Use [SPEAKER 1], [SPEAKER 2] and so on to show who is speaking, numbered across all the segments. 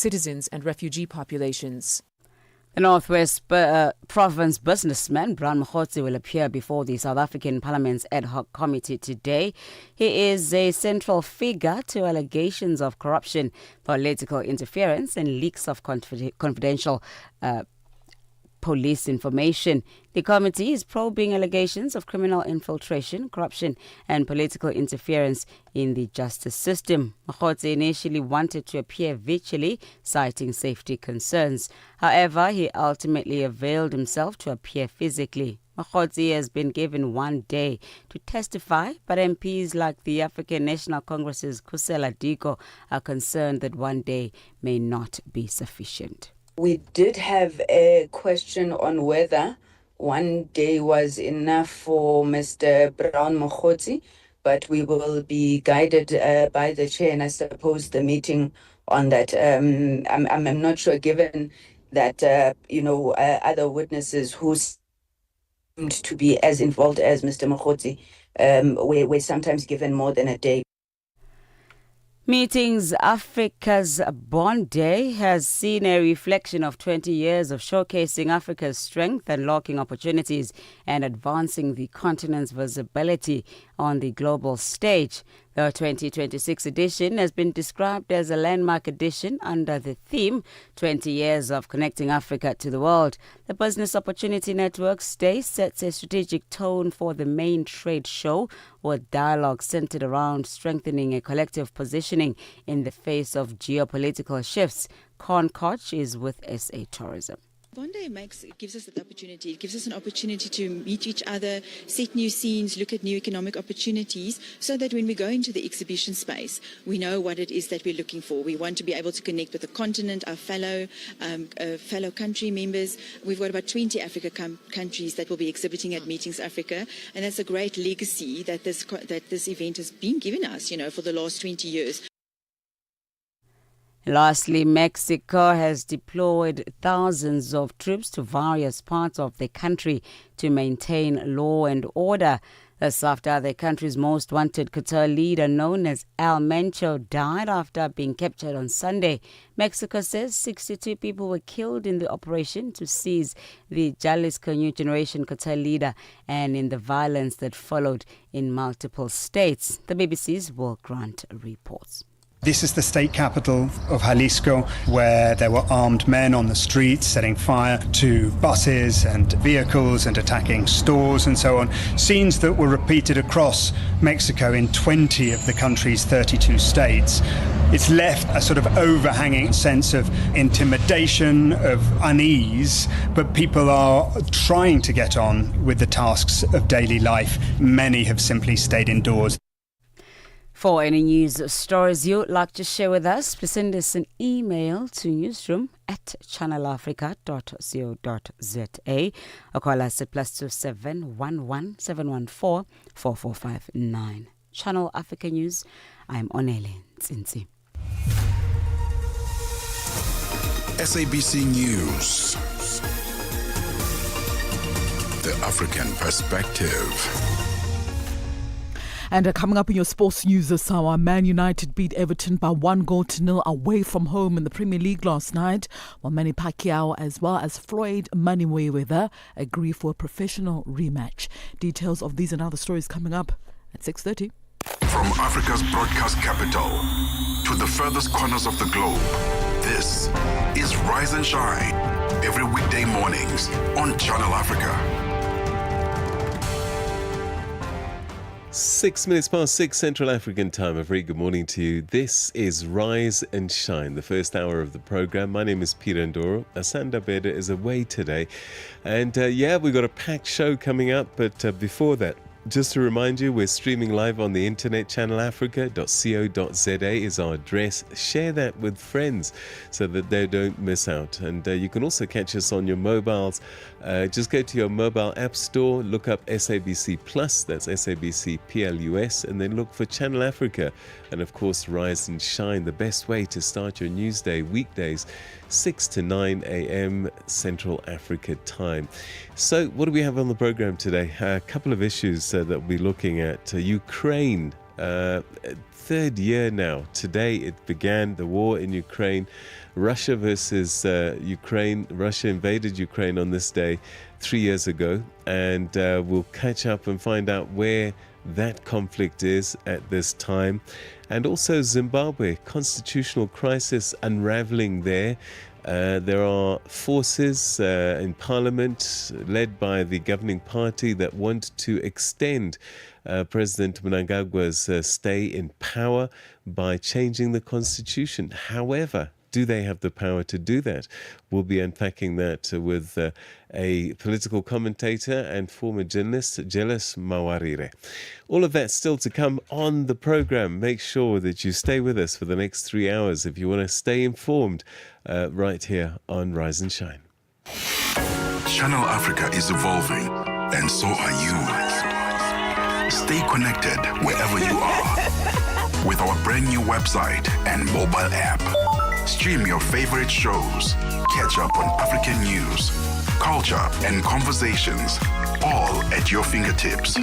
[SPEAKER 1] citizens and refugee populations.
[SPEAKER 2] The Northwest Province businessman Brian Mokgotsi will appear before the South African Parliament's ad hoc committee today. He is a central figure to allegations of corruption, political interference and leaks of confidential police information. The committee is probing allegations of criminal infiltration, corruption and political interference in the justice system. Mokgotsi initially wanted to appear virtually, citing safety concerns. However, he ultimately availed himself to appear physically. Mokgotsi has been given 1 day to testify, but MPs like the African National Congress's Kusela Diko are concerned that 1 day may not be sufficient.
[SPEAKER 3] We did have a question on whether 1 day was enough for Mr. Brown Mokgotsi, but we will be guided by the chair and I suppose the meeting on that. I'm not sure, given that, other witnesses who seemed to be as involved as Mr. Mokgotsi were sometimes given more than a day.
[SPEAKER 2] Meetings Africa's Bond Day has seen a reflection of 20 years of showcasing Africa's strength, unlocking opportunities and advancing the continent's visibility on the global stage. The 2026 edition has been described as a landmark edition under the theme 20 Years of Connecting Africa to the World. The Business Opportunity Network's Day sets a strategic tone for the main trade show, with dialogue centered around strengthening a collective positioning in the face of geopolitical shifts. Con Koch is with SA Tourism.
[SPEAKER 4] Bond Day gives us that opportunity. It gives us an opportunity to meet each other, set new scenes, look at new economic opportunities, so that when we go into the exhibition space, we know what it is that we're looking for. We want to be able to connect with the continent, our fellow country members. We've got about 20 Africa countries that will be exhibiting at Meetings Africa, and that's a great legacy that this event has been given us, for the last 20 years.
[SPEAKER 2] Lastly, Mexico has deployed thousands of troops to various parts of the country to maintain law and order. This after the country's most wanted cartel leader, known as El Mencho, died after being captured on Sunday. Mexico says 62 people were killed in the operation to seize the Jalisco New Generation cartel leader and in the violence that followed in multiple states. The BBC's Will Grant reports.
[SPEAKER 5] This is the state capital of Jalisco, where there were armed men on the streets setting fire to buses and vehicles and attacking stores and so on. Scenes that were repeated across Mexico in 20 of the country's 32 states. It's left a sort of overhanging sense of intimidation, of unease, but people are trying to get on with the tasks of daily life. Many have simply stayed indoors.
[SPEAKER 2] For any news stories you'd like to share with us, please send us an email to newsroom@channelafrica.co.za or call us at +27 11 714 4459. Channel Africa News, I'm Onele Ntsintsi.
[SPEAKER 6] SABC News. The African Perspective.
[SPEAKER 7] And coming up in your sports news this hour, Man United beat Everton by 1-0 away from home in the Premier League last night, while Manny Pacquiao as well as Floyd Mayweather agree for a professional rematch. Details of these and other stories coming up at 6:30.
[SPEAKER 6] From Africa's broadcast capital to the furthest corners of the globe, this is Rise and Shine, every weekday mornings on Channel Africa.
[SPEAKER 8] 6 minutes past 6 Central African time. A very good morning to you. This is Rise and Shine, the first hour of the program. My name is Peter Ndoro. Asanda Beda is away today. And we've got a packed show coming up. But before that, just to remind you, we're streaming live on the internet. channelafrica.co.za is our address. Share that with friends so that they don't miss out. And you can also catch us on your mobiles. Just go to your mobile app store, look up SABC Plus, that's SABC PLUS, and then look for Channel Africa. And of course, Rise and Shine, the best way to start your news day, weekdays, 6 to 9 a.m. Central Africa time. So what do we have on the program today? A couple of issues that we'll be looking at. Ukraine Third year now. Today it began, the war in Ukraine. Russia versus Ukraine. Russia invaded Ukraine on this day 3 years ago, and we'll catch up and find out where that conflict is at this time. And also Zimbabwe, constitutional crisis unraveling there. There are forces in parliament led by the governing party that want to extend President Mnangagwa's stay in power by changing the constitution. However, do they have the power to do that? We'll be unpacking that with a political commentator and former journalist, Jealous Mawarire. All of that still to come on the program. Make sure that you stay with us for the next 3 hours if you want to stay informed right here on Rise and Shine.
[SPEAKER 6] Channel Africa is evolving, and so are you. Stay connected wherever you are with our brand new website and mobile app. Stream your favorite shows, catch up on African news, culture, and conversations, all at your fingertips.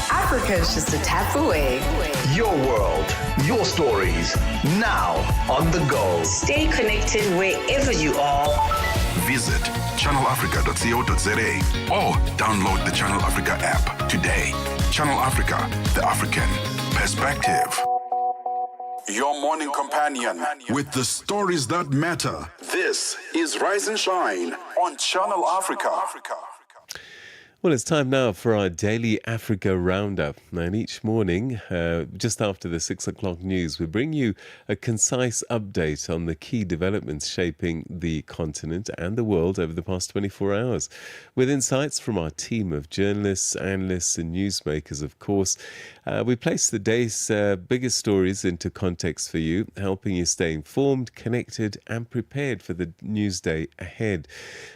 [SPEAKER 9] Africa is just a tap away.
[SPEAKER 10] Your world, your stories, now on the go.
[SPEAKER 9] Stay connected wherever you are.
[SPEAKER 6] Visit channelafrica.co.za or download the Channel Africa app today. Channel Africa, the African perspective. Your morning companion with the stories that matter. This is Rise and Shine on Channel Africa.
[SPEAKER 8] Well, it's time now for our daily Africa roundup. And each morning, just after the 6 o'clock news, we bring you a concise update on the key developments shaping the continent and the world over the past 24 hours. With insights from our team of journalists, analysts, and newsmakers, of course, we place the day's biggest stories into context for you, helping you stay informed, connected, and prepared for the news day ahead.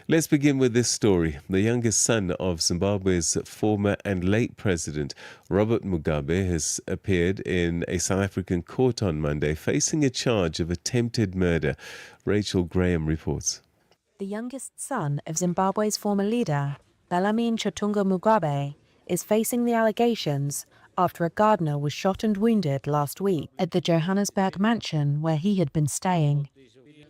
[SPEAKER 8] Let's begin with this story. The youngest son of Zimbabwe's former and late president, Robert Mugabe, has appeared in a South African court on Monday, facing a charge of attempted murder. Rachel Graham reports.
[SPEAKER 11] The youngest son of Zimbabwe's former leader, Bellarmine Chatunga Mugabe, is facing the allegations after a gardener was shot and wounded last week at the Johannesburg mansion where he had been staying.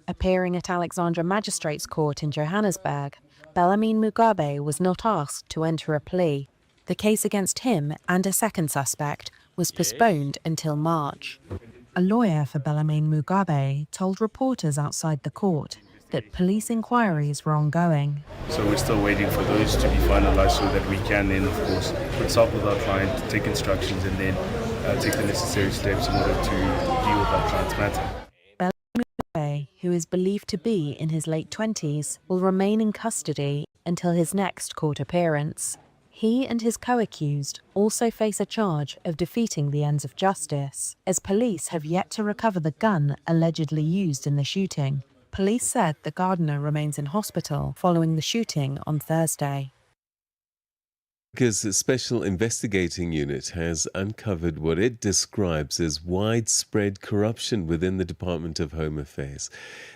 [SPEAKER 11] Appearing at Alexandra Magistrates Court in Johannesburg, Bellarmine Mugabe was not asked to enter a plea. The case against him and a second suspect was postponed until March. A lawyer for Bellarmine Mugabe told reporters outside the court that police inquiries were ongoing.
[SPEAKER 12] So we're still waiting for those to be finalized so that we can then, of course, consult with our client, take instructions, and then take the necessary steps in order to deal with our client's matter.
[SPEAKER 11] Mugabe, who is believed to be in his late 20s, will remain in custody until his next court appearance. He and his co-accused also face a charge of defeating the ends of justice, as police have yet to recover the gun allegedly used in the shooting. Police said the gardener remains in hospital following the shooting on Thursday.
[SPEAKER 8] Africa's Special Investigating Unit has uncovered what it describes as widespread corruption within the Department of Home Affairs.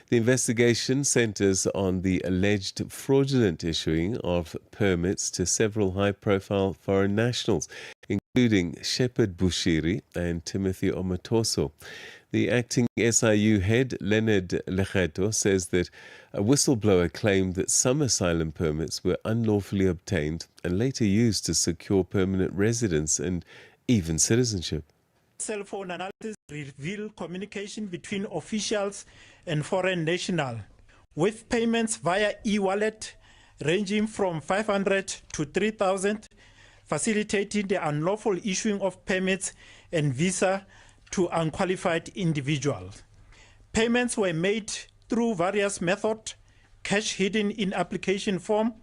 [SPEAKER 8] The investigation centers on the alleged fraudulent issuing of permits to several high-profile foreign nationals, including Shepard Bushiri and Timothy Omatoso. The acting SIU head, Leonard Legeto, says that a whistleblower claimed that some asylum permits were unlawfully obtained and later used to secure permanent residence and even citizenship.
[SPEAKER 13] Cell phone analysis reveal communication between officials and foreign nationals, with payments via e-wallet ranging from 500 to 3,000, facilitating the unlawful issuing of permits and visa to unqualified individuals. Payments were made through various methods, cash hidden in application form,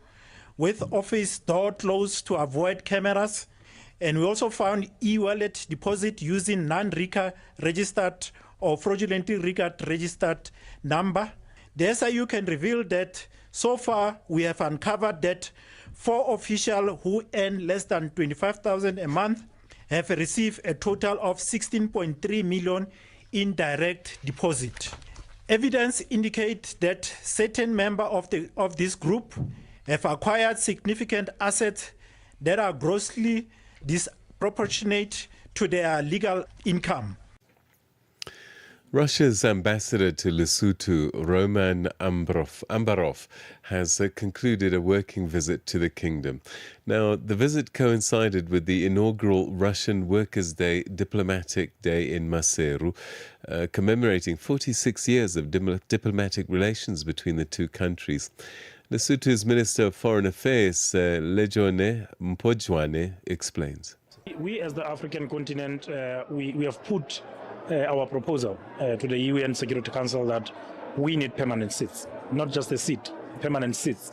[SPEAKER 13] with office door closed to avoid cameras, and we also found e-wallet deposit using non-RICA registered or fraudulently RICA registered number. The SIU can reveal that so far we have uncovered that 4 officials who earn less than 25,000 a month have received a total of 16.3 million in direct deposit. Evidence indicates that certain members of this group have acquired significant assets that are grossly proportionate to their legal income.
[SPEAKER 8] Russia's ambassador to Lesotho, Roman Ambarov, has concluded a working visit to the kingdom. Now, the visit coincided with the inaugural Russian Workers' Day Diplomatic Day in Maseru, commemorating 46 years of diplomatic relations between the two countries. Lesotho's Minister of Foreign Affairs, Lejone Mpojwane, explains.
[SPEAKER 14] We as the African continent, we have put our proposal to the UN Security Council that we need permanent seats, not just a seat, permanent seats.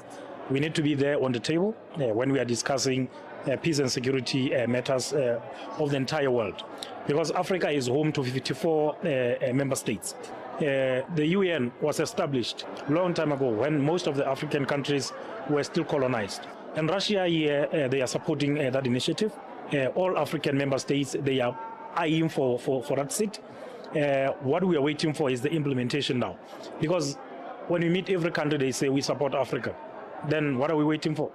[SPEAKER 14] We need to be there on the table when we are discussing peace and security matters of the entire world. Because Africa is home to 54 member states. The UN was established a long time ago when most of the African countries were still colonized. And Russia here, they are supporting that initiative. All African member states, they are eyeing for that seat. What we are waiting for is the implementation now. Because when we meet every country, they say we support Africa. Then what are we waiting for?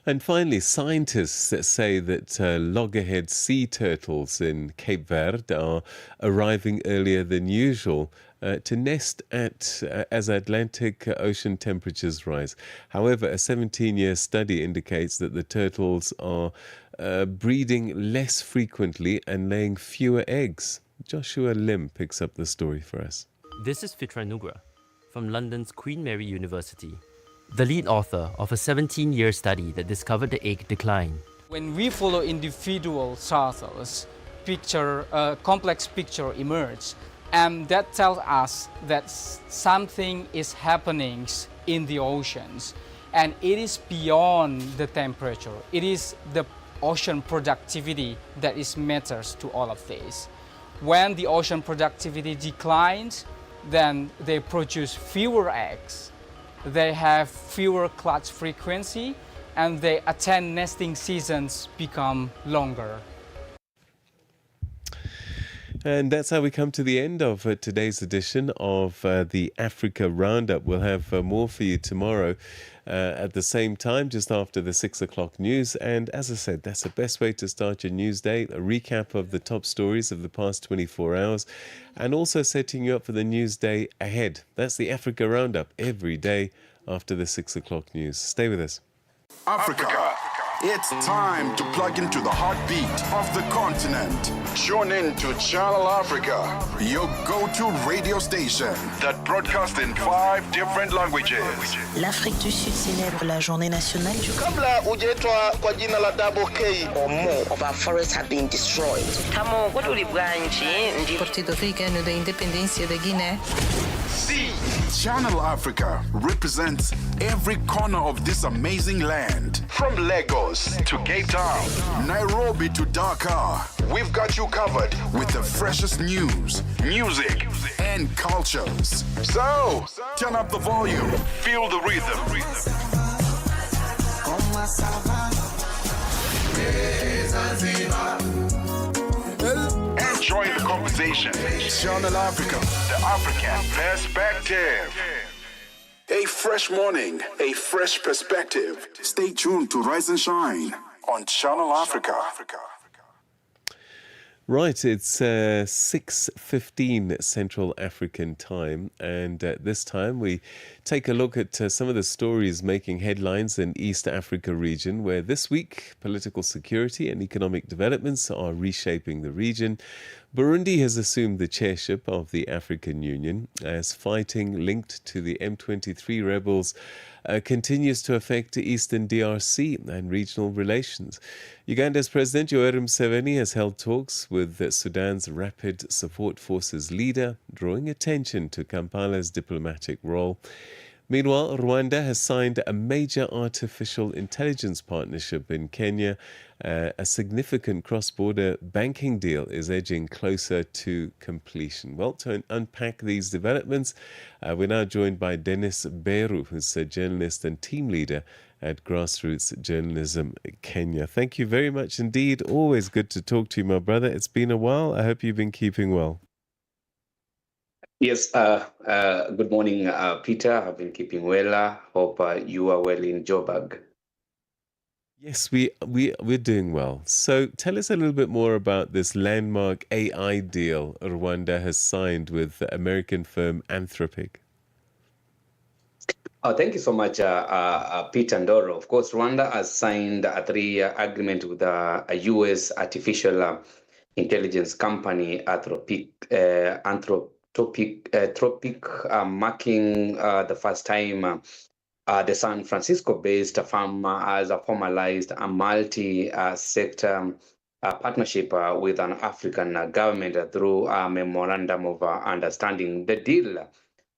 [SPEAKER 8] And finally, scientists say that loggerhead sea turtles in Cape Verde are arriving earlier than usual to nest as Atlantic Ocean temperatures rise. However, a 17-year study indicates that the turtles are breeding less frequently and laying fewer eggs. Joshua Lim picks up the story for us.
[SPEAKER 15] This is Peter Ndoro from London's Queen Mary University, the lead author of a 17-year study that discovered the egg decline.
[SPEAKER 16] When we follow individual turtles, complex picture emerge, and that tells us that something is happening in the oceans, and it is beyond the temperature. It is the ocean productivity that is matters to all of this. When the ocean productivity declines, then they produce fewer eggs, they have fewer clutch frequency, and they attend nesting seasons become longer.
[SPEAKER 8] And that's how we come to the end of today's edition of the Africa Roundup. We'll have more for you tomorrow at the same time, just after the 6 o'clock news. And as I said, that's the best way to start your news day. A recap of the top stories of the past 24 hours and also setting you up for the news day ahead. That's the Africa Roundup every day after the 6 o'clock news. Stay with us.
[SPEAKER 6] Africa. It's time to plug into the heartbeat of the continent. Tune in to Channel Africa, your go-to radio station that broadcasts in 5 different languages.
[SPEAKER 17] L'Afrique du Sud célèbre la journée nationale du
[SPEAKER 18] Kabla hujaitwa kwa jina la Double K
[SPEAKER 17] or more of our forests have been destroyed.
[SPEAKER 9] Tamo
[SPEAKER 17] Partido Africano da Independência da Guiné.
[SPEAKER 6] See, Channel Africa represents every corner of this amazing land. From Lagos to Cape Town, Nairobi to Dakar, we've got you covered with the freshest news, music, and cultures. So, turn up the volume, feel the rhythm. And join the conversation. Channel Africa, the African perspective. A fresh morning, a fresh perspective. Stay tuned to Rise and Shine on Channel Africa.
[SPEAKER 8] Right, it's 6:15 Central African time, and this time we take a look at some of the stories making headlines in East Africa region, where this week political security and economic developments are reshaping the region. Burundi has assumed the chairship of the African Union as fighting linked to the M23 rebels continues to affect Eastern DRC and regional relations. Uganda's President Yoweri Museveni has held talks with Sudan's Rapid Support Forces leader, drawing attention to Kampala's diplomatic role. Meanwhile, Rwanda has signed a major artificial intelligence partnership in Kenya. A significant cross-border banking deal is edging closer to completion. Well, to unpack these developments, we're now joined by Dennis Beru, who's a journalist and team leader at Grassroots Journalism Kenya. Thank you very much indeed. Always good to talk to you, my brother. It's been a while. I hope you've been keeping well.
[SPEAKER 19] Yes, good morning, Peter. I've been keeping well. Hope you are well in Joburg.
[SPEAKER 8] Yes, we're doing well. So tell us a little bit more about this landmark AI deal Rwanda has signed with the American firm Anthropic.
[SPEAKER 19] Oh, thank you so much, Peter Ndoro. Of course, Rwanda has signed a 3-year agreement with a U.S. artificial intelligence company, Anthropic, marking the first time the San Francisco-based firm has formalized a multi-sector partnership with an African government through a memorandum of understanding. The deal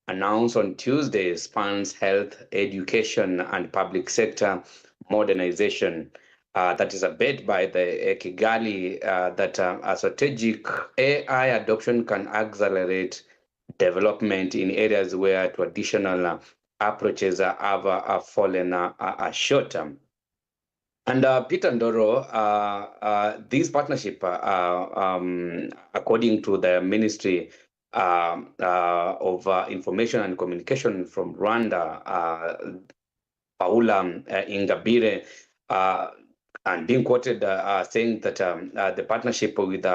[SPEAKER 19] announced on Tuesday spans health, education, and public sector modernization. That is a bet by the Kigali that a strategic AI adoption can accelerate development in areas where traditional approaches have fallen short. And Peter Ndoro, this partnership, according to the Ministry of Information and Communication from Rwanda, Paula Ingabire, and being quoted saying that the partnership with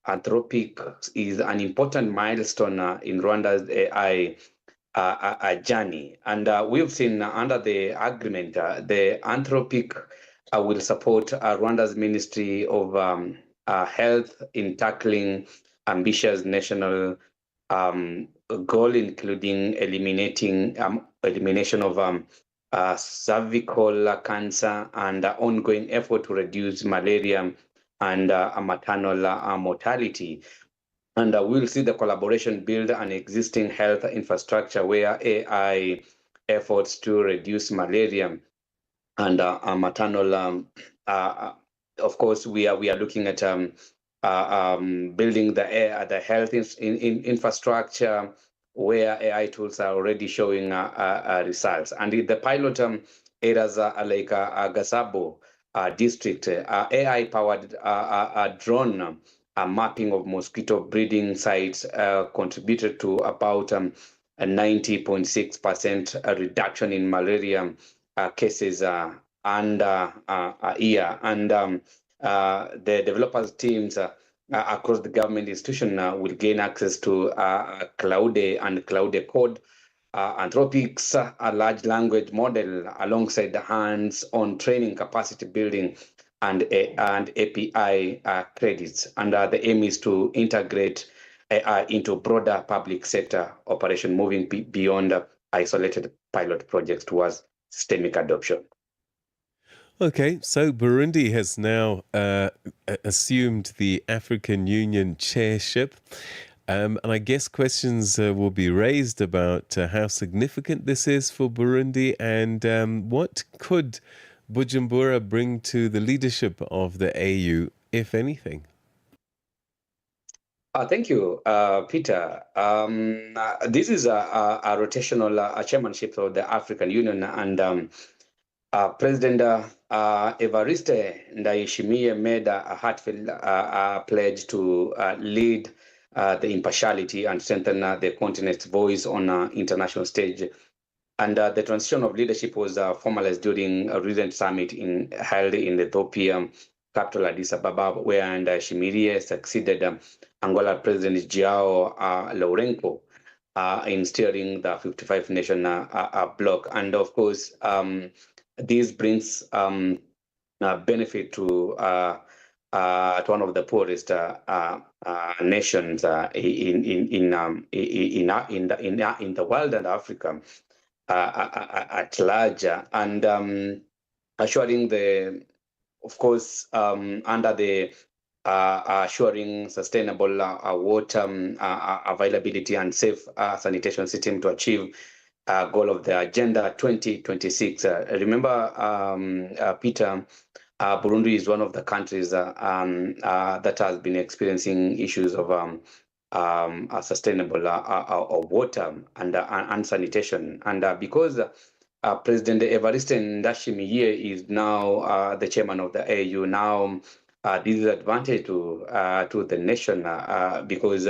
[SPEAKER 19] Anthropic is an important milestone in Rwanda's AI journey. And we've seen under the agreement, the Anthropic will support Rwanda's Ministry of Health in tackling ambitious national goal, including elimination of cervical cancer and ongoing effort to reduce malaria and maternal mortality. And we'll see the collaboration build an existing health infrastructure where AI efforts to reduce malaria and maternal. Of course, we are looking at building the health infrastructure where AI tools are already showing results. And in the pilot areas like Gasabo district, AI-powered drone mapping of mosquito breeding sites contributed to about a 90.6% reduction in malaria cases under a year. And the developers teams across the government institution will gain access to Cloud and Cloud Code, Anthropic's a large language model alongside the hands-on training, capacity building, and API credits. And the aim is to integrate AI into broader public sector operation, moving beyond isolated pilot projects towards systemic adoption.
[SPEAKER 8] Okay, so Burundi has now assumed the African Union chairship. And I guess questions will be raised about how significant this is for Burundi and what could Bujumbura bring to the leadership of the AU, if anything.
[SPEAKER 19] Thank you, Peter. This is a rotational chairmanship of the African Union, and President Evariste Ndayishimiye made a heartfelt pledge to lead the impartiality and strengthen the continent's voice on international stage. And the transition of leadership was formalized during a recent summit held in Ethiopia, capital Addis Ababa, where Ndayishimiye succeeded Angola President João Lourenço in steering the 55-nation bloc. And of course, this brings benefit to one of the poorest nations in the world and Africa at large, and assuring of course, under the assuring sustainable water availability and safe sanitation system to achieve goal of the Agenda 2026. Remember, Peter, Burundi is one of the countries that has been experiencing issues of sustainable water and sanitation. And because President Evariste Ndayishimiye is now the chairman of the AU, now this is an advantage to the nation because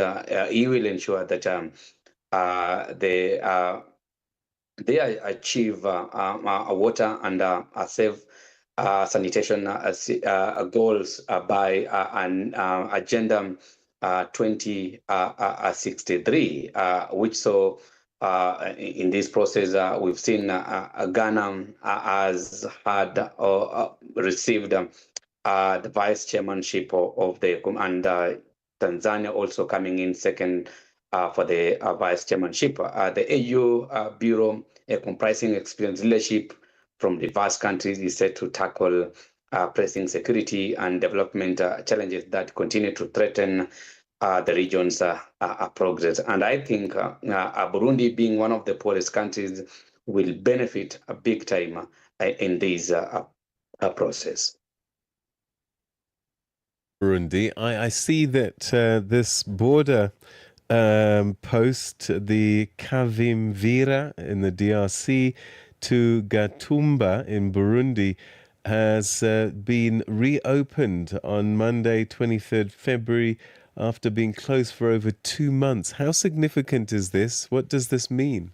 [SPEAKER 19] he will ensure that the they achieve water and safe sanitation goals by an agenda 2063, which in this process we've seen Ghana has had received the vice chairmanship of the and Tanzania also coming in second for the vice chairmanship. The AU Bureau, comprising experienced leadership from diverse countries, is set to tackle pressing security and development challenges that continue to threaten the region's progress. And I think Burundi, being one of the poorest countries, will benefit big time in this process.
[SPEAKER 8] Burundi, I see that this border post, the Kavimvira in the DRC to Gatumba in Burundi, has been reopened on Monday, 23rd February, after being closed for over 2 months. How significant is this? What does this mean?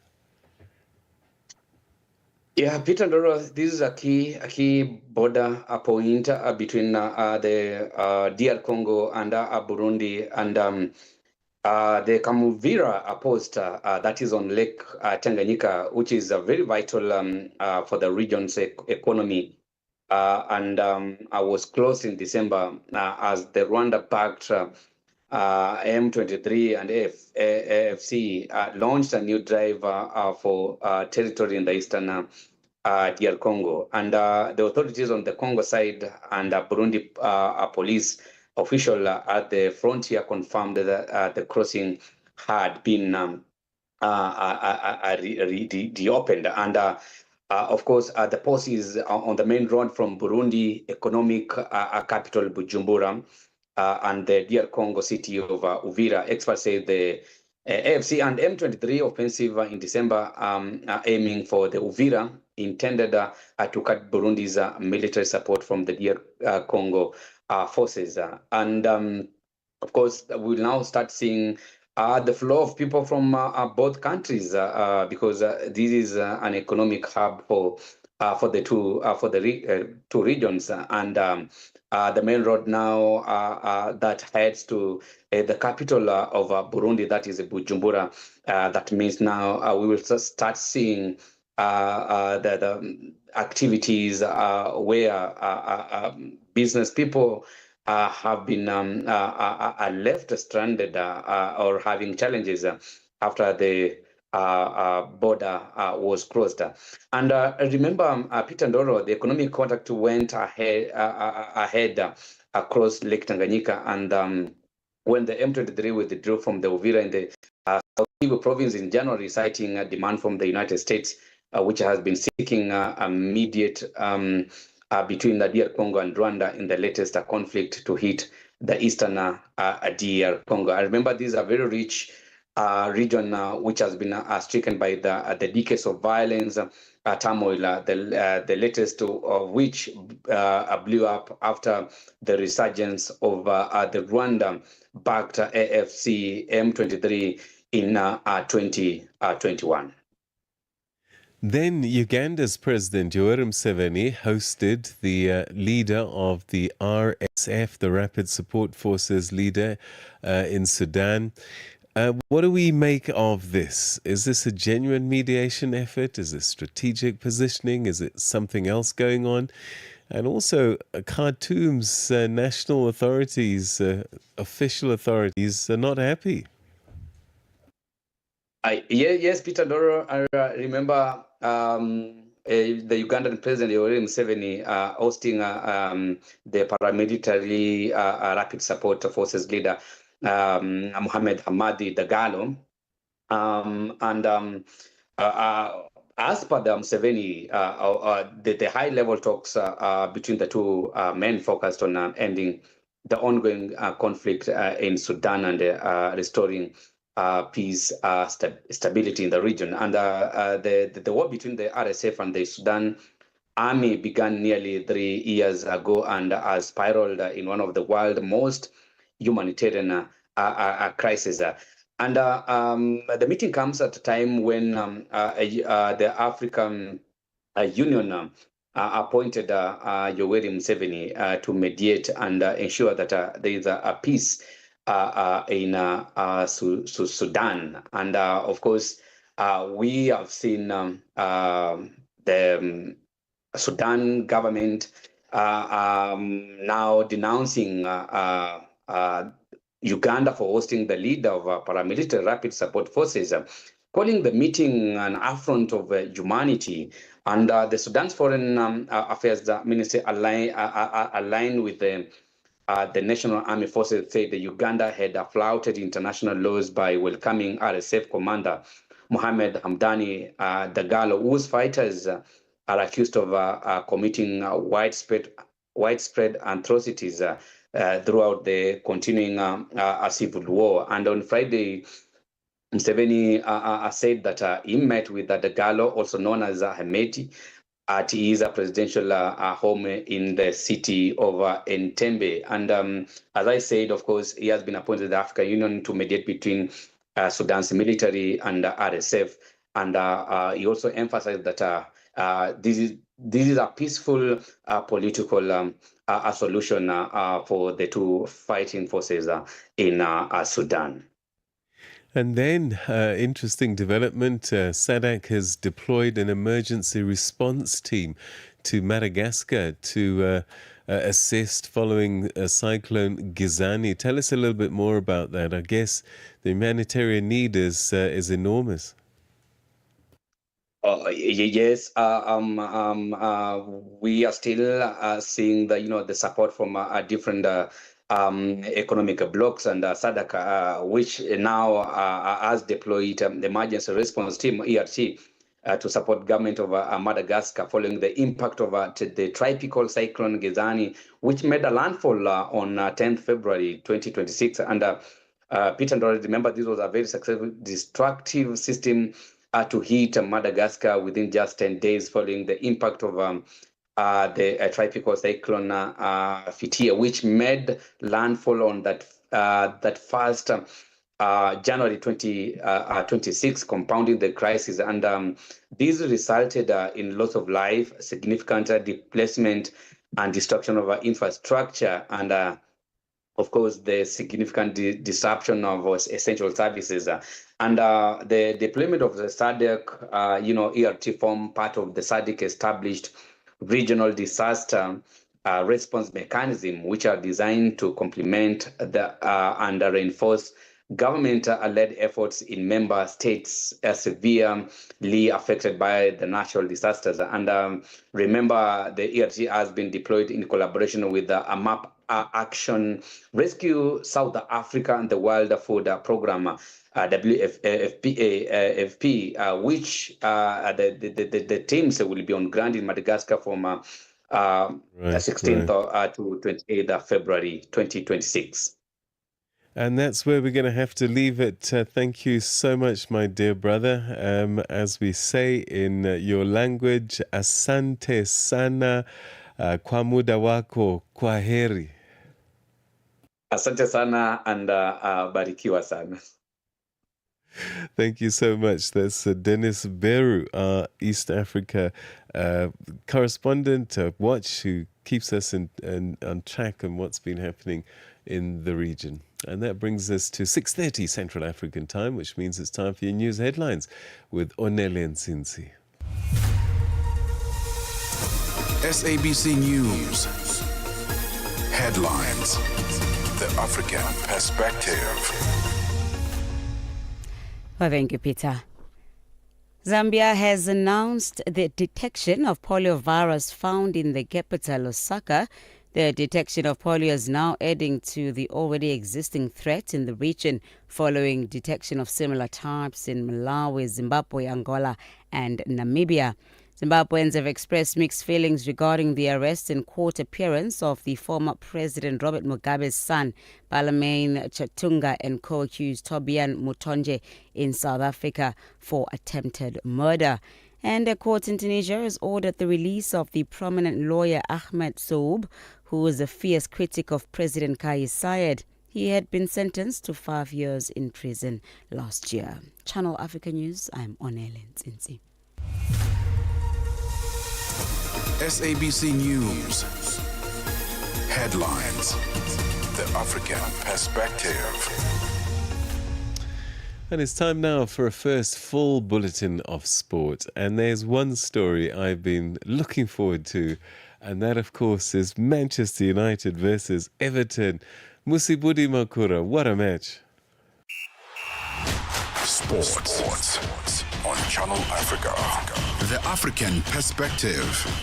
[SPEAKER 19] Yeah, Peter Ndoro, this is a key border point between the DR Congo and Burundi, and the Kamuvira post that is on Lake Tanganyika, which is very vital for the region's economy. And I was closed in December as the Rwanda-backed M23 and AFC launched a new drive for territory in the eastern DR Congo. And the authorities on the Congo side and Burundi police official at the frontier confirmed that the crossing had been reopened. And of course, the post is on the main road from Burundi economic capital Bujumbura and the DR Congo city of Uvira. Experts say the AFC and M23 offensive in December aiming for the Uvira intended to cut Burundi's military support from the DR Congo forces. And of course, we'll now start seeing the flow of people from both countries because this is an economic hub for the two regions, and the main road now that heads to the capital of Burundi, that is Bujumbura. That means now we will start seeing the activities where business people have been left stranded or having challenges after the border was closed. And remember, Peter Ndoro, the economic contact went ahead across Lake Tanganyika, and when the M23 withdrew from the Uvira in the South Kivu province in January, citing a demand from the United States, which has been seeking immediate between the DR Congo and Rwanda in the latest conflict to hit the eastern DR Congo. I remember these are very rich region which has been stricken by the decades of violence, turmoil, the latest of which blew up after the resurgence of the Rwanda-backed AFC M23 in 2021.
[SPEAKER 8] Then Uganda's President Yoweri Museveni hosted the leader of the RSF, the Rapid Support Forces leader in Sudan. What do we make of this? Is this a genuine mediation effort? Is it strategic positioning? Is it something else going on? And also, Khartoum's national authorities, official authorities, are not happy.
[SPEAKER 19] Yes, Peter Ndoro, I remember the Ugandan President Yoweri Museveni hosting the paramilitary Rapid Support Forces leader, Mohamed Hamadi Dagalo. As per the Museveni, the high-level talks between the two men focused on ending the ongoing conflict in Sudan and restoring peace, stability in the region. And the war between the RSF and the Sudan army began nearly 3 years ago and has spiraled in one of the world's most humanitarian crises. And the meeting comes at a time when the African Union appointed Yoweri Museveni to mediate and ensure that there is a peace in Sudan. And of course, we have seen the Sudan government now denouncing Uganda for hosting the leader of paramilitary rapid support forces, calling the meeting an affront of humanity. And the Sudan's Foreign Affairs Ministry aligned with the National Army Forces said that Uganda had flouted international laws by welcoming RSF commander Mohamed Hamdani Dagalo, whose fighters are accused of committing widespread atrocities throughout the continuing civil war. And on Friday, Museveni said that he met with Dagalo, also known as Hemeti, at his presidential home in the city of Entebbe. And as I said, of course, he has been appointed to the African Union to mediate between Sudan's military and RSF. And he also emphasized that this is a peaceful political solution for the two fighting forces in Sudan.
[SPEAKER 8] And then, interesting development, SADC has deployed an emergency response team to Madagascar to assist following Cyclone Gizani. Tell us a little bit more about that. I guess the humanitarian need is enormous.
[SPEAKER 19] Yes, we are still seeing the support from different economic blocks, and SADC, which now has deployed the emergency response team (ERT) to support government of Madagascar following the impact of the tropical cyclone Gizani, which made a landfall on 10th February 2026. And Peter Ndoro, remember, this was a very successful destructive system to hit Madagascar within just 10 days following the impact of the tropical cyclone Fitia, which made landfall on that first January 2026, compounding the crisis. And this resulted in loss of life, significant displacement and destruction of infrastructure, and of course, the significant disruption of essential services. And the deployment of the SADC, ERT form part of the SADC established regional disaster response mechanism, which are designed to complement and reinforce government-led efforts in member states severely affected by the natural disasters. And remember, the ERT has been deployed in collaboration with a MAP Action, Rescue South Africa, and the World Food Program, WFP, which the teams will be on ground in Madagascar from 16th to 28th February 2026.
[SPEAKER 8] And that's where we're going to have to leave it. Thank you so much, my dear brother. As we say in your language, asante sana, kwa muda wako, kwaheri.
[SPEAKER 19] Asante sana and barikiwa sana.
[SPEAKER 8] Thank you so much. That's Dennis Beru, our East Africa correspondent, watch, who keeps us on track on what's been happening in the region. And that brings us to 6:30 Central African time, which means it's time for your news headlines with Onele Nsinzi.
[SPEAKER 6] SABC News. Headlines. The African Perspective.
[SPEAKER 2] Well, thank you, Peter. Zambia has announced the detection of polio virus found in the capital, Lusaka. The detection of polio is now adding to the already existing threat in the region following detection of similar types in Malawi, Zimbabwe, Angola, and Namibia. Zimbabweans have expressed mixed feelings regarding the arrest and court appearance of the former President Robert Mugabe's son, Balamain Chatunga, and co-accused Tobian Mutonje in South Africa for attempted murder. And a court in Tunisia has ordered the release of the prominent lawyer Ahmed Soub, who was a fierce critic of President Kais Saied. He had been sentenced to 5 years in prison last year. Channel Africa News, I'm Onele Nzinzi.
[SPEAKER 6] SABC News. Headlines. The African Perspective.
[SPEAKER 8] And it's time now for a first full bulletin of sport. And there's one story I've been looking forward to, and that, of course, is Manchester United versus Everton. Musibudi Makura, what a match.
[SPEAKER 6] Sports on Channel Africa. The African Perspective.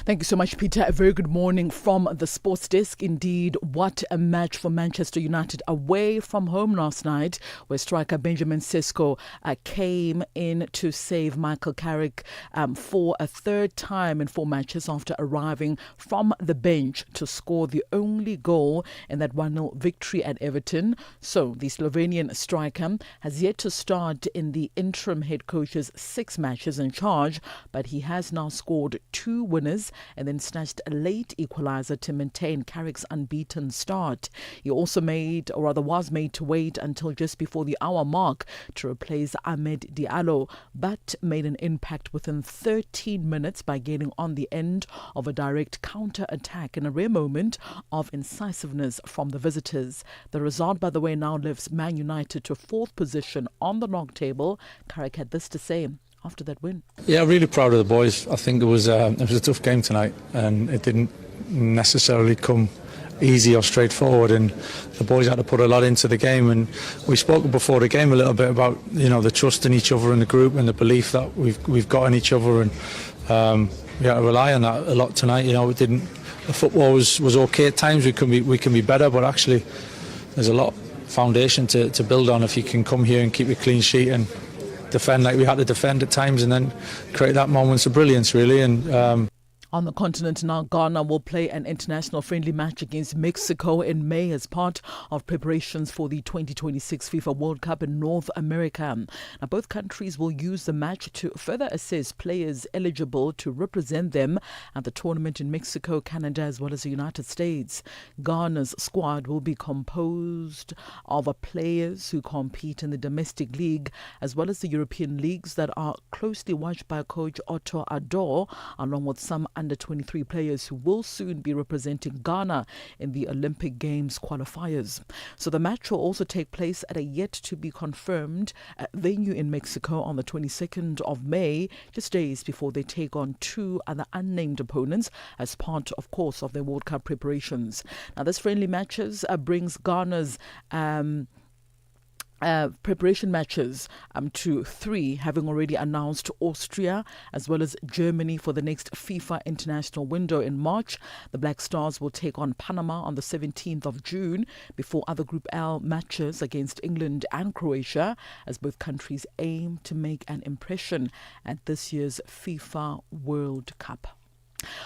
[SPEAKER 7] Thank you so much, Peter. A very good morning from the sports desk. Indeed, what a match for Manchester United away from home last night, where striker Benjamin Sesko came in to save Michael Carrick for a third time in 4 matches after arriving from the bench to score the only goal in that 1-0 victory at Everton. So the Slovenian striker has yet to start in the interim head coach's 6 matches in charge, but he has now scored 2 winners and then snatched a late equaliser to maintain Carrick's unbeaten start. He also was made to wait until just before the hour mark to replace Ahmed Diallo, but made an impact within 13 minutes by getting on the end of a direct counter-attack in a rare moment of incisiveness from the visitors. The result, by the way, now lifts Man United to 4th position on the log table. Carrick had this to say after that win.
[SPEAKER 20] Yeah, really proud of the boys. I think it was a tough game tonight, and it didn't necessarily come easy or straightforward, and the boys had to put a lot into the game. And we spoke before the game a little bit about the trust in each other in the group and the belief that we've got in each other, and we had to rely on that a lot tonight. The football was okay at times. We can be better, but actually there's a lot of foundation to build on if you can come here and keep a clean sheet and defend like we had to defend at times, and then create that moments of brilliance, really. And
[SPEAKER 7] on the continent now, Ghana will play an international friendly match against Mexico in May as part of preparations for the 2026 FIFA World Cup in North America. Now, both countries will use the match to further assess players eligible to represent them at the tournament in Mexico, Canada, as well as the United States. Ghana's squad will be composed of players who compete in the domestic league as well as the European leagues that are closely watched by coach Otto Addo, along with some under-23 players who will soon be representing Ghana in the Olympic Games qualifiers. So the match will also take place at a yet-to-be-confirmed venue in Mexico on the 22nd of May, just days before they take on 2 other unnamed opponents as part, of course, of their World Cup preparations. Now, this friendly matches brings Ghana's preparation matches to 3, having already announced Austria as well as Germany for the next FIFA international window in March. The Black Stars will take on Panama on the 17th of June before other Group L matches against England and Croatia, as both countries aim to make an impression at this year's FIFA World Cup.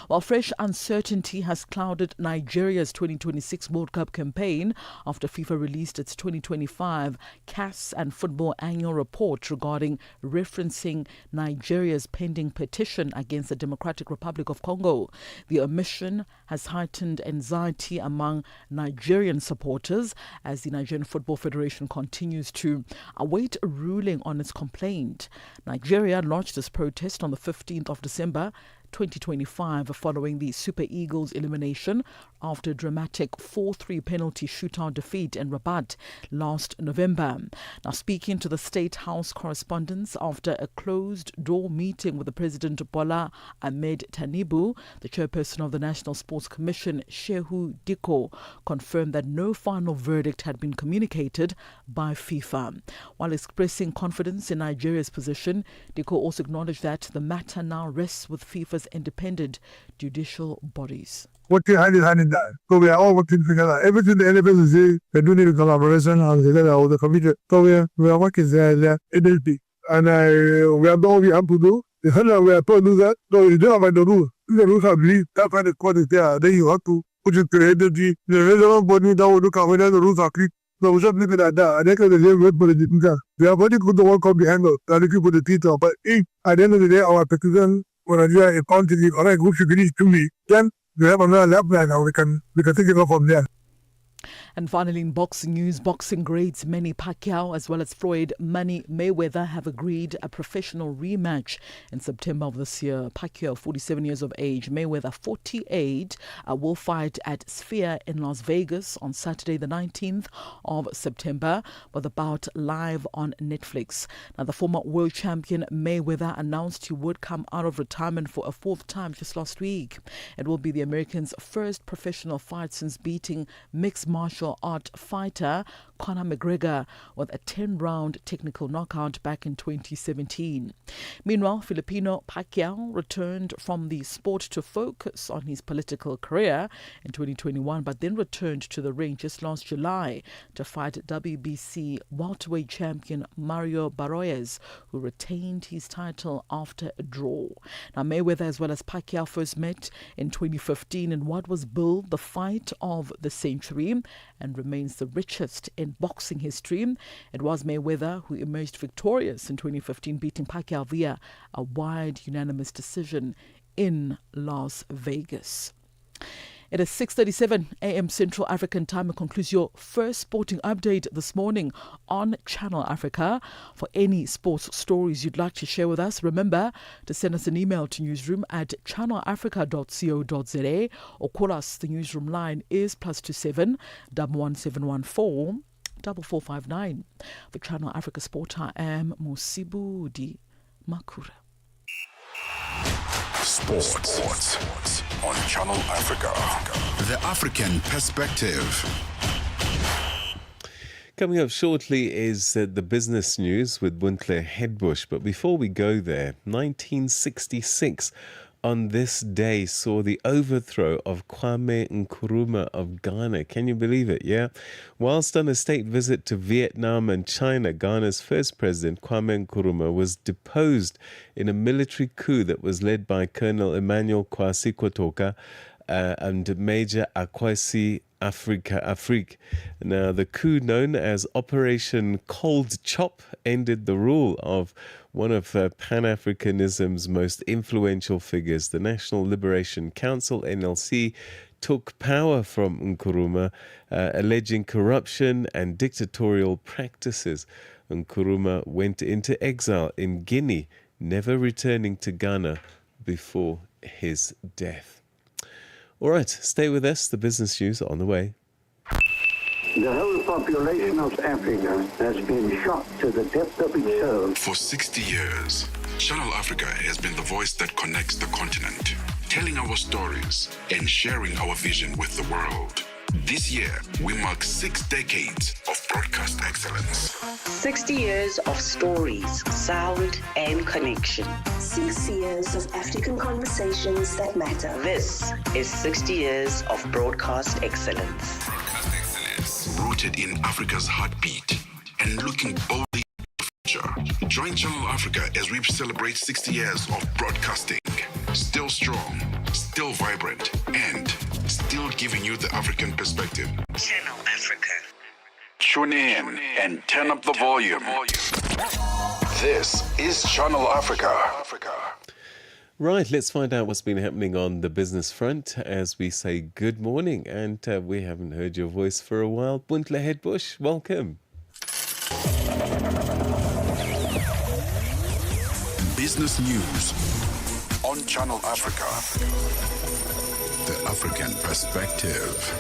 [SPEAKER 7] While fresh uncertainty has clouded Nigeria's 2026 World Cup campaign after FIFA released its 2025 CAS and Football Annual Report regarding referencing Nigeria's pending petition against the Democratic Republic of Congo. The omission has heightened anxiety among Nigerian supporters as the Nigerian Football Federation continues to await a ruling on its complaint. Nigeria launched this protest on the 15th of December 2025 following the Super Eagles elimination after a dramatic 4-3 penalty shootout defeat in Rabat last November. Now, speaking to the State House correspondents after a closed-door meeting with the President Bola Ahmed Tinubu, the chairperson of the National Sports Commission, Shehu Diko, confirmed that no final verdict had been communicated by FIFA. While expressing confidence in Nigeria's position, Diko also acknowledged that the matter now rests with FIFA's independent judicial bodies.
[SPEAKER 21] Working hand in hand in that. So we are all working together. Everything the NFS is saying, we're doing it in collaboration and together with the committee. So we are working there NLP. And we are doing what we have to do. The hundred we are told to do that. So you don't have the rule. If the rules are believed, that kind of court is there. Then you have to put it to NLP. The relevant body that will look at whether the rules are clear. So we just leave it at that. And then the wait for the defense. We are going to put the World Cup behind us. And looking for the title. But if at the end of the day, our petition, when Nigeria is on to the other group should finish to me, then we have another lap line and we can take it off from there.
[SPEAKER 7] And finally, in boxing news, boxing greats Manny Pacquiao as well as Floyd Money Mayweather have agreed a professional rematch in September of this year. Pacquiao, 47 years of age, Mayweather, 48, will fight at Sphere in Las Vegas on Saturday, the 19th of September, with the bout live on Netflix. Now, the former world champion Mayweather announced he would come out of retirement for a fourth time just last week. It will be the American's first professional fight since beating mixed martial art fighter Conor McGregor with a 10-round technical knockout back in 2017. Meanwhile, Filipino Pacquiao returned from the sport to focus on his political career in 2021, but then returned to the ring just last July to fight WBC welterweight champion Mario Barroez, who retained his title after a draw. Now, Mayweather as well as Pacquiao first met in 2015 in what was billed the fight of the century and remains the richest in boxing history. It was Mayweather who emerged victorious in 2015, beating Pacquiao via a wide unanimous decision in Las Vegas. It is 6:37 a.m. Central African Time. It concludes your first sporting update this morning on Channel Africa. For any sports stories you'd like to share with us, remember to send us an email to newsroom@channelafrica.co.za or call us. The newsroom line is +27 11714 4459. For Channel Africa Sport, I am Musibudi Makura.
[SPEAKER 6] Sports on Channel Africa. The African Perspective.
[SPEAKER 8] Coming up shortly is the business news with Buntle Hedbush. But before we go there, 1966 on this day saw the overthrow of Kwame Nkrumah of Ghana. Can you believe it? Yeah. Whilst on a state visit to Vietnam and China, Ghana's first president, Kwame Nkrumah, was deposed in a military coup that was led by Colonel Emmanuel Kwasi Kwotoka and Major Akwasi Afrique. Now, the coup known as Operation Cold Chop ended the rule of one of Pan-Africanism's most influential figures. The National Liberation Council, NLC, took power from Nkrumah, alleging corruption and dictatorial practices. Nkrumah went into exile in Guinea, never returning to Ghana before his death. All right, stay with us. The business news on the way.
[SPEAKER 1] The whole population of Africa has been shocked to the depth of its soul.
[SPEAKER 6] For 60 years, Channel Africa has been the voice that connects the continent, telling our stories and sharing our vision with the world. This year, we mark 6 decades of broadcast excellence.
[SPEAKER 9] 60 years of stories, sound, and connection.
[SPEAKER 22] 6 years of African conversations that matter.
[SPEAKER 9] This is 60 years of broadcast excellence.
[SPEAKER 6] Rooted in Africa's heartbeat and looking boldly to the future. Join Channel Africa as we celebrate 60 years of broadcasting. Still strong, still vibrant, and still giving you the African perspective.
[SPEAKER 9] Channel Africa.
[SPEAKER 6] Tune in and turn up the volume. This is Channel Africa.
[SPEAKER 8] Right, let's find out what's been happening on the business front as we say good morning. And we haven't heard your voice for a while. Buntle Hedbush, welcome.
[SPEAKER 6] Business news on Channel Africa. The African Perspective.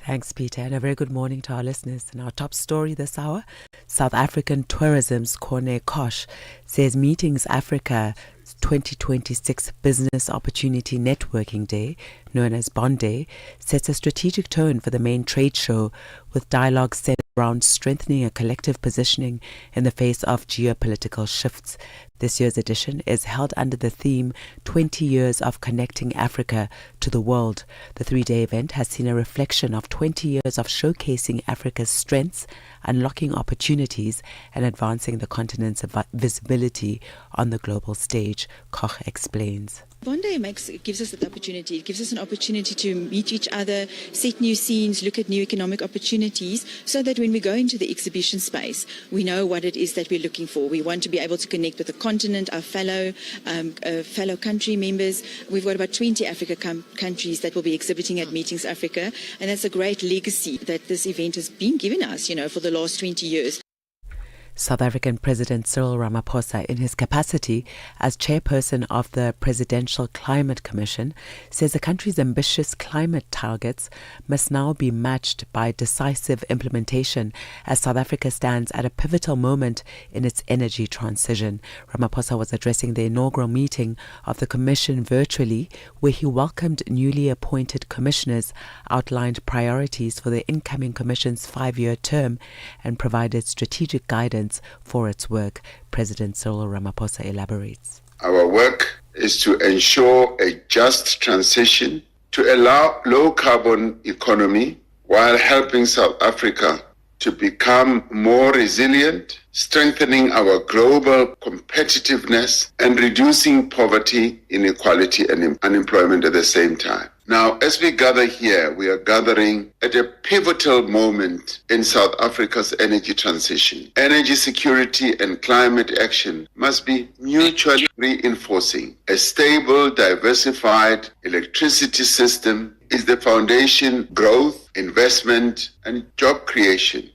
[SPEAKER 23] Thanks, Peter, and a very good morning to our listeners. And our top story this hour, South African Tourism's Corne Kosh says Meetings Africa 2026 Business Opportunity Networking Day, known as Bond Day, sets a strategic tone for the main trade show, with dialogue centered around strengthening a collective positioning in the face of geopolitical shifts. This year's edition is held under the theme 20 Years of Connecting Africa to the World. The 3-day event has seen a reflection of 20 years of showcasing Africa's strengths, unlocking opportunities, and advancing the continent's visibility on the global stage, Koch explains.
[SPEAKER 3] Bondi gives us that opportunity. It gives us an opportunity to meet each other, set new scenes, look at new economic opportunities, so that when we go into the exhibition space, we know what it is that we're looking for. We want to be able to connect with the continent, our fellow country members. We've got about 20 Africa countries that will be exhibiting at Meetings Africa, and that's a great legacy that this event has been given us, for the last 20 years.
[SPEAKER 23] South African President Cyril Ramaphosa, in his capacity as chairperson of the Presidential Climate Commission, says the country's ambitious climate targets must now be matched by decisive implementation as South Africa stands at a pivotal moment in its energy transition. Ramaphosa was addressing the inaugural meeting of the Commission virtually, where he welcomed newly appointed commissioners, outlined priorities for the incoming Commission's 5-year term, and provided strategic guidance for its work. President Cyril Ramaphosa elaborates.
[SPEAKER 4] Our work is to ensure a just transition to a low-carbon economy while helping South Africa to become more resilient, strengthening our global competitiveness, and reducing poverty, inequality, and unemployment at the same time. Now, as we gather here, we are gathering at a pivotal moment in South Africa's energy transition. Energy security and climate action must be mutually reinforcing. A stable, diversified electricity system is the foundation for growth, investment, and job creation.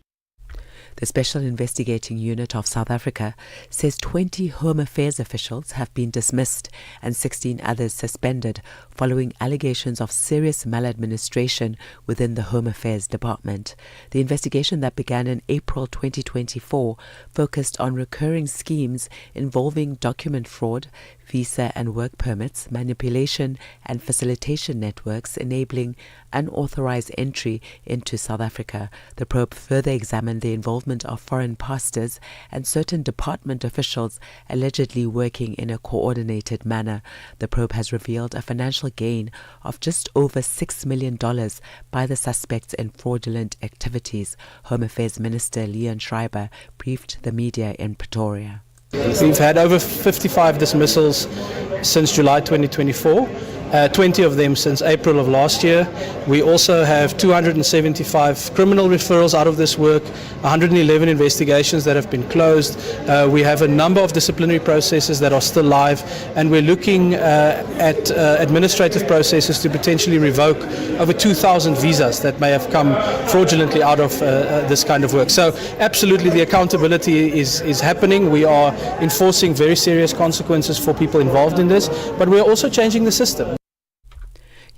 [SPEAKER 23] The Special Investigating Unit of South Africa says 20 Home Affairs officials have been dismissed and 16 others suspended following allegations of serious maladministration within the Home Affairs Department. The investigation that began in April 2024 focused on recurring schemes involving document fraud, visa and work permits, manipulation and facilitation networks enabling unauthorized entry into South Africa. The probe further examined the involvement of foreign pastors and certain department officials allegedly working in a coordinated manner. The probe has revealed a financial gain of just over $6 million by the suspects in fraudulent activities. Home Affairs Minister Leon Schreiber briefed the media in Pretoria.
[SPEAKER 5] We've had over 55 dismissals since July 2024, 20 of them since April of last year. We also have 275 criminal referrals out of this work, 111 investigations that have been closed. We have a number of disciplinary processes that are still live, and we're looking at administrative processes to potentially revoke over 2,000 visas that may have come fraudulently out of this kind of work. So absolutely the accountability is happening. We are enforcing very serious consequences for people involved in this, but we're also changing the system.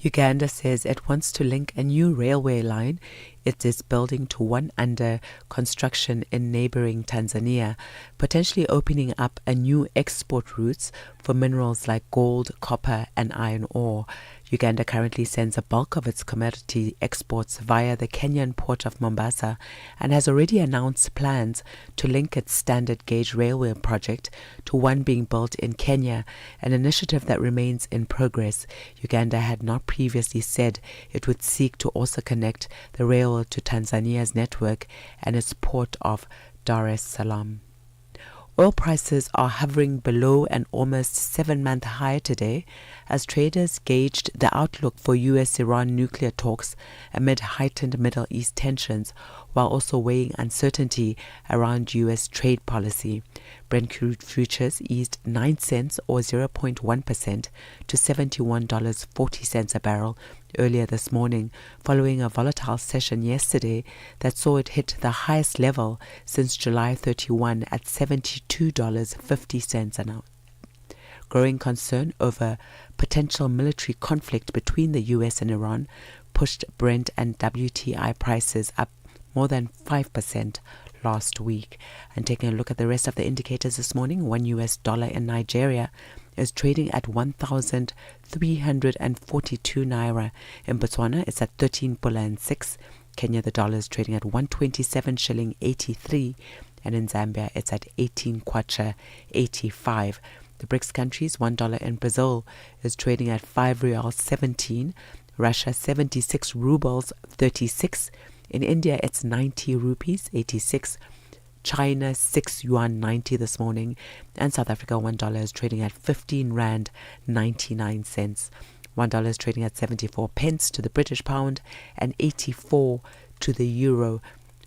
[SPEAKER 23] Uganda says it wants to link a new railway line it is building to one under construction in neighboring Tanzania, potentially opening up a new export routes for minerals like gold, copper and iron ore. Uganda currently sends a bulk of its commodity exports via the Kenyan port of Mombasa and has already announced plans to link its standard gauge railway project to one being built in Kenya, an initiative that remains in progress. Uganda had not previously said it would seek to also connect the railway to Tanzania's network and its port of Dar es Salaam. Oil prices are hovering below an almost 7-month high today as traders gauged the outlook for US-Iran nuclear talks amid heightened Middle East tensions, while also weighing uncertainty around US trade policy. Brent crude futures eased 9 cents or 0.1% to $71.40 a barrel earlier this morning, following a volatile session yesterday that saw it hit the highest level since July 31 at $72.50 an ounce. Growing concern over potential military conflict between the US and Iran pushed Brent and WTI prices up more than 5% last week. And taking a look at the rest of the indicators this morning, $1 in Nigeria is trading at 1,342 naira. In Botswana, it's at 13 pula and 6. Kenya, the dollar is trading at 127 shilling 83. And in Zambia, it's at 18 kwacha 85. The BRICS countries, $1 in Brazil is trading at 5 reals 17. Russia, 76 rubles 36. In India, it's 90 rupees 86. China 6 yuan 90 this morning, and South Africa $1 is trading at 15 rand 99 cents. $1 is trading at 74 pence to the British pound and 84 to the euro.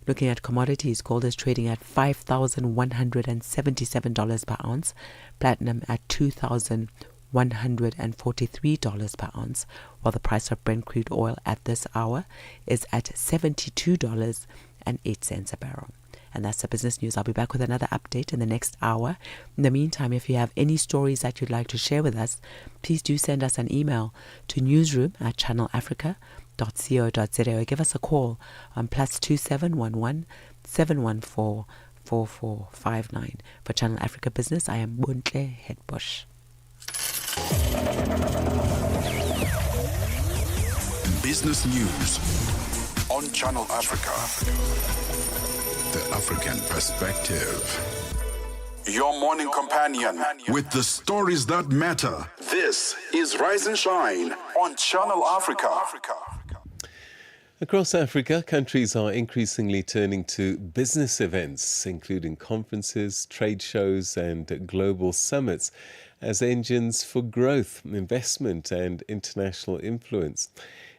[SPEAKER 23] Looking at commodities, gold is trading at $5,177 per ounce, platinum at $2,143 per ounce, while the price of Brent crude oil at this hour is at $72.08 a barrel. And that's the business news. I'll be back with another update in the next hour. In the meantime, if you have any stories that you'd like to share with us, please do send us an email to newsroom@channelafrica.co.za or give us a call on +2711 714 4459. For Channel Africa Business, I am Buntle Headbush.
[SPEAKER 6] Business News on Channel Africa. The African Perspective. Your morning companion with the stories that matter. This is Rise and Shine on Channel Africa.
[SPEAKER 8] Across Africa, countries are increasingly turning to business events, including conferences, trade shows, and global summits, as engines for growth, investment, and international influence.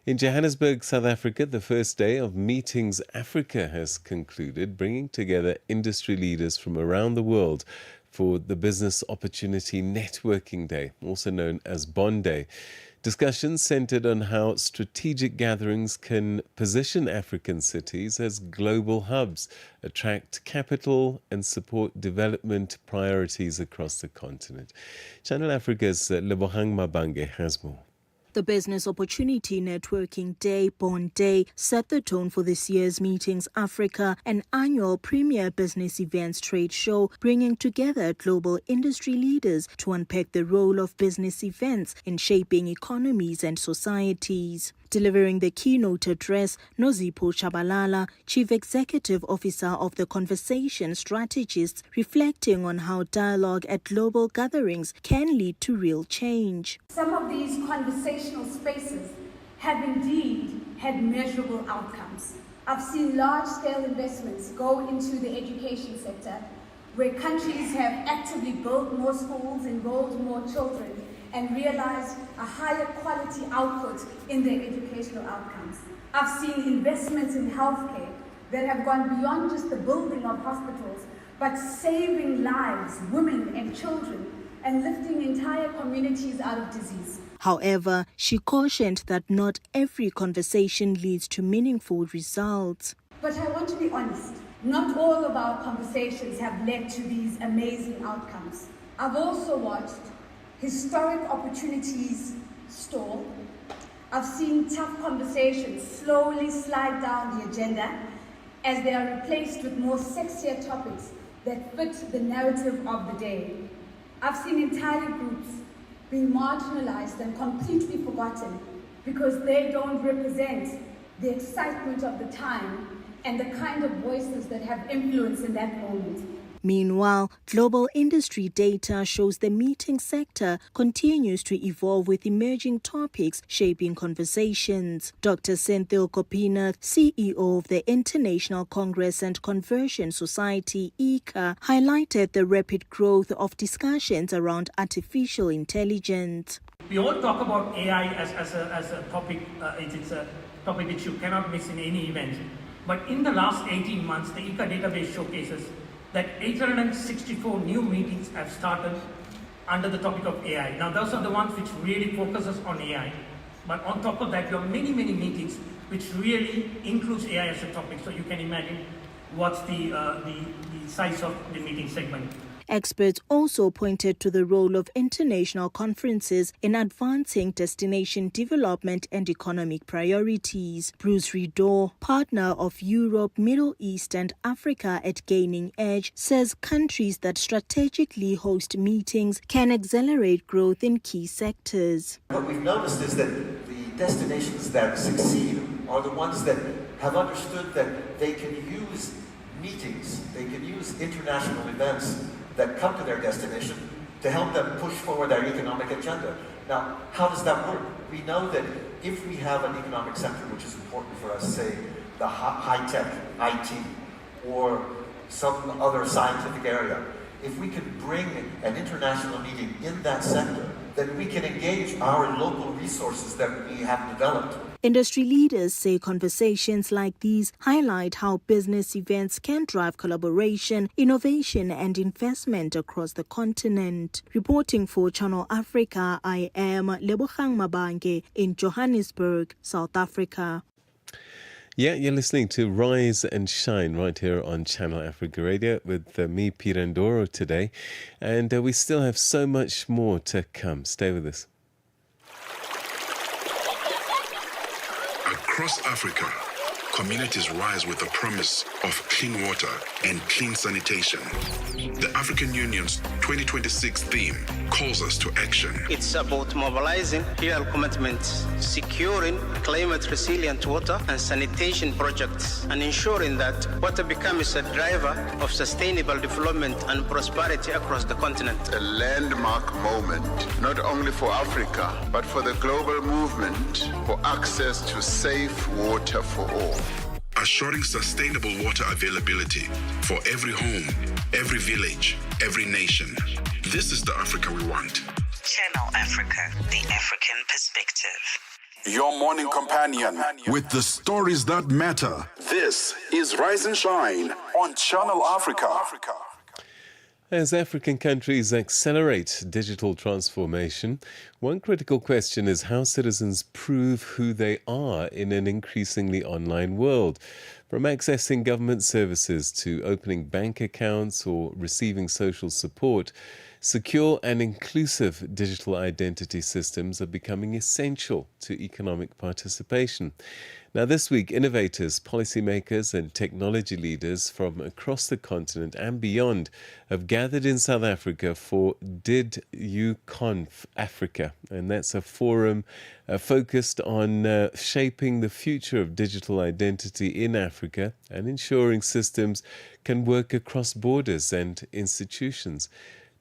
[SPEAKER 8] In Johannesburg, South Africa, the first day of Meetings Africa has concluded, bringing together industry leaders from around the world for the Business Opportunity Networking Day, also known as Bond Day. Discussions centered on how strategic gatherings can position African cities as global hubs, attract capital, and support development priorities across the continent. Channel Africa's Lebohang Mabange has more.
[SPEAKER 10] The Business Opportunity Networking Day, Bond Day, set the tone for this year's Meetings Africa, an annual premier business events trade show bringing together global industry leaders to unpack the role of business events in shaping economies and societies. Delivering the keynote address, Nozipho Chabalala, Chief Executive Officer of the Conversation Strategists, reflecting on how dialogue at global gatherings can lead to real change.
[SPEAKER 11] Some of these conversational spaces have indeed had measurable outcomes. I've seen large-scale investments go into the education sector, where countries have actively built more schools, enrolled more children, and realized a higher quality output in their educational outcomes. I've seen investments in healthcare that have gone beyond just the building of hospitals, but saving lives, women and children, and lifting entire communities out of disease.
[SPEAKER 10] However, she cautioned that not every conversation leads to meaningful results.
[SPEAKER 11] But I want to be honest, not all of our conversations have led to these amazing outcomes. I've also watched historic opportunities stall. I've seen tough conversations slowly slide down the agenda as they are replaced with more sexier topics that fit the narrative of the day. I've seen entire groups being marginalized and completely forgotten because they don't represent the excitement of the time and the kind of voices that have influence in that moment.
[SPEAKER 10] Meanwhile, global industry data shows the meeting sector continues to evolve with emerging topics shaping conversations. Dr. Senthil Gopinath, CEO of the International Congress and Conversion Society, ICA, highlighted the rapid growth of discussions around artificial intelligence.
[SPEAKER 12] We all talk about AI as a topic. It's a topic which you cannot miss in any event. But in the last 18 months, the ICA database showcases that 864 new meetings have started under the topic of AI. Now, those are the ones which really focuses on AI. But on top of that, there are many meetings which really includes AI as a topic. So you can imagine what's the size of the meeting segment.
[SPEAKER 10] Experts also pointed to the role of international conferences in advancing destination development and economic priorities. Bruce Rideau, partner of Europe, Middle East and Africa at Gaining Edge, says countries that strategically host meetings can accelerate growth in key sectors.
[SPEAKER 24] What we've noticed is that the destinations that succeed are the ones that have understood that they can use meetings, they can use international events that come to their destination to help them push forward their economic agenda. Now, how does that work? We know that if we have an economic sector which is important for us, say the high-tech IT or some other scientific area. If we can bring an international meeting in that sector, then we can engage our local resources that we have developed.
[SPEAKER 10] Industry leaders say conversations like these highlight how business events can drive collaboration, innovation, and investment across the continent. Reporting for Channel Africa, I am Lebogang Mabange in Johannesburg, South Africa.
[SPEAKER 8] Yeah, you're listening to Rise and Shine right here on Channel Africa Radio with me, Peter Ndoro, today. And we still have so much more to come. Stay with us.
[SPEAKER 6] Across Africa, communities rise with the promise of clean water and clean sanitation. The African Union's 2026 theme calls us to action.
[SPEAKER 13] It's about mobilizing real commitments, securing climate-resilient water and sanitation projects, and ensuring that water becomes a driver of sustainable development and prosperity across the continent.
[SPEAKER 4] A landmark moment, not only for Africa, but for the global movement for access to safe water for all.
[SPEAKER 6] Assuring sustainable water availability for every home, every village, every nation. This is the Africa we want.
[SPEAKER 9] Channel Africa, the African perspective.
[SPEAKER 6] Your morning companion with the stories that matter. This is Rise and Shine on Channel Africa.
[SPEAKER 8] As African countries accelerate digital transformation, one critical question is how citizens prove who they are in an increasingly online world. From accessing government services to opening bank accounts or receiving social support, secure and inclusive digital identity systems are becoming essential to economic participation. Now, this week, innovators, policymakers, and technology leaders from across the continent and beyond have gathered in South Africa for Did You Conf Africa. And that's a forum focused on shaping the future of digital identity in Africa and ensuring systems can work across borders and institutions.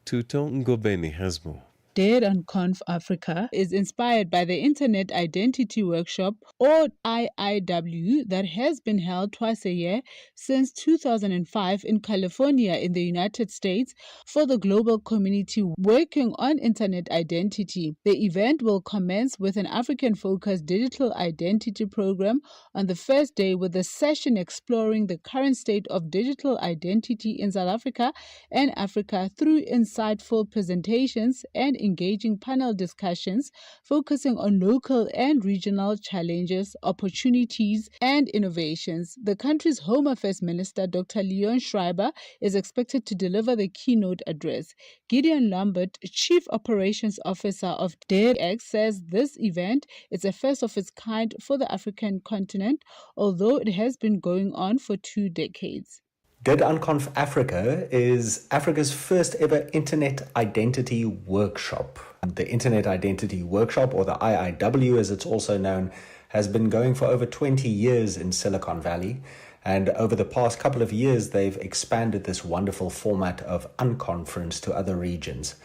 [SPEAKER 8] Tuto Ngobeni has more.
[SPEAKER 14] Did and Conf Africa is inspired by the Internet Identity Workshop, or IIW, that has been held twice a year since 2005 in California in the United States for the global community working on Internet identity. The event will commence with an African-focused digital identity program on the first day, with a session exploring the current state of digital identity in South Africa and Africa through insightful presentations and engaging panel discussions focusing on local and regional challenges, opportunities, and innovations. The country's Home Affairs Minister, Dr. Leon Schreiber, is expected to deliver the keynote address. Gideon Lambert, Chief Operations Officer of DIRX, says this event is a first of its kind for the African continent, although it has been going on for 2 decades.
[SPEAKER 15] Did Unconf Africa is Africa's first ever Internet Identity Workshop. The Internet Identity Workshop, or the IIW as it's also known, has been going for over 20 years in Silicon Valley. And over the past couple of years, they've expanded this wonderful format of Unconference to other regions.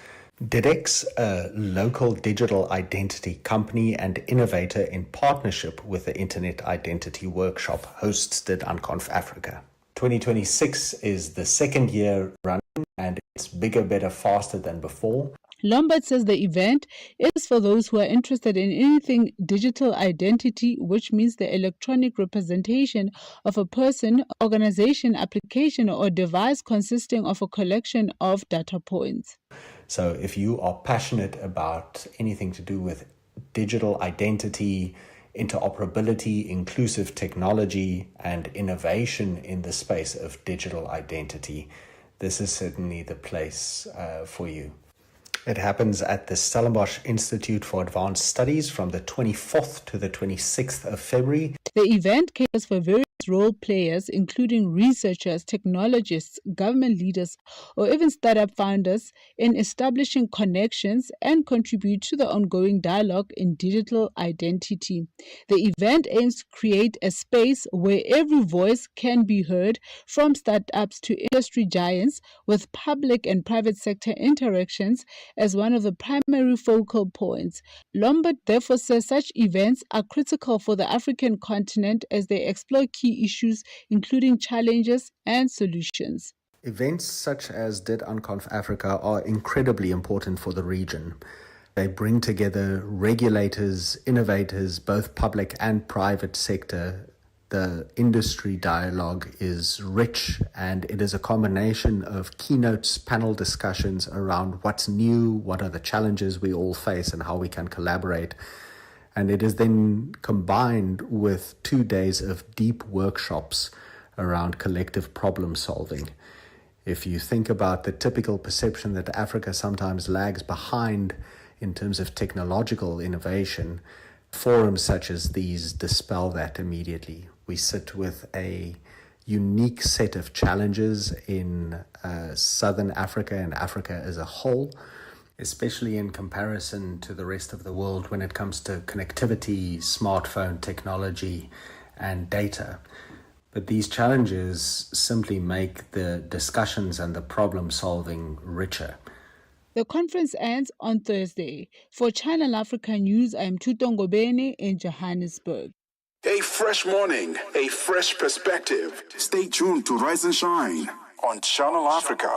[SPEAKER 15] DIRX, a local digital identity company and innovator in partnership with the Internet Identity Workshop, hosts Did Unconf Africa. 2026 is the second year running, and it's bigger, better, faster than before.
[SPEAKER 14] Lombard says the event is for those who are interested in anything digital identity, which means the electronic representation of a person, organization, application, or device consisting of a collection of data points.
[SPEAKER 15] So if you are passionate about anything to do with digital identity, interoperability, inclusive technology, and innovation in the space of digital identity, this is certainly the place for you. It happens at the Stellenbosch Institute for Advanced Studies from the 24th to the 26th of February.
[SPEAKER 14] The event caters for various role players, including researchers, technologists, government leaders, or even startup founders, in establishing connections and contribute to the ongoing dialogue in digital identity. The event aims to create a space where every voice can be heard, from startups to industry giants, with public and private sector interactions as one of the primary focal points. Lombard therefore says such events are critical for the African continent as they explore key issues, including challenges and solutions.
[SPEAKER 15] Events such as DidUnconf Africa are incredibly important for the region. They bring together regulators, innovators, both public and private sector. The industry dialogue is rich, and it is a combination of keynotes, panel discussions around what's new, what are the challenges we all face, and how we can collaborate. And it is then combined with 2 days of deep workshops around collective problem solving. If you think about the typical perception that Africa sometimes lags behind in terms of technological innovation, forums such as these dispel that immediately. We sit with a unique set of challenges in Southern Africa and Africa as a whole, especially in comparison to the rest of the world when it comes to connectivity, smartphone technology, and data. But these challenges simply make the discussions and the problem solving richer.
[SPEAKER 14] The conference ends on Thursday. For Channel Africa News, I'm Tutongobeni in Johannesburg.
[SPEAKER 6] A fresh morning, a fresh perspective. Stay tuned to Rise and Shine on Channel Africa.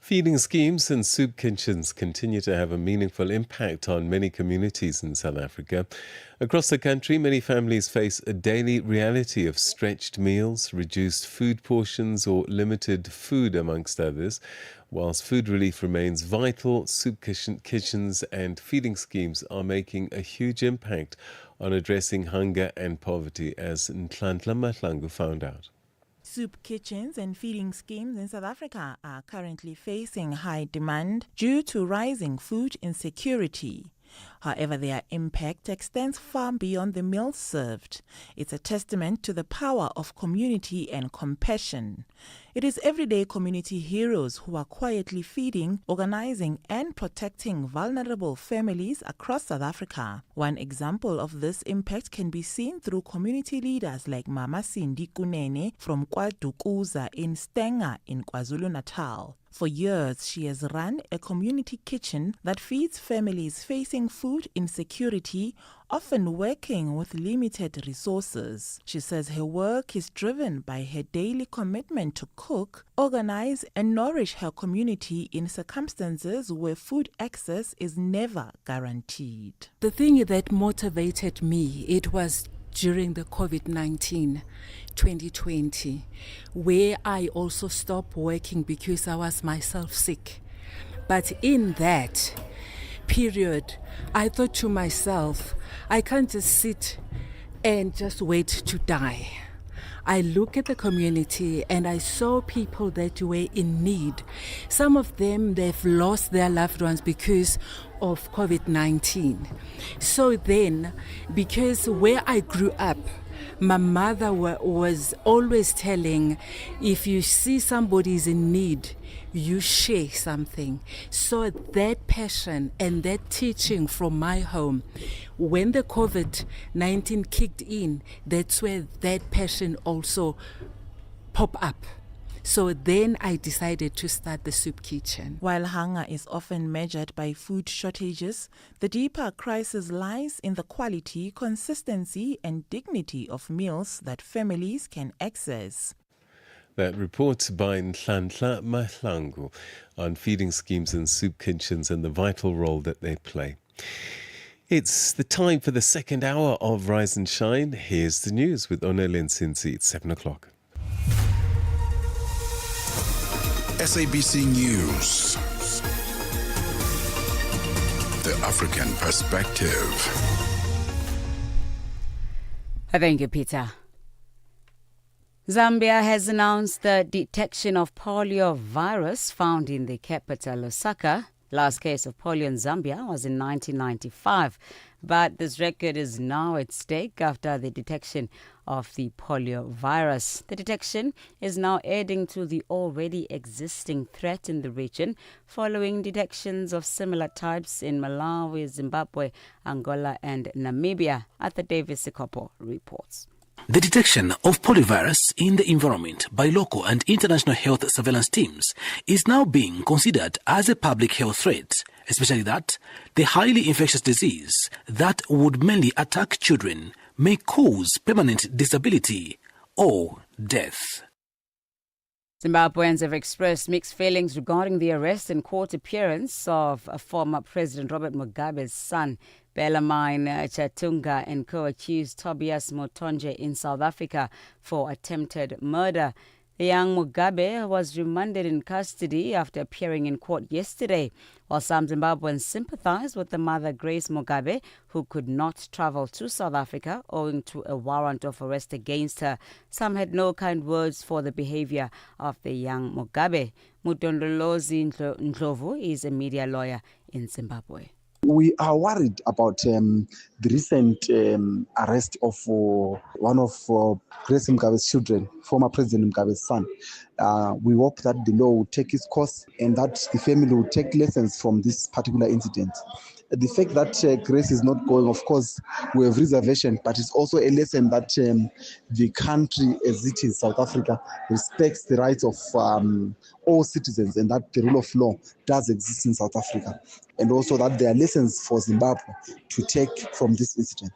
[SPEAKER 8] Feeding schemes and soup kitchens continue to have a meaningful impact on many communities in South Africa. Across the country, many families face a daily reality of stretched meals, reduced food portions, or limited food, amongst others. Whilst food relief remains vital, soup kitchens and feeding schemes are making a huge impact on addressing hunger and poverty, as Nhlanhla Mahlangu found out.
[SPEAKER 16] Soup kitchens and feeding schemes in South Africa are currently facing high demand due to rising food insecurity. However, their impact extends far beyond the meals served. It's a testament to the power of community and compassion. It is everyday community heroes who are quietly feeding, organizing, and protecting vulnerable families across South Africa. One example of this impact can be seen through community leaders like Mama Cindy Kunene from KwaDukuza in Stenga in KwaZulu-Natal. For years, she has run a community kitchen that feeds families facing food insecurity, often working with limited resources. She says her work is driven by her daily commitment to cook, organize, and nourish her community in circumstances where food access is never guaranteed.
[SPEAKER 17] The thing that motivated me, it was during the COVID-19 2020, where I also stopped working because I was myself sick. But in that period, I thought to myself, I can't just sit and just wait to die. I look at the community and I saw people that were in need. Some of them, they've lost their loved ones because of COVID-19. So then, because where I grew up, my mother was always telling, if you see somebody is in need, you share something. So that passion and that teaching from my home, when the COVID-19 kicked in, that's where that passion also popped up. So then I decided to start the soup kitchen.
[SPEAKER 16] While hunger is often measured by food shortages, the deeper crisis lies in the quality, consistency, and dignity of meals that families can access.
[SPEAKER 8] That report by Nhlanhla Mahlangu on feeding schemes and soup kitchens and the vital role that they play. It's the time for the second hour of Rise and Shine. Here's the news with Onele Nsinzi at 7 o'clock.
[SPEAKER 6] SABC News. The African Perspective.
[SPEAKER 2] Thank you, Peter. Zambia has announced the detection of polio virus found in the capital, Lusaka. Last case of polio in Zambia was in 1995, but this record is now at stake after the detection of the polio virus. The detection is now adding to the already existing threat in the region, following detections of similar types in Malawi, Zimbabwe, Angola, and Namibia. Arthur Davis Sikopo reports.
[SPEAKER 18] The detection of poliovirus in the environment by local and international health surveillance teams is now being considered as a public health threat, especially that the highly infectious disease that would mainly attack children may cause permanent disability or death.
[SPEAKER 2] Zimbabweans have expressed mixed feelings regarding the arrest and court appearance of former President Robert Mugabe's son, Bellarmine Chatunga, and co-accused Tobias Motonje in South Africa for attempted murder. The young Mugabe was remanded in custody after appearing in court yesterday, while some Zimbabweans sympathize with the mother, Grace Mugabe, who could not travel to South Africa owing to a warrant of arrest against her. Some had no kind words for the behavior of the young Mugabe. Mutondolozi Ndlovu is a media lawyer in Zimbabwe.
[SPEAKER 7] We are worried about the recent arrest of one of Grace Mugabe's children, former President Mugabe's son. We hope that the law will take its course and that the family will take lessons from this particular incident. The fact that Grace is not going, of course, we have reservation, but it's also a lesson that the country, as it is, South Africa, respects the rights of all citizens and that the rule of law does exist in South Africa. And also that there are lessons for Zimbabwe to take from this incident.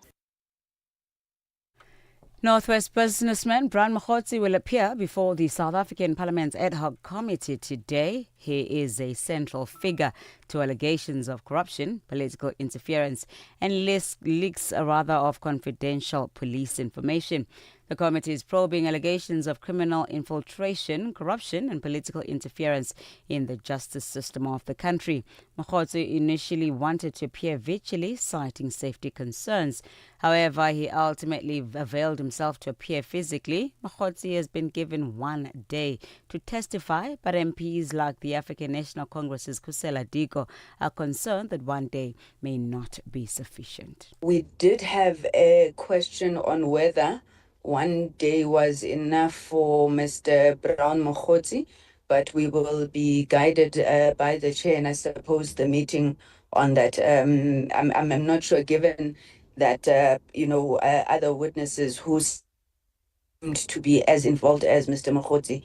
[SPEAKER 2] Northwest businessman Brian Mokhotsi will appear before the South African Parliament's ad hoc committee today. He is a central figure to allegations of corruption, political interference, and leaks of confidential police information. The committee is probing allegations of criminal infiltration, corruption, and political interference in the justice system of the country. Mokhotsi initially wanted to appear virtually, citing safety concerns. However, he ultimately availed himself to appear physically. Mokhotsi has been given 1 day to testify, but MPs like the African National Congress's Kusela Diko are concerned that 1 day may not be sufficient.
[SPEAKER 19] We did have a question on whether 1 day was enough for Mr. Brown Mokhotsi, but we will be guided by the chair, and I suppose the meeting on that. I'm not sure, given that other witnesses who seemed to be as involved as Mr. Mokhotsi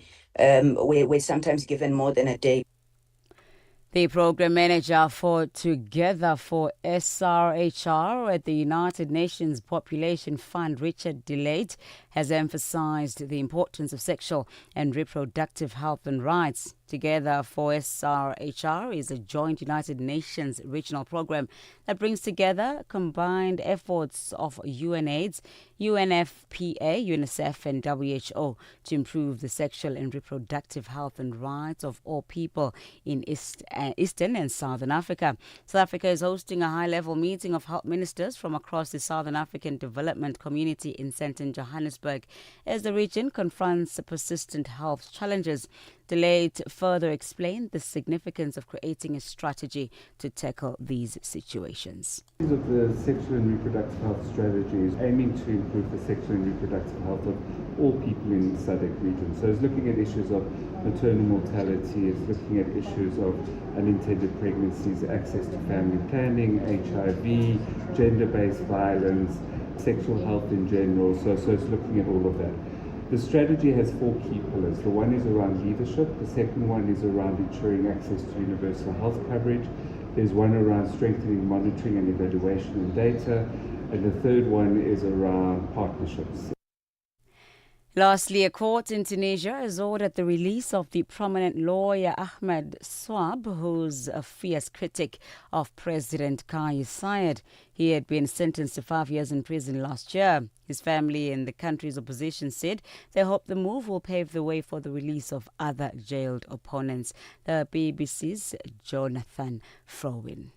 [SPEAKER 19] were sometimes given more than a day.
[SPEAKER 2] The program manager for Together for SRHR at the United Nations Population Fund, Richard Delate, has emphasized the importance of sexual and reproductive health and rights. Together for SRHR is a joint United Nations regional program that brings together combined efforts of UNAIDS, UNFPA, UNICEF and WHO to improve the sexual and reproductive health and rights of all people in Eastern and Southern Africa. South Africa is hosting a high-level meeting of health ministers from across the Southern African development community in Sandton, Johannesburg, as the region confronts persistent health challenges. Delate further explained the significance of creating a strategy to tackle these situations.
[SPEAKER 20] Of the sexual and reproductive health strategy is aiming to improve the sexual and reproductive health of all people in the SADC region. So it's looking at issues of maternal mortality, it's looking at issues of unintended pregnancies, access to family planning, HIV, gender-based violence, sexual health in general. So it's looking at all of that. The strategy has 4 key pillars. The one is around leadership. The second one is around ensuring access to universal health coverage. There's one around strengthening monitoring and evaluation and data. And the third one is around partnerships.
[SPEAKER 2] Lastly, a court in Tunisia has ordered the release of the prominent lawyer Ahmed Swab, who's a fierce critic of President Kais Saied. He had been sentenced to 5 years in prison last year. His family and the country's opposition said they hope the move will pave the way for the release of other jailed opponents. The BBC's Jonathan Frowin.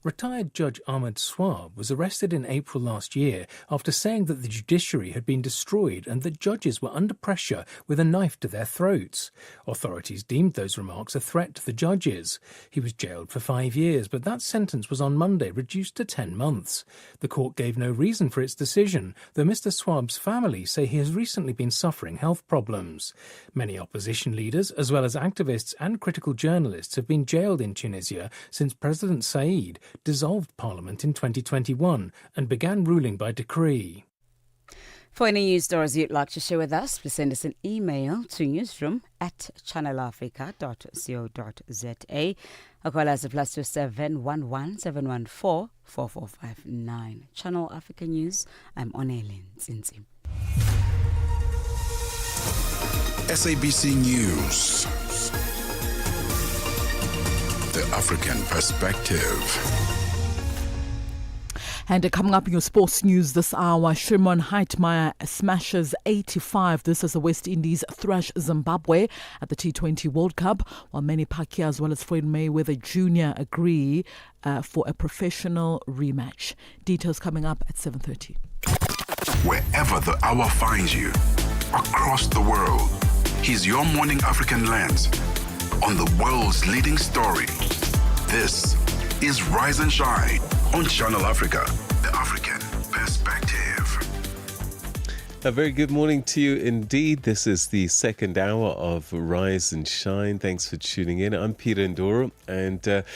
[SPEAKER 21] Retired Judge Ahmed Swab was arrested in April last year after saying that the judiciary had been destroyed and that judges were under pressure with a knife to their throats. Authorities deemed those remarks a threat to the judges. He was jailed for 5 years, but that sentence was on Monday reduced to 10 months. The court gave no reason for its decision, though Mr. Swab's family say he has recently been suffering health problems. Many opposition leaders, as well as activists and critical journalists, have been jailed in Tunisia since President Said dissolved parliament in 2021 and began ruling by decree.
[SPEAKER 2] For any news stories you'd like to share with us, please send us an email to newsroom@channelafrica.co.za or call us at +2711 714 4459. Channel Africa News, I'm Onelin Zinzi.
[SPEAKER 6] SABC News. The African Perspective.
[SPEAKER 1] And coming up in your sports news this hour, Shimon Heitmeyer smashes 85. This is the West Indies thrash Zimbabwe at the T20 World Cup, while Manny Pacquiao as well as Floyd Mayweather Jr. agree for a professional rematch. Details coming up at 7:30.
[SPEAKER 6] Wherever the hour finds you, across the world, here's your morning African lens on the world's leading story. This is Rise and Shine on Channel Africa, the African Perspective.
[SPEAKER 8] A very good morning to you indeed. This is the second hour of Rise and Shine. Thanks for tuning in. I'm Peter Ndoro. And a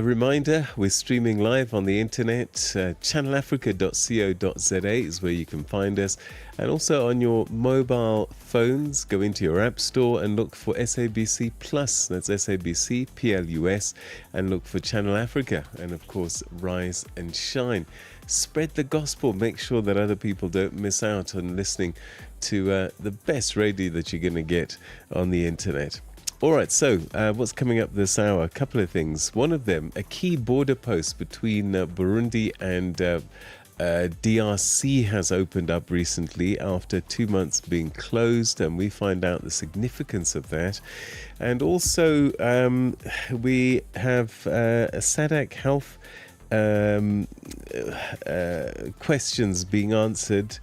[SPEAKER 8] reminder, we're streaming live on the internet. Channelafrica.co.za is where you can find us. And also on your mobile phones, go into your app store and look for SABC Plus. That's SABC Plus, and look for Channel Africa. And of course, Rise and Shine. Spread the gospel. Make sure that other people don't miss out on listening to the best radio that you're going to get on the internet. All right, so what's coming up this hour? A couple of things. One of them, a key border post between Burundi and DRC has opened up recently after 2 months being closed, and we find out the significance of that. And also we have a SADC Health questions being answered.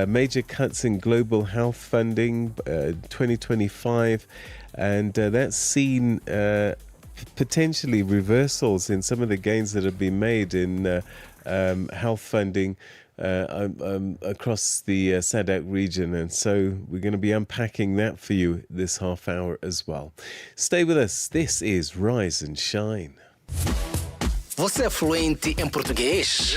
[SPEAKER 8] Major cuts in global health funding 2025, and that's seen potentially reversals in some of the gains that have been made in health funding across the SADC region. And so we're going to be unpacking that for you this half hour as well. Stay with us. This is Rise and Shine.
[SPEAKER 18] Você é fluente em português?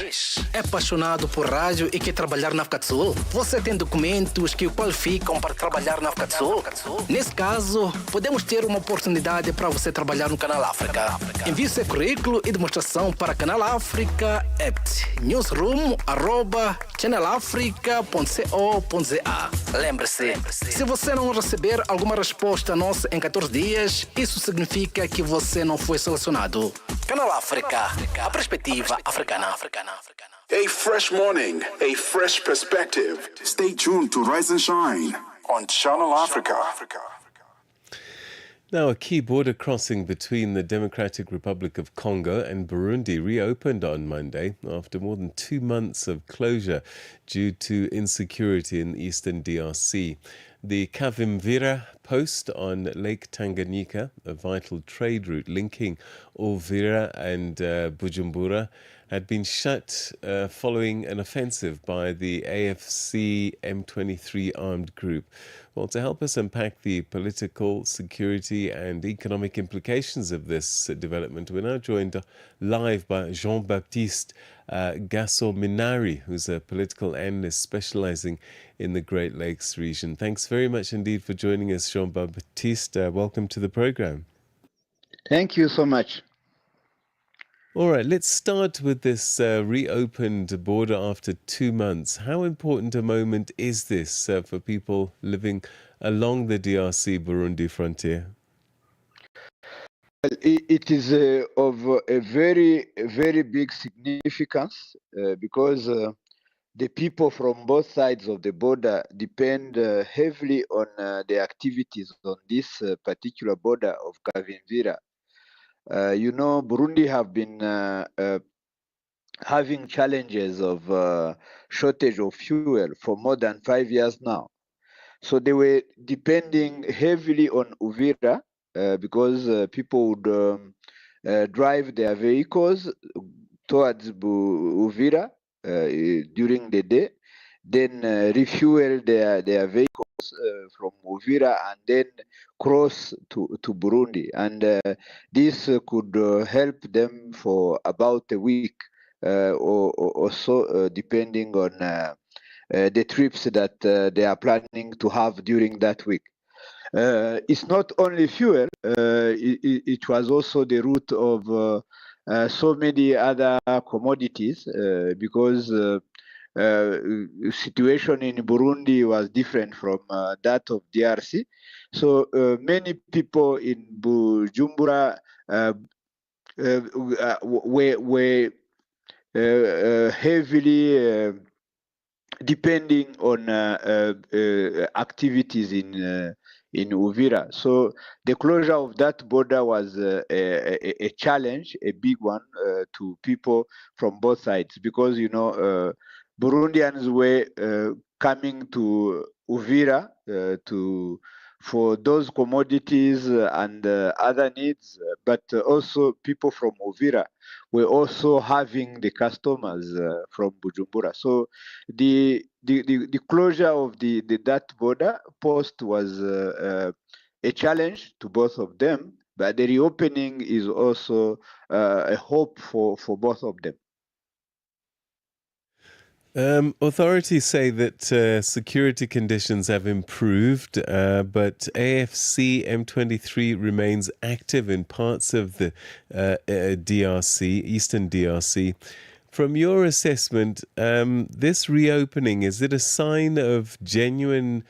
[SPEAKER 18] É apaixonado por rádio e quer trabalhar na África do Sul? Você tem documentos que o qualificam para trabalhar na África do Sul? Nesse caso, podemos ter uma oportunidade para você trabalhar no Canal África. Envie seu currículo e demonstração para Canal África at newsroom@channelafrica.co.za. Lembre-se, se você não receber alguma resposta nossa em 14 dias, isso significa que você não foi selecionado. Canal África, a perspectiva africana.
[SPEAKER 6] A fresh morning, a fresh perspective. Stay tuned to Rise and Shine on Channel Africa.
[SPEAKER 8] Now, a key border crossing between the Democratic Republic of Congo and Burundi reopened on Monday after more than 2 months of closure due to insecurity in eastern DRC. The Kavimvira post on Lake Tanganyika, a vital trade route linking Uvira and Bujumbura, had been shut following an offensive by the AFC M23 armed group. Well, to help us unpack the political, security and economic implications of this development, we're now joined live by Jean-Baptiste Gasso-Minari, who's a political analyst specializing in the Great Lakes region. Thanks very much indeed for joining us, Jean-Baptiste. Welcome to the program.
[SPEAKER 3] Thank you so much.
[SPEAKER 8] All right, let's start with this reopened border after 2 months. How important a moment is this for people living along the DRC-Burundi frontier?
[SPEAKER 3] Well, it is of a very, very big significance because the people from both sides of the border depend heavily on the activities on this particular border of Kavimvira. Burundi have been having challenges of shortage of fuel for more than 5 years now. So they were depending heavily on Uvira because people would drive their vehicles towards Uvira during the day, then refuel their vehicles from Uvira and then cross to Burundi. And this could help them for about a week or so, depending on the trips that they are planning to have during that week. It's not only fuel, it was also the route of so many other commodities because situation in Burundi was different from that of DRC. So many people in Bujumbura were heavily depending on activities in Uvira. So the closure of that border was a challenge, a big one to people from both sides, because Burundians were coming to Uvira for those commodities and other needs, but also people from Uvira were also having the customers from Bujumbura. So the closure of that border post was a challenge to both of them, but the reopening is also a hope for both of them.
[SPEAKER 8] Authorities say that security conditions have improved, but AFC M23 remains active in parts of the DRC, Eastern DRC. From your assessment, this reopening, is it a sign of genuine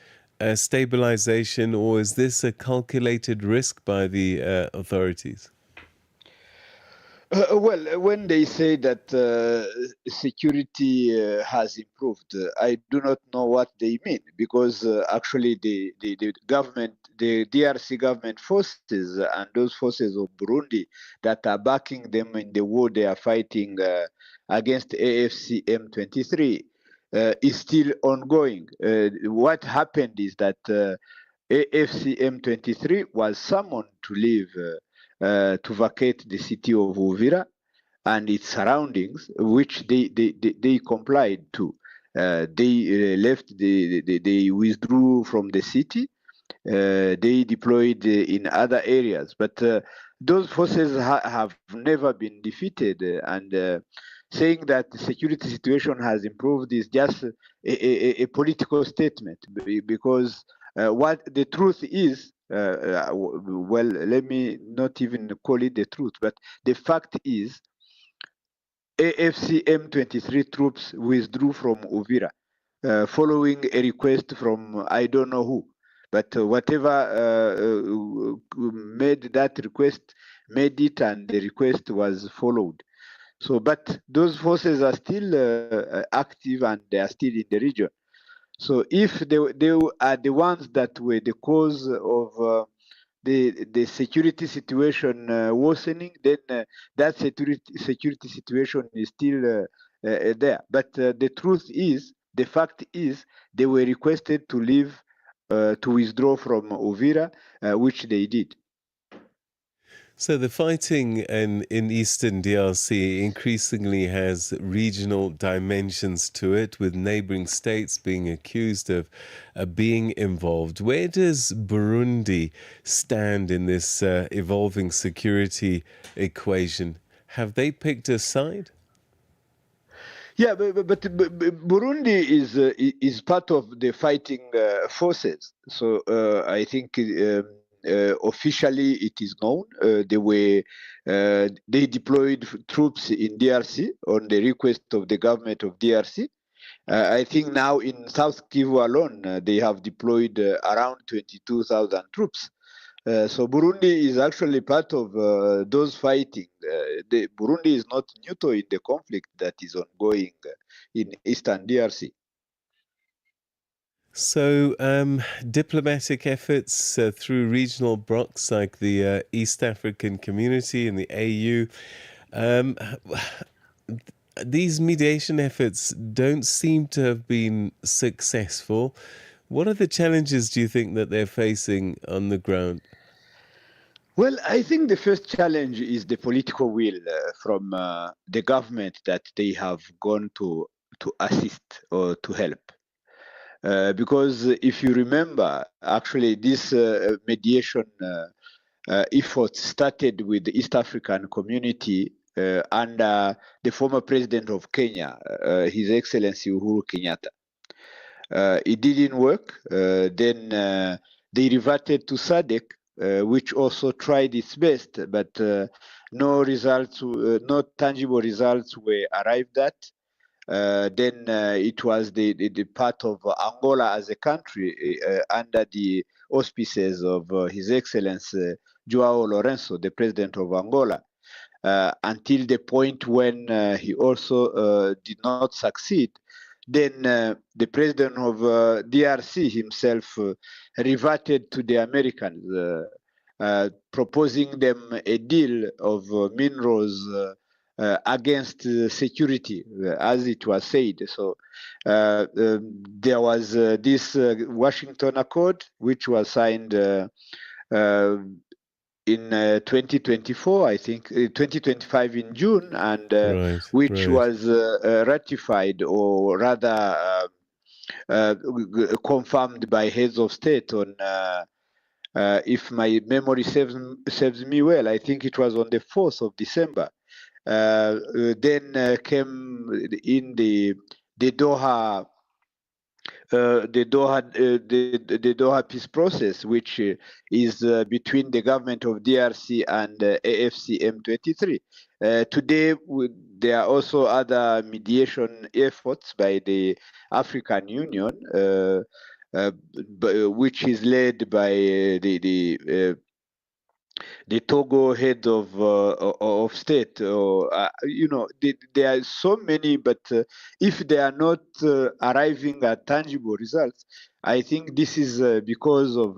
[SPEAKER 8] stabilization, or is this a calculated risk by the authorities?
[SPEAKER 3] Well, when they say that security has improved, I do not know what they mean, because actually the government, the DRC government forces and those forces of Burundi that are backing them in the war they are fighting against AFC M23 is still ongoing. What happened is that AFC M23 was summoned to leave to vacate the city of Uvira and its surroundings, which they complied to. They left, they withdrew from the city, they deployed in other areas. But those forces have never been defeated, and saying that the security situation has improved is just a political statement, because what the truth is, well, let me not even call it the truth, but the fact is AFC M23 troops withdrew from Uvira following a request from I don't know who, but whatever made that request made it, and the request was followed. So, but those forces are still active, and they are still in the region. So if they are the ones that were the cause of the security situation worsening, then that security situation is still there. But the truth is, the fact is, they were requested to leave, to withdraw from Uvira, which they did.
[SPEAKER 8] So the fighting in Eastern DRC increasingly has regional dimensions to it, with neighboring states being accused of being involved. Where does Burundi stand in this evolving security equation? Have they picked a side?
[SPEAKER 3] Yeah, but Burundi is part of the fighting forces. So I think officially it is known. They deployed troops in DRC on the request of the government of DRC. I think now in South Kivu alone, they have deployed around 22,000 troops. So Burundi is actually part of those fighting. Burundi is not neutral in the conflict that is ongoing in Eastern DRC.
[SPEAKER 8] So diplomatic efforts through regional blocs like the East African Community and the AU, these mediation efforts don't seem to have been successful. What are the challenges, do you think, that they're facing on the ground?
[SPEAKER 3] Well, I think the first challenge is the political will from the government that they have gone to assist or to help. Because if you remember, actually, this mediation effort started with the East African Community under the former president of Kenya, His Excellency Uhuru Kenyatta. It didn't work. Then they reverted to SADC, which also tried its best, but no results, no tangible results were arrived at. Then it was the part of Angola as a country under the auspices of His Excellency Joao Lourenço, the president of Angola, until the point when he also did not succeed. Then the president of DRC himself reverted to the Americans, proposing them a deal of minerals against security, as it was said. So there was this Washington Accord, which was signed in 2024, I think, 2025 in June, and which was ratified, or rather confirmed by heads of state on, if my memory serves me well, I think it was on the 4th of December. Then came in the Doha the Doha peace process, which is between the government of DRC and AFC M23. Today, there are also other mediation efforts by the African Union, which is led by the Togo head of state. There are so many, but if they are not arriving at tangible results, I think this is because of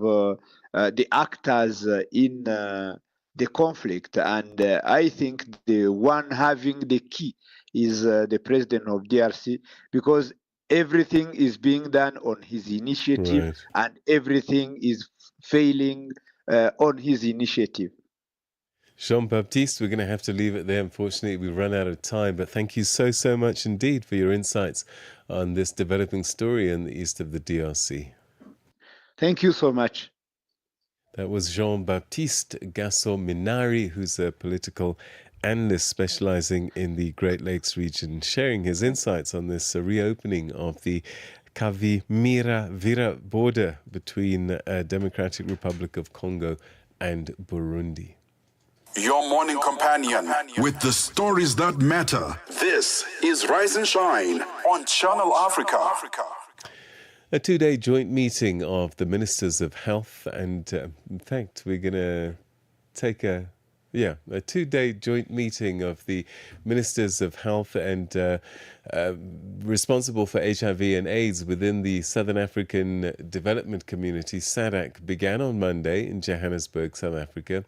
[SPEAKER 3] the actors in the conflict. And I think the one having the key is the president of DRC, because everything is being done on his initiative, and everything is failing on his initiative.
[SPEAKER 8] Jean-Baptiste, we're going to have to leave it there. Unfortunately, we've run out of time, but thank you so much indeed for your insights on this developing story in the east of the DRC.
[SPEAKER 3] Thank you so much.
[SPEAKER 8] That was Jean-Baptiste Gasso-Minari, who's a political analyst specializing in the Great Lakes region, sharing his insights on this reopening of the Kavimira-Vira border between Democratic Republic of Congo and Burundi.
[SPEAKER 6] Your morning companion with the stories that matter. This is Rise and Shine on Channel Africa.
[SPEAKER 8] A two-day joint meeting of the Ministers of Health, and in fact, we're going to take a two-day joint meeting of the Ministers of Health and responsible for HIV and AIDS within the Southern African Development Community, SADC, began on Monday in Johannesburg, South Africa.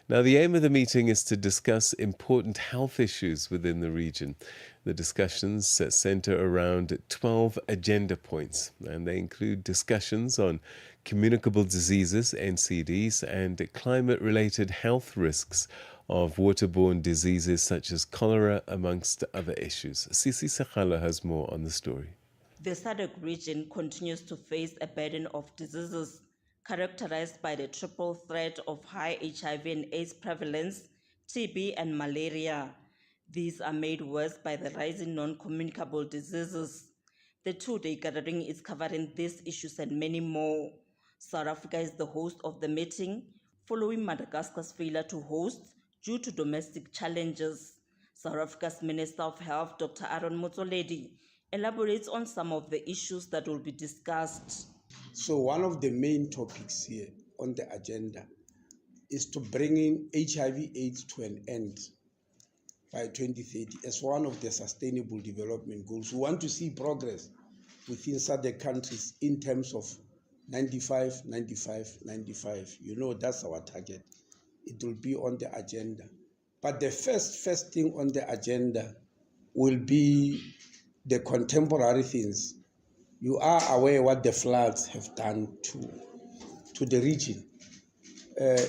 [SPEAKER 8] Now, the aim of the meeting is to discuss important health issues within the region. The discussions center around 12 agenda points, and they include discussions on communicable diseases, NCDs, and climate-related health risks of waterborne diseases such as cholera, amongst other issues. Sisi Sekhala has more on the story.
[SPEAKER 5] The SADC region continues to face a burden of diseases characterized by the triple threat of high HIV and AIDS prevalence, TB, and malaria. These are made worse by the rising non-communicable diseases. The two-day gathering is covering these issues and many more. South Africa is the host of the meeting, following Madagascar's failure to host due to domestic challenges. South Africa's Minister of Health, Dr. Aaron Motsoaledi, elaborates on some of the issues that will be discussed.
[SPEAKER 11] So one of the main topics here on the agenda is to bring in HIV/AIDS to an end by 2030 as one of the sustainable development goals. We want to see progress within SADC countries in terms of 95, 95, 95. You know, that's our target. It will be on the agenda. But the first thing on the agenda will be the contemporary things. You are aware what the floods have done to the region.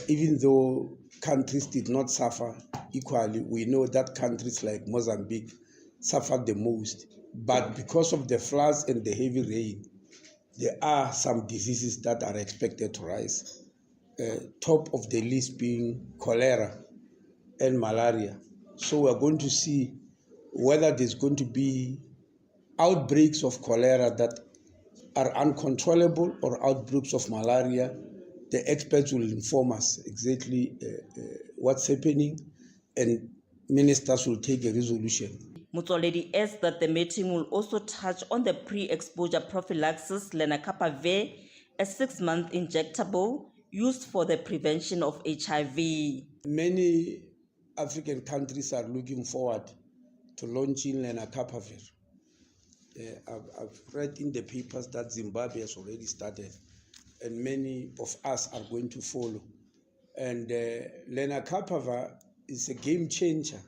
[SPEAKER 11] Even though countries did not suffer equally, we know that countries like Mozambique suffered the most. But because of the floods and the heavy rain, there are some diseases that are expected to rise. Top of the list being cholera and malaria. So we're going to see whether there's going to be outbreaks of cholera that are uncontrollable or outbreaks of malaria. The experts will inform us exactly what's happening, and ministers will take a resolution.
[SPEAKER 5] Motsoaledi adds that the meeting will also touch on the pre-exposure prophylaxis lenacapavir, a 6-month injectable used for the prevention of HIV.
[SPEAKER 11] Many African countries are looking forward to launching lenacapavir. I've read in the papers that Zimbabwe has already started, and many of us are going to follow. And lenacapavir is a game changer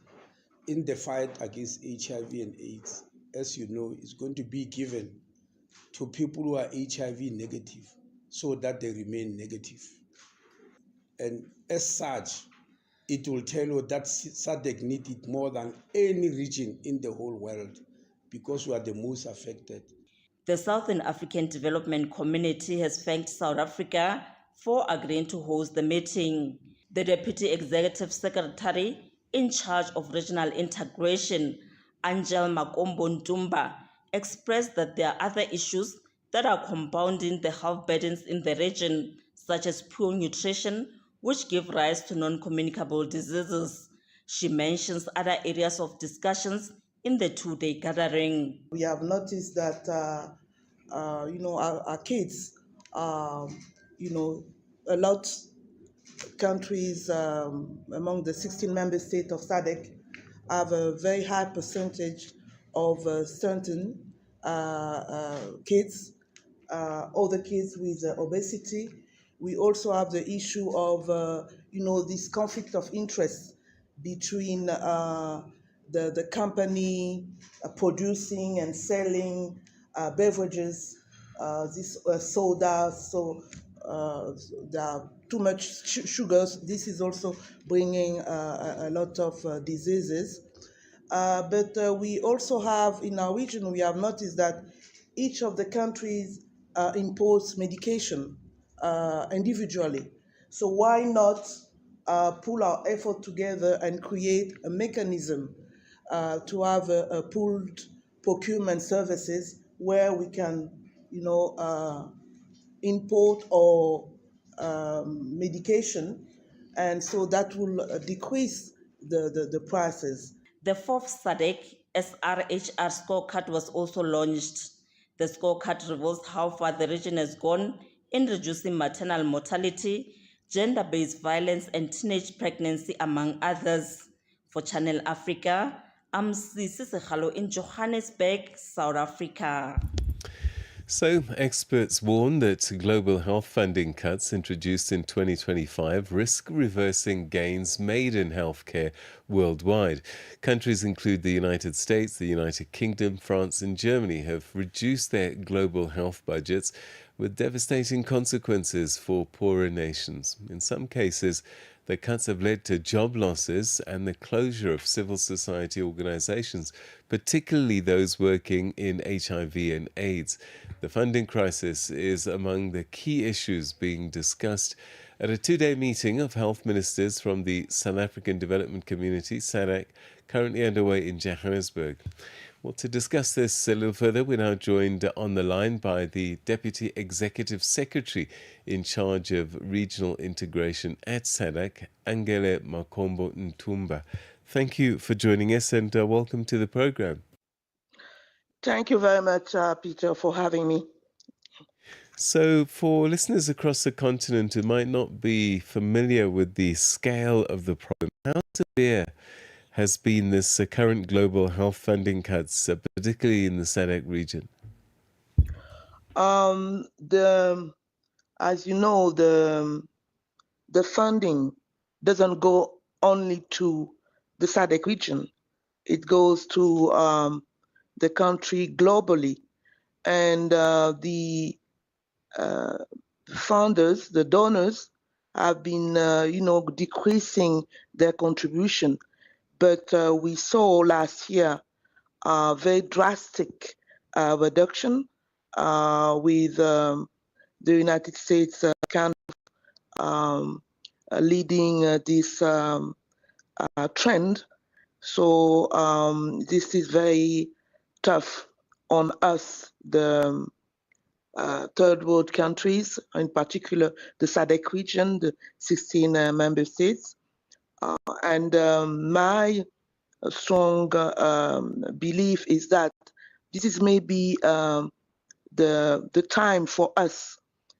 [SPEAKER 11] in the fight against HIV and AIDS. As you know, it's going to be given to people who are HIV negative so that they remain negative. And as such, it will tell you that SADC needs it more than any region in the whole world because we are the most affected.
[SPEAKER 5] The Southern African Development Community has thanked South Africa for agreeing to host the meeting. The Deputy Executive Secretary in charge of regional integration, Angel Makombo Ntumba, expressed that there are other issues that are compounding the health burdens in the region, such as poor nutrition, which give rise to non-communicable diseases. She mentions other areas of discussions in the two-day gathering.
[SPEAKER 12] We have noticed that, our kids, a lot countries among the 16 member states of SADC have a very high percentage of certain kids, older kids with obesity. We also have the issue of, this conflict of interest between the company producing and selling beverages, this soda, so there are too much sugars. This is also bringing a lot of diseases. But we also have, in our region, we have noticed that each of the countries impose medication individually. So why not pull our effort together and create a mechanism to have a pooled procurement services where we can, import or medication, and so that will decrease the prices.
[SPEAKER 5] The fourth SADC SRHR scorecard was also launched. The scorecard reveals how far the region has gone in reducing maternal mortality, gender-based violence, and teenage pregnancy, among others. For Channel Africa, I'm Sisi Sekhalo in Johannesburg, South Africa.
[SPEAKER 8] So, experts warn that global health funding cuts introduced in 2025 risk reversing gains made in healthcare worldwide. Countries include the United States, the United Kingdom, France, and Germany have reduced their global health budgets with devastating consequences for poorer nations. In some cases, the cuts have led to job losses and the closure of civil society organizations, particularly those working in HIV and AIDS. The funding crisis is among the key issues being discussed at a two-day meeting of health ministers from the South African Development Community, SADC, currently underway in Johannesburg. Well, to discuss this a little further, we're now joined on the line by the Deputy Executive Secretary in charge of regional integration at SADC, Angele Makombo Ntumba. Thank you for joining us and welcome to the program.
[SPEAKER 12] Thank you very much, Peter, for having me.
[SPEAKER 8] So, for listeners across the continent who might not be familiar with the scale of the problem, how severe has been this current global health funding cuts, particularly in the SADC region?
[SPEAKER 12] As you know, the funding doesn't go only to the SADC region. It goes to the country globally. And the funders, the donors, have been, decreasing their contribution. But we saw last year a very drastic reduction with the United States kind of leading this trend. So this is very tough on us, the third world countries, in particular the SADC region, the 16 member states. And my strong belief is that this is maybe the time for us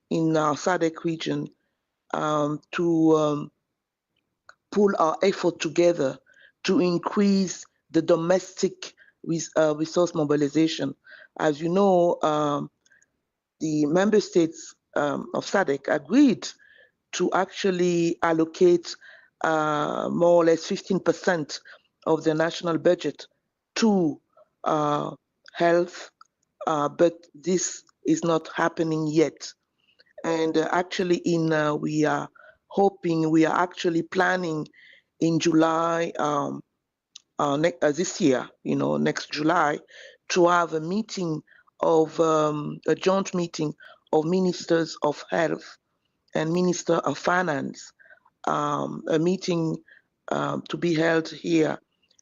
[SPEAKER 12] in our SADC region to pull our effort together to increase the domestic resource mobilization. As you know, the member states of SADC agreed to actually allocate more or less 15% of the national budget to health, but this is not happening yet. And actually, we are actually planning in July this year, next July, to have a joint meeting of ministers of health and minister of finance, a meeting to be held here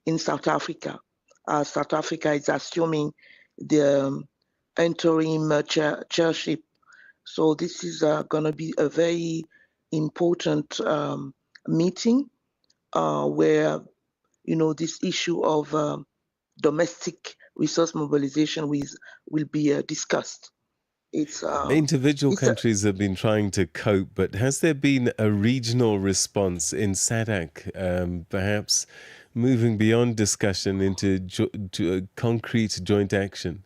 [SPEAKER 12] in South Africa. South Africa is assuming the interim chairship. So this is going to be a very important meeting where, this issue of domestic resource mobilization will be discussed.
[SPEAKER 8] Individual countries have been trying to cope, but has there been a regional response in SADC, perhaps moving beyond discussion into concrete joint action?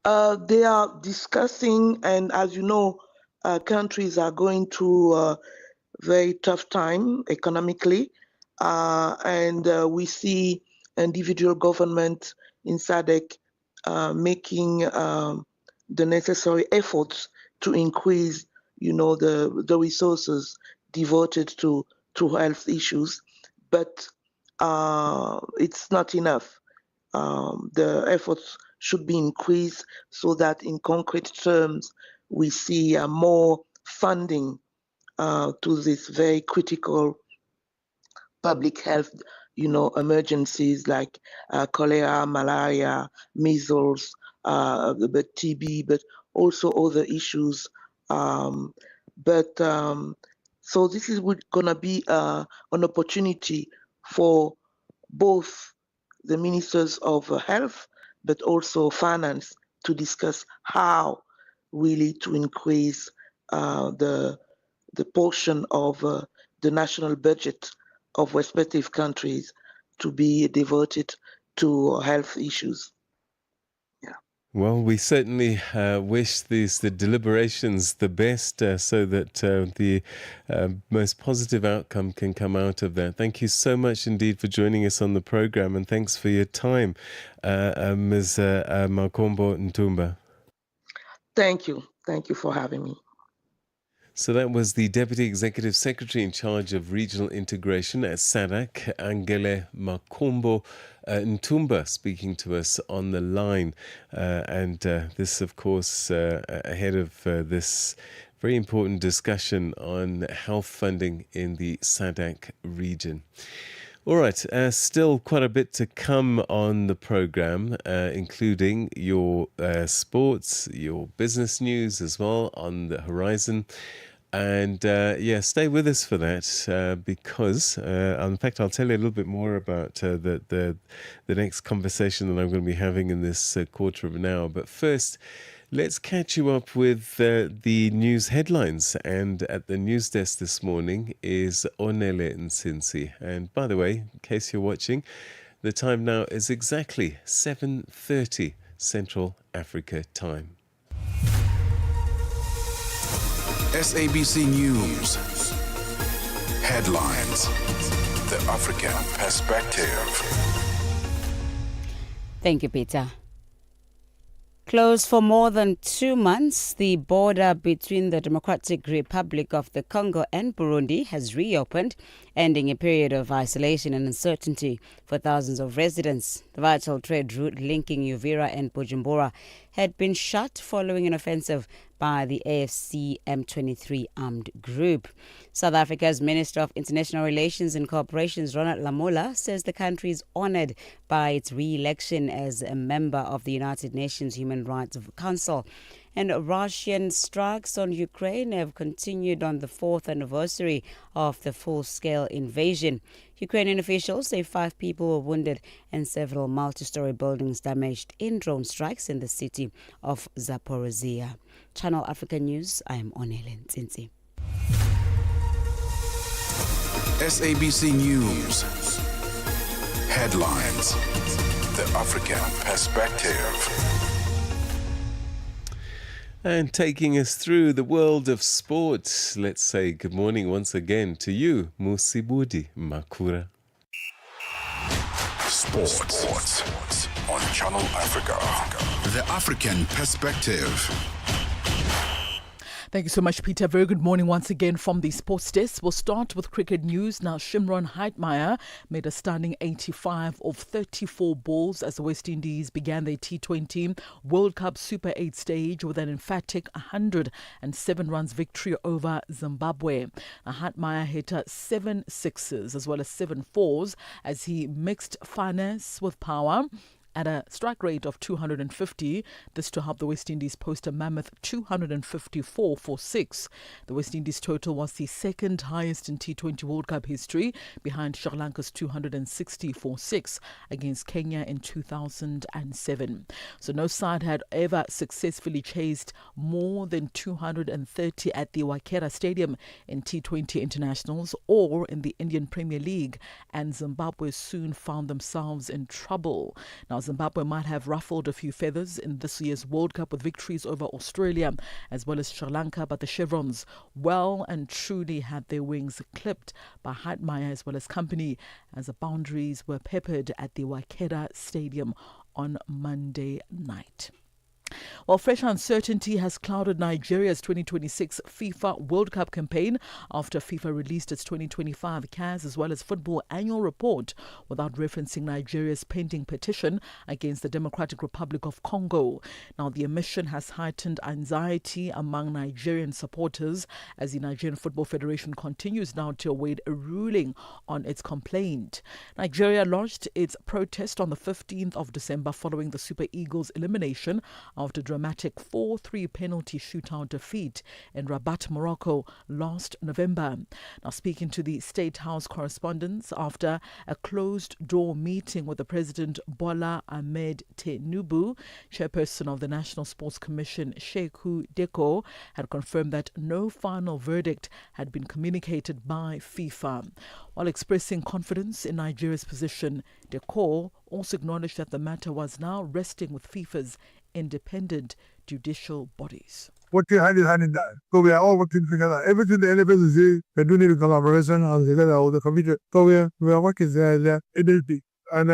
[SPEAKER 12] They are discussing, and as you know, countries are going through a very tough time economically, and we see individual government in SADC making the necessary efforts to increase, the resources devoted to health issues, but it's not enough. The efforts should be increased so that in concrete terms we see more funding to this very critical public health, emergencies like cholera, malaria, measles, but TB, but also other issues. So this is going to be an opportunity for both the ministers of health, but also finance to discuss how really to increase the portion of the national budget of respective countries to be devoted to health issues.
[SPEAKER 8] Well, we certainly wish the deliberations the best so that the most positive outcome can come out of that. Thank you so much indeed for joining us on the program, and thanks for your time, Ms. Makombo Ntumba.
[SPEAKER 12] Thank you. Thank you for having me.
[SPEAKER 8] So that was the Deputy Executive Secretary in charge of regional integration at SADC, Angele Makombo Ntumba, speaking to us on the line. And this, of course, ahead of this very important discussion on health funding in the SADC region. All right, still quite a bit to come on the program, including your sports, your business news as well on the horizon. And stay with us for that because, in fact, I'll tell you a little bit more about the next conversation that I'm going to be having in this quarter of an hour. But first, let's catch you up with the news headlines. And at the news desk this morning is Onele Nsinsi. And by the way, in case you're watching, the time now is exactly 7:30 Central Africa time.
[SPEAKER 6] SABC News. Headlines. The African Perspective.
[SPEAKER 2] Thank you, Peter. Closed for more than 2 months, the border between the Democratic Republic of the Congo and Burundi has reopened, ending a period of isolation and uncertainty for thousands of residents. The vital trade route linking Uvira and Bujumbura had been shut following an offensive by the AFC M23 armed group. South Africa's Minister of International Relations and Cooperation, Ronald Lamola, says the country is honoured by its re-election as a member of the United Nations Human Rights Council. And Russian strikes on Ukraine have continued on the 4th anniversary of the full-scale invasion. Ukrainian officials say 5 people were wounded and several multi-story buildings damaged in drone strikes in the city of Zaporizhia. Channel Africa News, I am Onele Ntsinzi.
[SPEAKER 6] SABC News. Headlines. The African Perspective.
[SPEAKER 8] And taking us through the world of sport, let's say good morning once again to you, Musibudi Makura.
[SPEAKER 6] Sports on Channel Africa. The African Perspective.
[SPEAKER 1] Thank you so much, Peter. Very good morning once again from the Sports Desk. We'll start with cricket news. Now, Shimron Heitmeyer made a stunning 85 of 34 balls as the West Indies began their T20 World Cup Super 8 stage with an emphatic 107 runs victory over Zimbabwe. Now, Heitmeyer hit 7 sixes as well as 7 fours as he mixed finesse with power at a strike rate of 250. This to help the West Indies post a mammoth 254 for 6. The West Indies total was the second highest in T20 World Cup history, behind Sri Lanka's 260 for 6 against Kenya in 2007. So no side had ever successfully chased more than 230 at the Waikera Stadium in T20 internationals or in the Indian Premier League, and Zimbabwe soon found themselves in trouble. Now, Zimbabwe might have ruffled a few feathers in this year's World Cup with victories over Australia as well as Sri Lanka, but the Chevrons well and truly had their wings clipped by Heitmeyer as well as company as the boundaries were peppered at the Waikera Stadium on Monday night. Well, fresh uncertainty has clouded Nigeria's 2026 FIFA World Cup campaign after FIFA released its 2025 CAS as well as football annual report without referencing Nigeria's pending petition against the Democratic Republic of Congo. Now, the omission has heightened anxiety among Nigerian supporters as the Nigerian Football Federation continues now to await a ruling on its complaint. Nigeria launched its protest on the 15th of December following the Super Eagles' elimination after dramatic 4-3 penalty shootout defeat in Rabat, Morocco last November. Now, speaking to the State House correspondents after a closed-door meeting with the President Bola Ahmed Tinubu, chairperson of the National Sports Commission Shehu Deko had confirmed that no final verdict had been communicated by FIFA. While expressing confidence in Nigeria's position, Deko also acknowledged that the matter was now resting with FIFA's independent judicial bodies.
[SPEAKER 10] Working hand in hand in that. So we are all working together. Everything the NFS is doing, we're doing it in collaboration and together with the committee. So we are working there NLP. And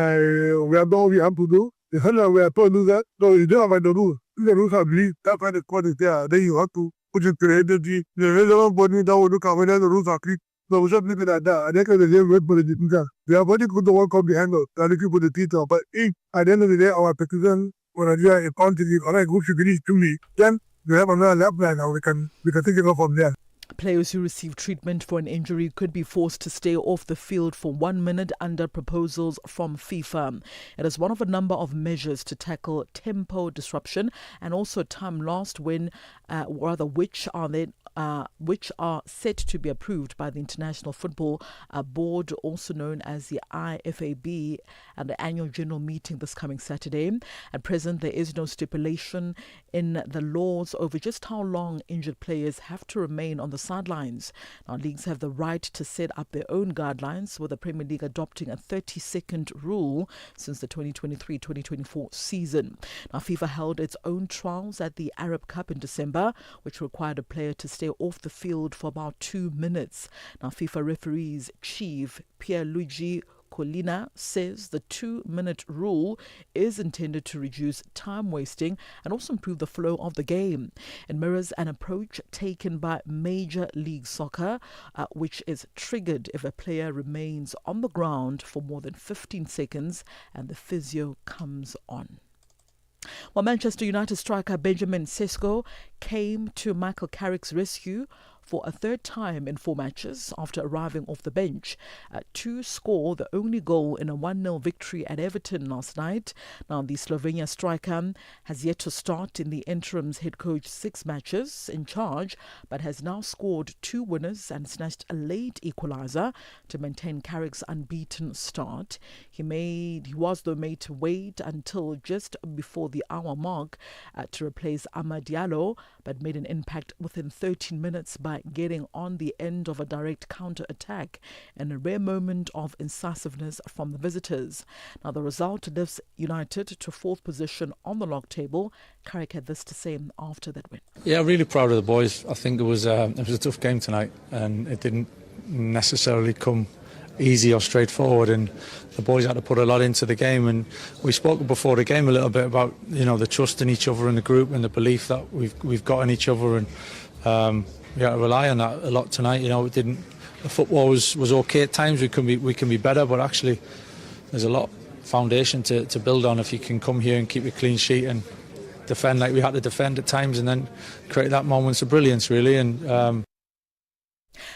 [SPEAKER 10] we have done what we have to do. The handler we are told to do that. So you don't have the rule. If the rules are believed, that kind of quality there, then you have to put it to the NLP. The relevant body that will look at whether the rules are clear. So we should leave it at that. And then the day wait for the decision. We are going to put the one come behind us and looking for the detail. But if at the end of the day our petition when I do a quantity or I go to release to me, then we have another lab line and we can take it off from there.
[SPEAKER 1] Players who receive treatment for an injury could be forced to stay off the field for 1 minute under proposals from FIFA. It is one of a number of measures to tackle tempo disruption and also time lost which are set to be approved by the International Football Board, also known as the IFAB, at the annual general meeting this coming Saturday. At present, there is no stipulation in the laws over just how long injured players have to remain on the sidelines. Now, leagues have the right to set up their own guidelines, with the Premier League adopting a 30-second rule since the 2023-2024 season. Now, FIFA held its own trials at the Arab Cup in December, which required a player to stay off the field for about 2 minutes. Now, FIFA referees chief Pierluigi Collina says the 2-minute rule is intended to reduce time wasting and also improve the flow of the game. It mirrors an approach taken by Major League Soccer, which is triggered if a player remains on the ground for more than 15 seconds and the physio comes on. Well, Manchester United striker Benjamin Sesko came to Michael Carrick's rescue for a third time in 4 matches after arriving off the bench to score the only goal in a 1-0 victory at Everton last night. Now, the Slovenia striker has yet to start in the interim's head coach 6 matches in charge, but has now scored 2 winners and snatched a late equaliser to maintain Carrick's unbeaten start. He was though made to wait until just before the hour mark to replace Amad Diallo, but made an impact within 13 minutes by getting on the end of a direct counter-attack and a rare moment of incisiveness from the visitors. Now, the result lifts United to 4th position on the log table. Carrick had this to say after that win.
[SPEAKER 13] Yeah, really proud of the boys. I think it was a tough game tonight, and it didn't necessarily come easy or straightforward, and the boys had to put a lot into the game. And we spoke before the game a little bit about the trust in each other in the group and the belief that we've got in each other, and we had to rely on that a lot tonight. It didn't. The football was okay at times. We can be better, but actually there's a lot foundation to build on if you can come here and keep a clean sheet and defend like we had to defend at times, and then create that moments of brilliance really.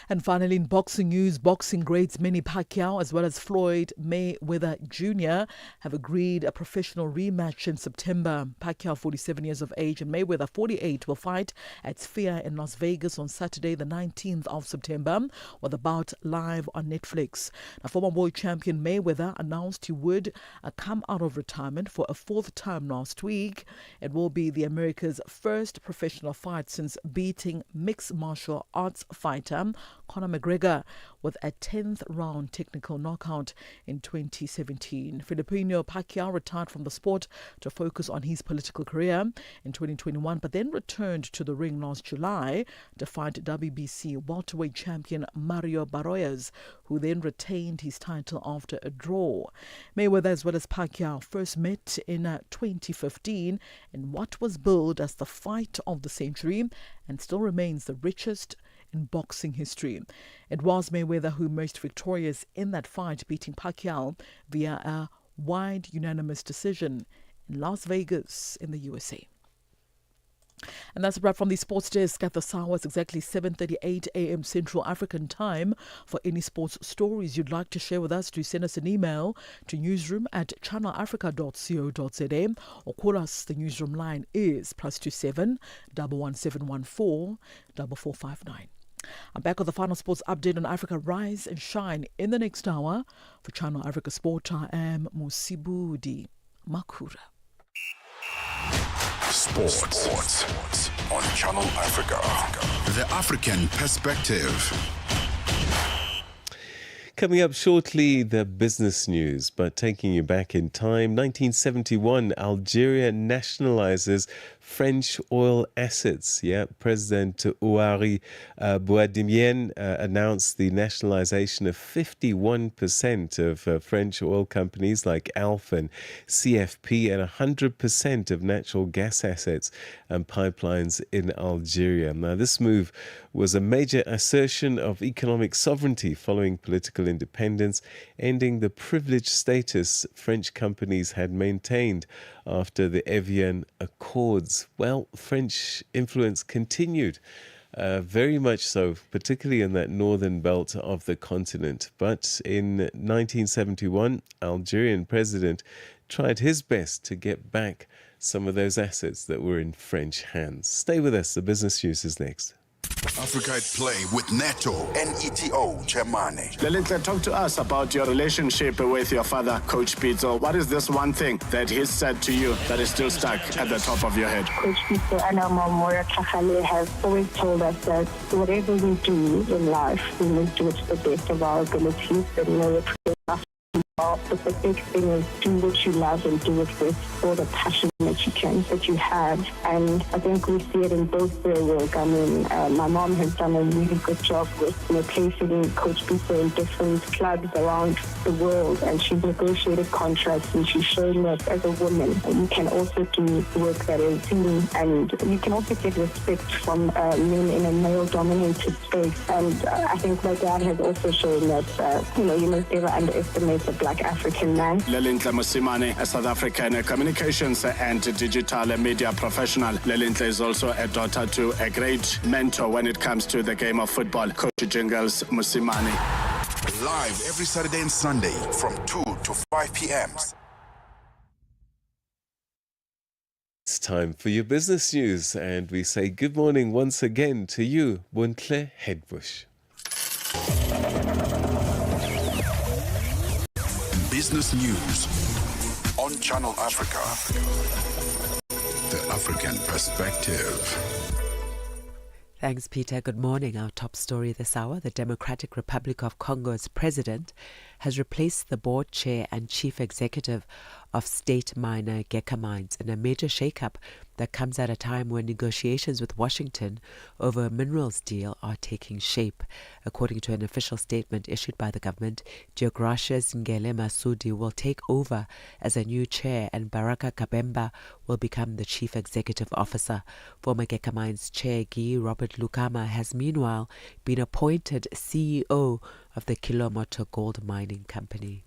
[SPEAKER 1] And finally, in boxing news, boxing greats Manny Pacquiao as well as Floyd Mayweather Jr. have agreed a professional rematch in September. Pacquiao, 47 years of age, and Mayweather, 48, will fight at Sphere in Las Vegas on Saturday, the 19th of September, with the bout live on Netflix. Now, former world champion Mayweather announced he would come out of retirement for a 4th time last week. It will be the America's first professional fight since beating mixed martial arts fighter Conor McGregor with a 10th round technical knockout in 2017. Filipino Pacquiao retired from the sport to focus on his political career in 2021, but then returned to the ring last July to fight WBC welterweight champion Mario Barroyas, who then retained his title after a draw. Mayweather as well as Pacquiao first met in 2015 in what was billed as the fight of the century and still remains the richest in boxing history. It was Mayweather who emerged victorious in that fight, beating Pacquiao via a wide unanimous decision in Las Vegas in the USA. And that's a wrap from the sports desk at the hour. It's exactly 7:38 a.m. Central African time. For any sports stories you'd like to share with us, do send us an email to newsroom@channelafrica.co.za or call us. The newsroom line is +27 11714 4459. I'm back with the final sports update on Africa Rise and Shine in the next hour. For Channel Africa Sport, I am Musibudi Makura.
[SPEAKER 6] Sports on Channel Africa. The African Perspective.
[SPEAKER 8] Coming up shortly, the business news, but taking you back in time, 1971, Algeria nationalizes French oil assets. President Ouari Boumediene announced the nationalization of 51% of French oil companies like Alf and CFP and 100% of natural gas assets and pipelines in Algeria. Now, this move was a major assertion of economic sovereignty following political independence, ending the privileged status French companies had maintained after the Evian Accords. Well, French influence continued, very much so, particularly in that northern belt of the continent. But in 1971, Algerian president tried his best to get back some of those assets that were in French hands. Stay with us. The business news is next.
[SPEAKER 6] Africa at Play with Neto, N-E-T-O, Chemane.
[SPEAKER 22] Lelita, talk to us about your relationship with your father, Coach Pitso. What is this one thing that he said to you that is still stuck at the top of your head?
[SPEAKER 23] Coach Pitso and our mom, Mora Kakale, have always told us that whatever we do in life, we must do it to the best of our abilities, and but the big thing is do what you love and do it with all the passion that you have. And I think we see it in both their work. I mean, my mom has done a really good job with placing Coach Pitso in different clubs around the world, and she's negotiated contracts, and she's showing that as a woman you can also do work that is seen, and you can also get respect from men in a male-dominated space. And I think my dad has also shown that you must never underestimate the Black African man.
[SPEAKER 22] Lelintle Musimane, a South African communications and digital media professional. Lelintle is also a daughter to a great mentor when it comes to the game of football, Coach Jingles Musimane.
[SPEAKER 6] Live every Saturday and Sunday from 2 to 5 p.m.
[SPEAKER 8] It's time for your business news, and we say good morning once again to you, Buntle Headbush.
[SPEAKER 6] Business news on Channel Africa. The African perspective.
[SPEAKER 4] Thanks, Peter. Good morning. Our top story this hour: the Democratic Republic of Congo's president has replaced the board chair and chief executive of state miner Geka Mines in a major shakeup that comes at a time when negotiations with Washington over a minerals deal are taking shape. According to an official statement issued by the government, Deogracius Ngele Masudi will take over as a new chair and Baraka Kabemba will become the chief executive officer. Former Geka Mines chair Guy Robert Lukama has meanwhile been appointed CEO of the Kilomoto Gold Mining Company.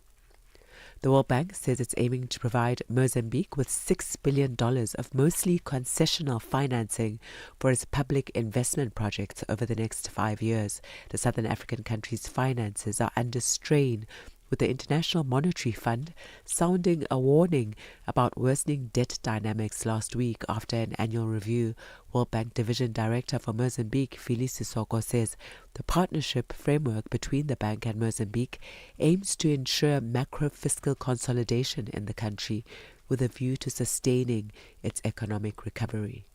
[SPEAKER 4] The World Bank says it's aiming to provide Mozambique with $6 billion of mostly concessional financing for its public investment projects over the next 5 years. The southern African country's finances are under strain, with the International Monetary Fund sounding a warning about worsening debt dynamics last week after an annual review. World Bank Division Director for Mozambique, Phyllis Sissoko, says the partnership framework between the bank and Mozambique aims to ensure macro-fiscal consolidation in the country with a view to sustaining its economic recovery.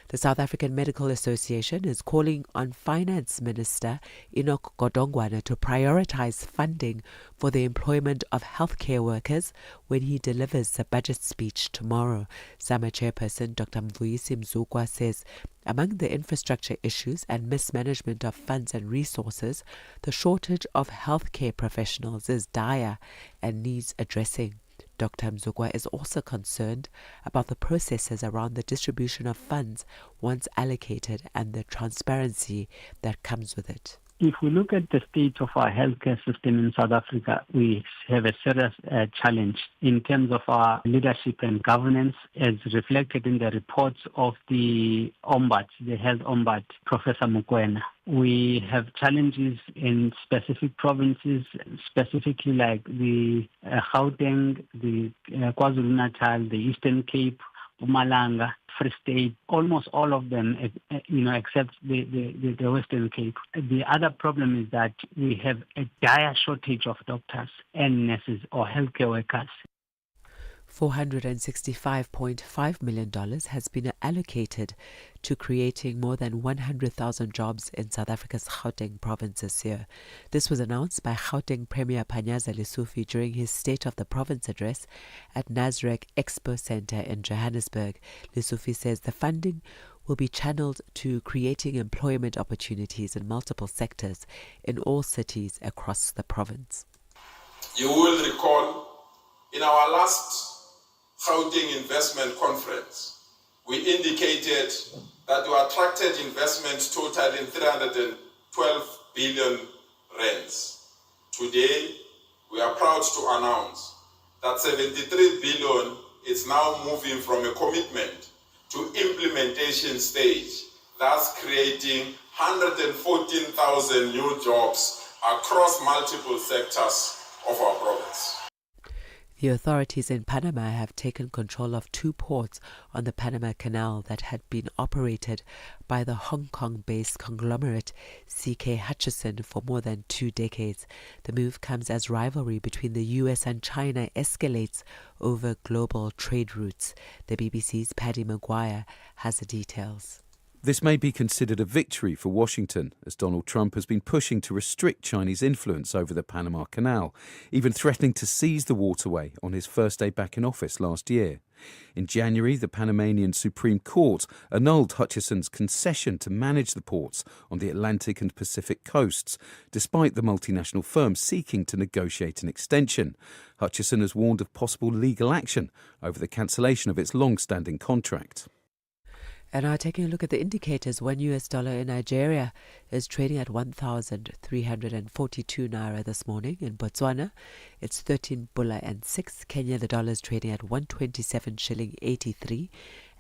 [SPEAKER 4] The South African Medical Association is calling on Finance Minister Enoch Godongwana to prioritize funding for the employment of healthcare workers when he delivers the budget speech tomorrow. SAMA chairperson Dr. Mvuyisi Mzukwa says among the infrastructure issues and mismanagement of funds and resources, the shortage of healthcare professionals is dire and needs addressing. Dr. Mzukwa is also concerned about the processes around the distribution of funds once allocated and the transparency that comes with it.
[SPEAKER 9] If we look at the state of our healthcare system in South Africa, we have a serious challenge in terms of our leadership and governance, as reflected in the reports of the Ombud, the health Ombud, Professor Mukwena. We have challenges in specific provinces, specifically like the Gauteng, the KwaZulu-Natal, the Eastern Cape, Mpumalanga, Free State, almost all of them, except the Western Cape. The other problem is that we have a dire shortage of doctors and nurses or healthcare workers.
[SPEAKER 4] $465.5 million has been allocated to creating more than 100,000 jobs in South Africa's Gauteng province this year. This was announced by Gauteng Premier Panyaza Lesufi during his State of the Province address at Nasrec Expo Centre in Johannesburg. Lesufi says the funding will be channeled to creating employment opportunities in multiple sectors in all cities across the province.
[SPEAKER 15] You will recall in our last Gauteng Investment Conference, we indicated that we attracted investments totaling 312 billion rands. Today, we are proud to announce that 73 billion is now moving from a commitment to implementation stage, thus creating 114,000 new jobs across multiple sectors of our province.
[SPEAKER 4] The authorities in Panama have taken control of 2 ports on the Panama Canal that had been operated by the Hong Kong-based conglomerate CK Hutchison for more than 2 decades. The move comes as rivalry between the US and China escalates over global trade routes. The BBC's Paddy Maguire has the details.
[SPEAKER 24] This may be considered a victory for Washington, as Donald Trump has been pushing to restrict Chinese influence over the Panama Canal, even threatening to seize the waterway on his first day back in office last year. In January, the Panamanian Supreme Court annulled Hutchison's concession to manage the ports on the Atlantic and Pacific coasts, despite the multinational firm seeking to negotiate an extension. Hutchison has warned of possible legal action over the cancellation of its long-standing contract.
[SPEAKER 4] And now taking a look at the indicators, $1 in Nigeria is trading at 1,342 naira this morning. In Botswana, it's 13 pula and 6. Kenya, the dollar is trading at 127 shilling 83.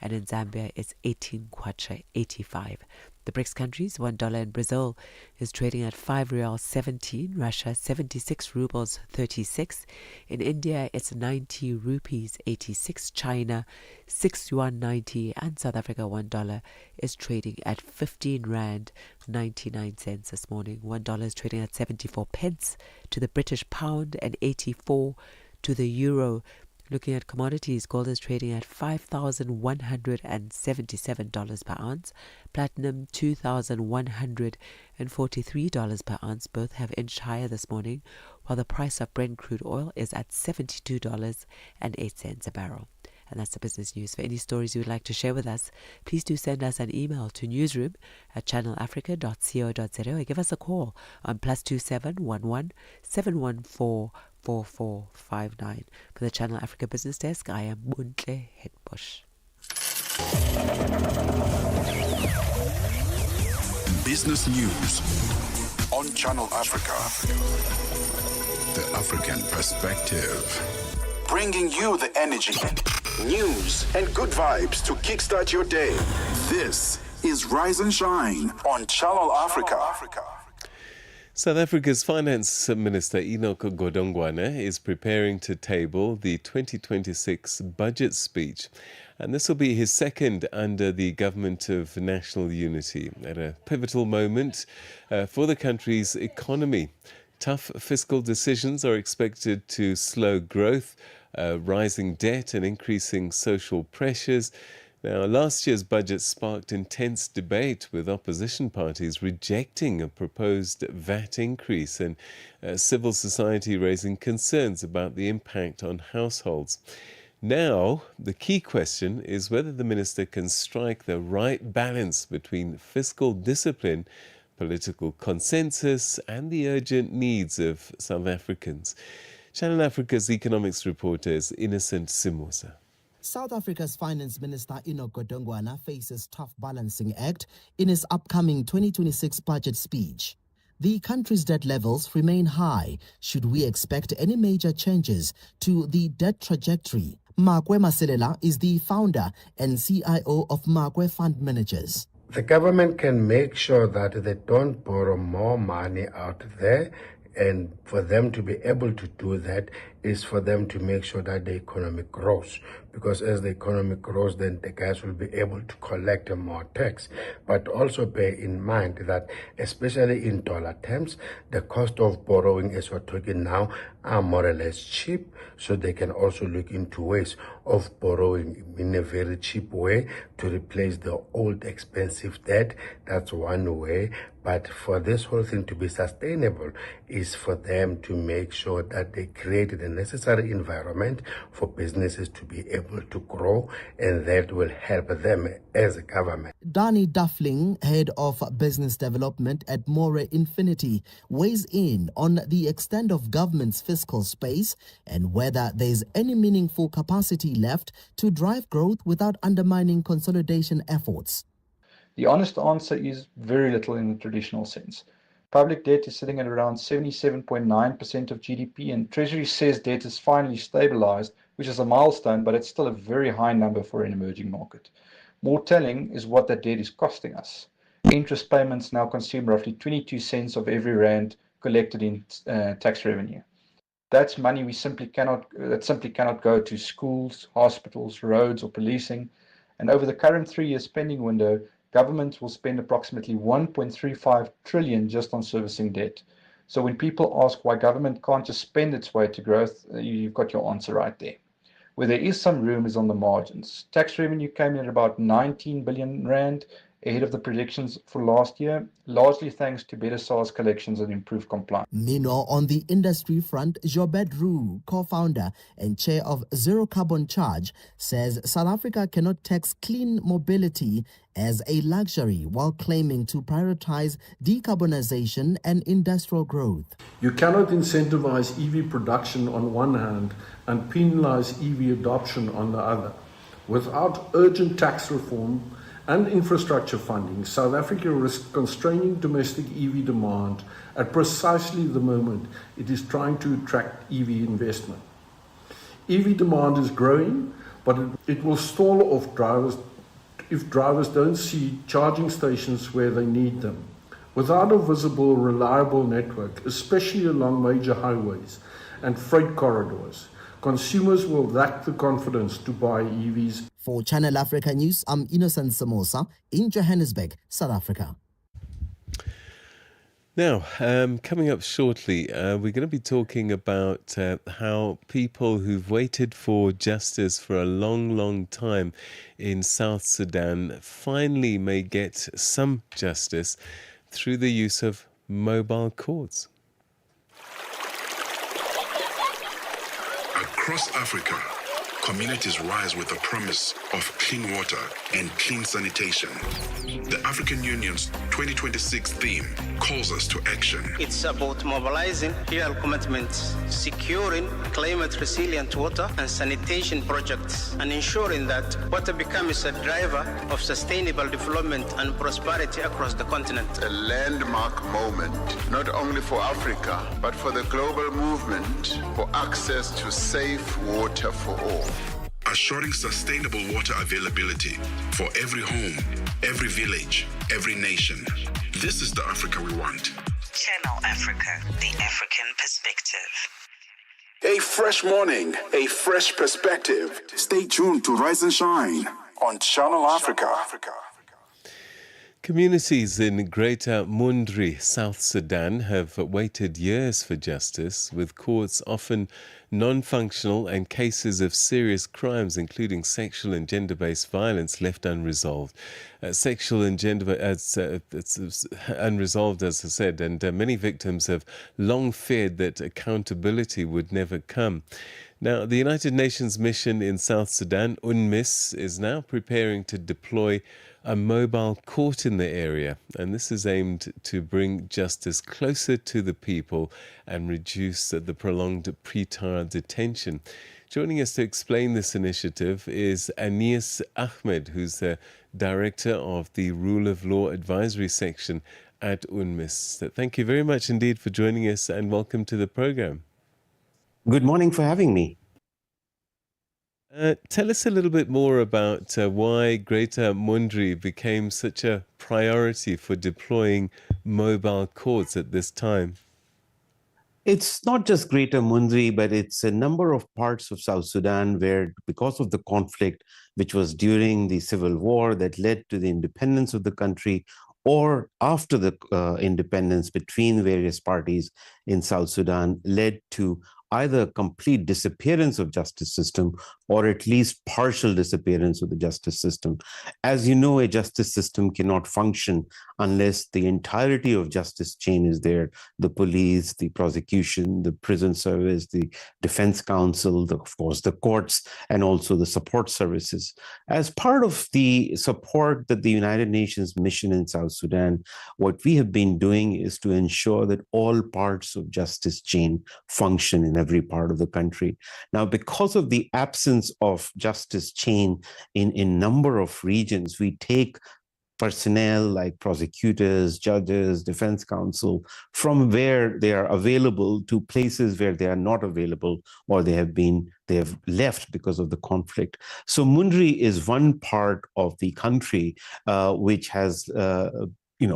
[SPEAKER 4] And in Zambia, it's 18 kwacha 85. The BRICS countries, $1 in Brazil is trading at 5 real 17, Russia 76 rubles 36. In India, it's 90 rupees 86, China 6 yuan 90, and South Africa $1 is trading at 15 rand 99 cents this morning. $1 is trading at 74 pence to the British pound and 84 to the euro. Looking at commodities, gold is trading at $5,177 per ounce. Platinum, $2,143 per ounce. Both have inched higher this morning, while the price of Brent crude oil is at $72.08 a barrel. And that's the business news. For any stories you would like to share with us, please do send us an email to newsroom@channelafrica.co.za or give us a call on +27 11 714 4459. For the Channel Africa Business Desk, I am Buntle Hetbush.
[SPEAKER 6] Business news on Channel Africa. The African perspective. Bringing you the energy, news, and good vibes to kickstart your day. This is Rise and Shine on Channel Africa.
[SPEAKER 8] South Africa's Finance Minister Enoch Godongwana is preparing to table the 2026 budget speech. And this will be his second under the Government of National Unity at a pivotal moment for the country's economy. Tough fiscal decisions are expected to slow growth, rising debt and increasing social pressures. Now, last year's budget sparked intense debate with opposition parties rejecting a proposed VAT increase and civil society raising concerns about the impact on households. Now, the key question is whether the minister can strike the right balance between fiscal discipline, political consensus, and the urgent needs of South Africans. Channel Africa's economics reporter is Innocent Simosa.
[SPEAKER 7] South Africa's Finance Minister Enoch Godongwana faces tough balancing act in his upcoming 2026 budget speech. The country's debt levels remain high. Should we expect any major changes to the debt trajectory? Makwe Maselela is the founder and CIO of Makwe Fund Managers.
[SPEAKER 14] The government can make sure that they don't borrow more money out there, and for them to be able to do that is for them to make sure that the economy grows. Because as the economy grows, then the guys will be able to collect more tax. But also bear in mind that, especially in dollar terms, the cost of borrowing, as we're talking now, are more or less cheap. So they can also look into ways of borrowing in a very cheap way to replace the old expensive debt. That's one way. But for this whole thing to be sustainable is for them to make sure that they create the necessary environment for businesses to be able to grow, and that will help them as a government.
[SPEAKER 7] Danny Duffling, head of business development at More Infinity, weighs in on the extent of government's fiscal space and whether there is any meaningful capacity left to drive growth without undermining consolidation efforts.
[SPEAKER 16] The honest answer is very little in the traditional sense. Public debt is sitting at around 77.9% of GDP, and Treasury says debt is finally stabilized, which is a milestone, but it's still a very high number for an emerging market. More telling is what that debt is costing us. Interest payments now consume roughly 22 cents of every rand collected in tax revenue. That's money that simply cannot go to schools, hospitals, roads, or policing. And over the current 3-year spending window, government will spend approximately 1.35 trillion just on servicing debt. So when people ask why government can't just spend its way to growth, you've got your answer right there. Where there is some room is on the margins. Tax revenue came in at about 19 billion rand, ahead of the predictions for last year, largely thanks to better SARS collections and improved compliance.
[SPEAKER 7] Meanwhile, on the industry front, Jobert Roux, co-founder and chair of Zero Carbon Charge, says South Africa cannot tax clean mobility as a luxury while claiming to prioritize decarbonization and industrial growth.
[SPEAKER 17] You cannot incentivize EV production on one hand and penalize EV adoption on the other. Without urgent tax reform and infrastructure funding, South Africa risks constraining domestic EV demand at precisely the moment it is trying to attract EV investment. EV demand is growing, but it will stall off drivers if drivers don't see charging stations where they need them. Without a visible, reliable network, especially along major highways and freight corridors, consumers will lack the confidence to buy EVs.
[SPEAKER 7] For Channel Africa News, I'm Innocent Samosa in Johannesburg, South Africa.
[SPEAKER 8] Now, coming up shortly, we're going to be talking about how people who've waited for justice for a long, long time in South Sudan finally may get some justice through the use of mobile courts.
[SPEAKER 6] Across Africa, communities rise with the promise of clean water and clean sanitation. The African Union's 2026 theme calls us to action.
[SPEAKER 18] It's about mobilizing real commitments, securing climate-resilient water and sanitation projects, and ensuring that water becomes a driver of sustainable development and prosperity across the continent.
[SPEAKER 19] A landmark moment, not only for Africa, but for the global movement for access to safe water for all.
[SPEAKER 6] Assuring sustainable water availability for every home, every village, every nation. This is the Africa we want.
[SPEAKER 20] Channel Africa, the African perspective.
[SPEAKER 6] A fresh morning, a fresh perspective. Stay tuned to Rise and Shine on Channel Africa.
[SPEAKER 8] Communities in Greater Mundri, South Sudan, have waited years for justice, with courts often non-functional and cases of serious crimes, including sexual and gender-based violence, left unresolved. Sexual and gender it's unresolved, as I said, and many victims have long feared that accountability would never come. Now, the United Nations mission in South Sudan, UNMISS, is now preparing to deploy a mobile court in the area, and this is aimed to bring justice closer to the people and reduce the prolonged pretrial detention. Joining us to explain this initiative is Anis Ahmed, who's the director of the Rule of Law Advisory Section at UNMISS. So thank you very much indeed for joining us, and welcome to the program.
[SPEAKER 21] Good morning for having me.
[SPEAKER 8] Tell us a little bit more about why Greater Mundri became such a priority for deploying mobile courts at this time.
[SPEAKER 21] It's not just Greater Mundri, but it's a number of parts of South Sudan where, because of the conflict, which was during the civil war that led to the independence of the country, or after the independence between various parties in South Sudan, led to either complete disappearance of justice system or at least partial disappearance of the justice system. As you know, a justice system cannot function unless the entirety of justice chain is there. The police, the prosecution, the prison service, the defense counsel, of course, the courts, and also the support services. As part of the support that the United Nations mission in South Sudan, what we have been doing is to ensure that all parts of justice chain function in every part of the country. Now, because of the absence of justice chain in a number of regions, we take personnel like prosecutors, judges, defense counsel from where they are available to places where they are not available, or they have left because of the conflict. So Mundri is one part of the country which has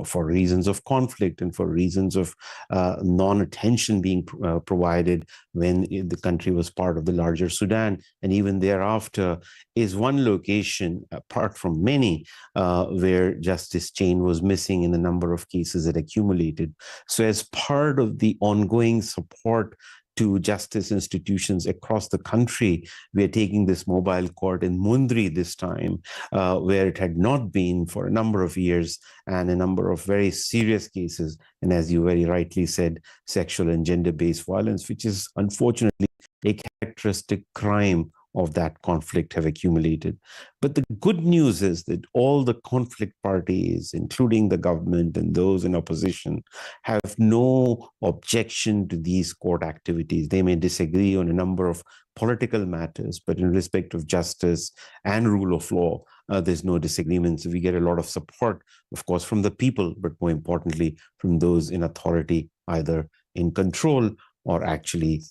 [SPEAKER 21] for reasons of conflict and for reasons of non-attention being provided when the country was part of the larger Sudan, and even thereafter, is one location, apart from many, where justice chain was missing in a number of cases that accumulated. So as part of the ongoing support to justice institutions across the country, we are taking this mobile court in Mundri this time, where it had not been for a number of years, and a number of very serious cases. And as you very rightly said, sexual and gender-based violence, which is unfortunately a characteristic crime of that conflict have accumulated. But the good news is that all the conflict parties, including the government and those in opposition, have no objection to these court activities. They may disagree on a number of political matters, but in respect of justice and rule of law, there's no disagreement. So we get a lot of support, of course, from the people, but more importantly, from those in authority, either in control or actually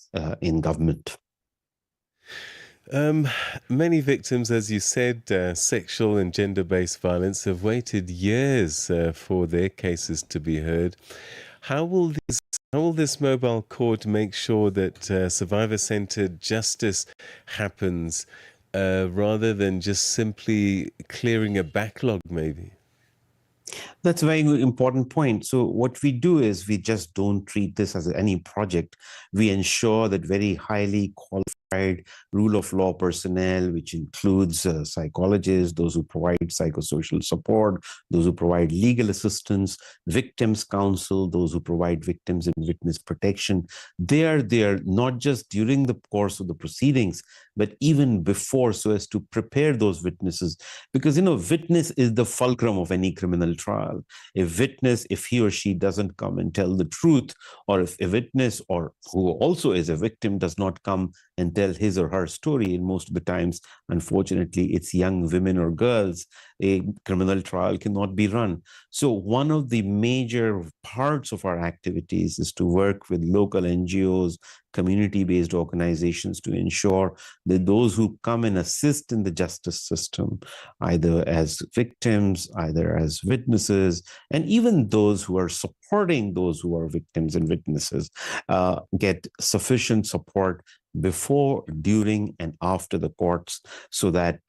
[SPEAKER 21] in government.
[SPEAKER 8] Many victims, as you said, sexual and gender-based violence have waited years for their cases to be heard. How will this mobile court make sure that survivor-centered justice happens rather than just simply clearing a backlog, maybe?
[SPEAKER 21] That's a very important point. So what we do is we just don't treat this as any project. We ensure that very highly qualified rule of law personnel, which includes psychologists, those who provide psychosocial support, those who provide legal assistance, victims counsel, those who provide victims and witness protection, they are there not just during the course of the proceedings, but even before, so as to prepare those witnesses. Because, witness is the fulcrum of any criminal trial. A witness, if he or she doesn't come and tell the truth, or if a witness or who also is a victim does not come and tell his or her story, and most of the times, unfortunately, it's young women or girls, a criminal trial cannot be run. So one of the major parts of our activities is to work with local NGOs, community-based organizations, to ensure that those who come and assist in the justice system, either as victims, either as witnesses, and even those who are supporting those who are victims and witnesses, get sufficient support before, during, and after the courts, so that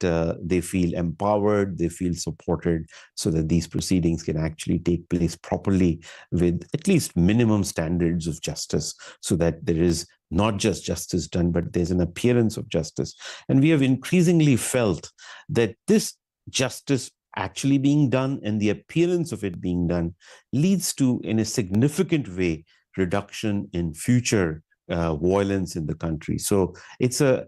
[SPEAKER 21] they feel empowered, they feel supported, so that these proceedings can actually take place properly with at least minimum standards of justice, so that there is not just justice done, but there's an appearance of justice. And we have increasingly felt that this justice actually being done and the appearance of it being done leads to, in a significant way, reduction in future violence in the country. So it's a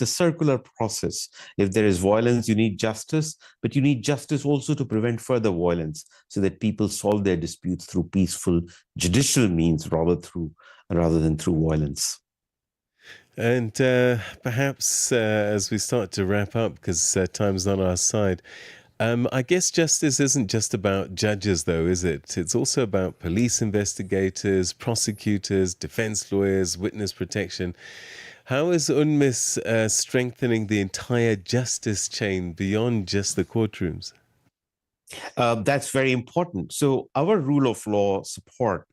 [SPEAKER 21] circular process. If there is violence, you need justice, but you need justice also to prevent further violence, so that people solve their disputes through peaceful judicial means rather than through violence.
[SPEAKER 8] And perhaps as we start to wrap up, because time's on our side, I guess justice isn't just about judges, though, is it? It's also about police investigators, prosecutors, defense lawyers, witness protection. How is UNMISS strengthening the entire justice chain beyond just the courtrooms?
[SPEAKER 21] That's very important. So our rule of law support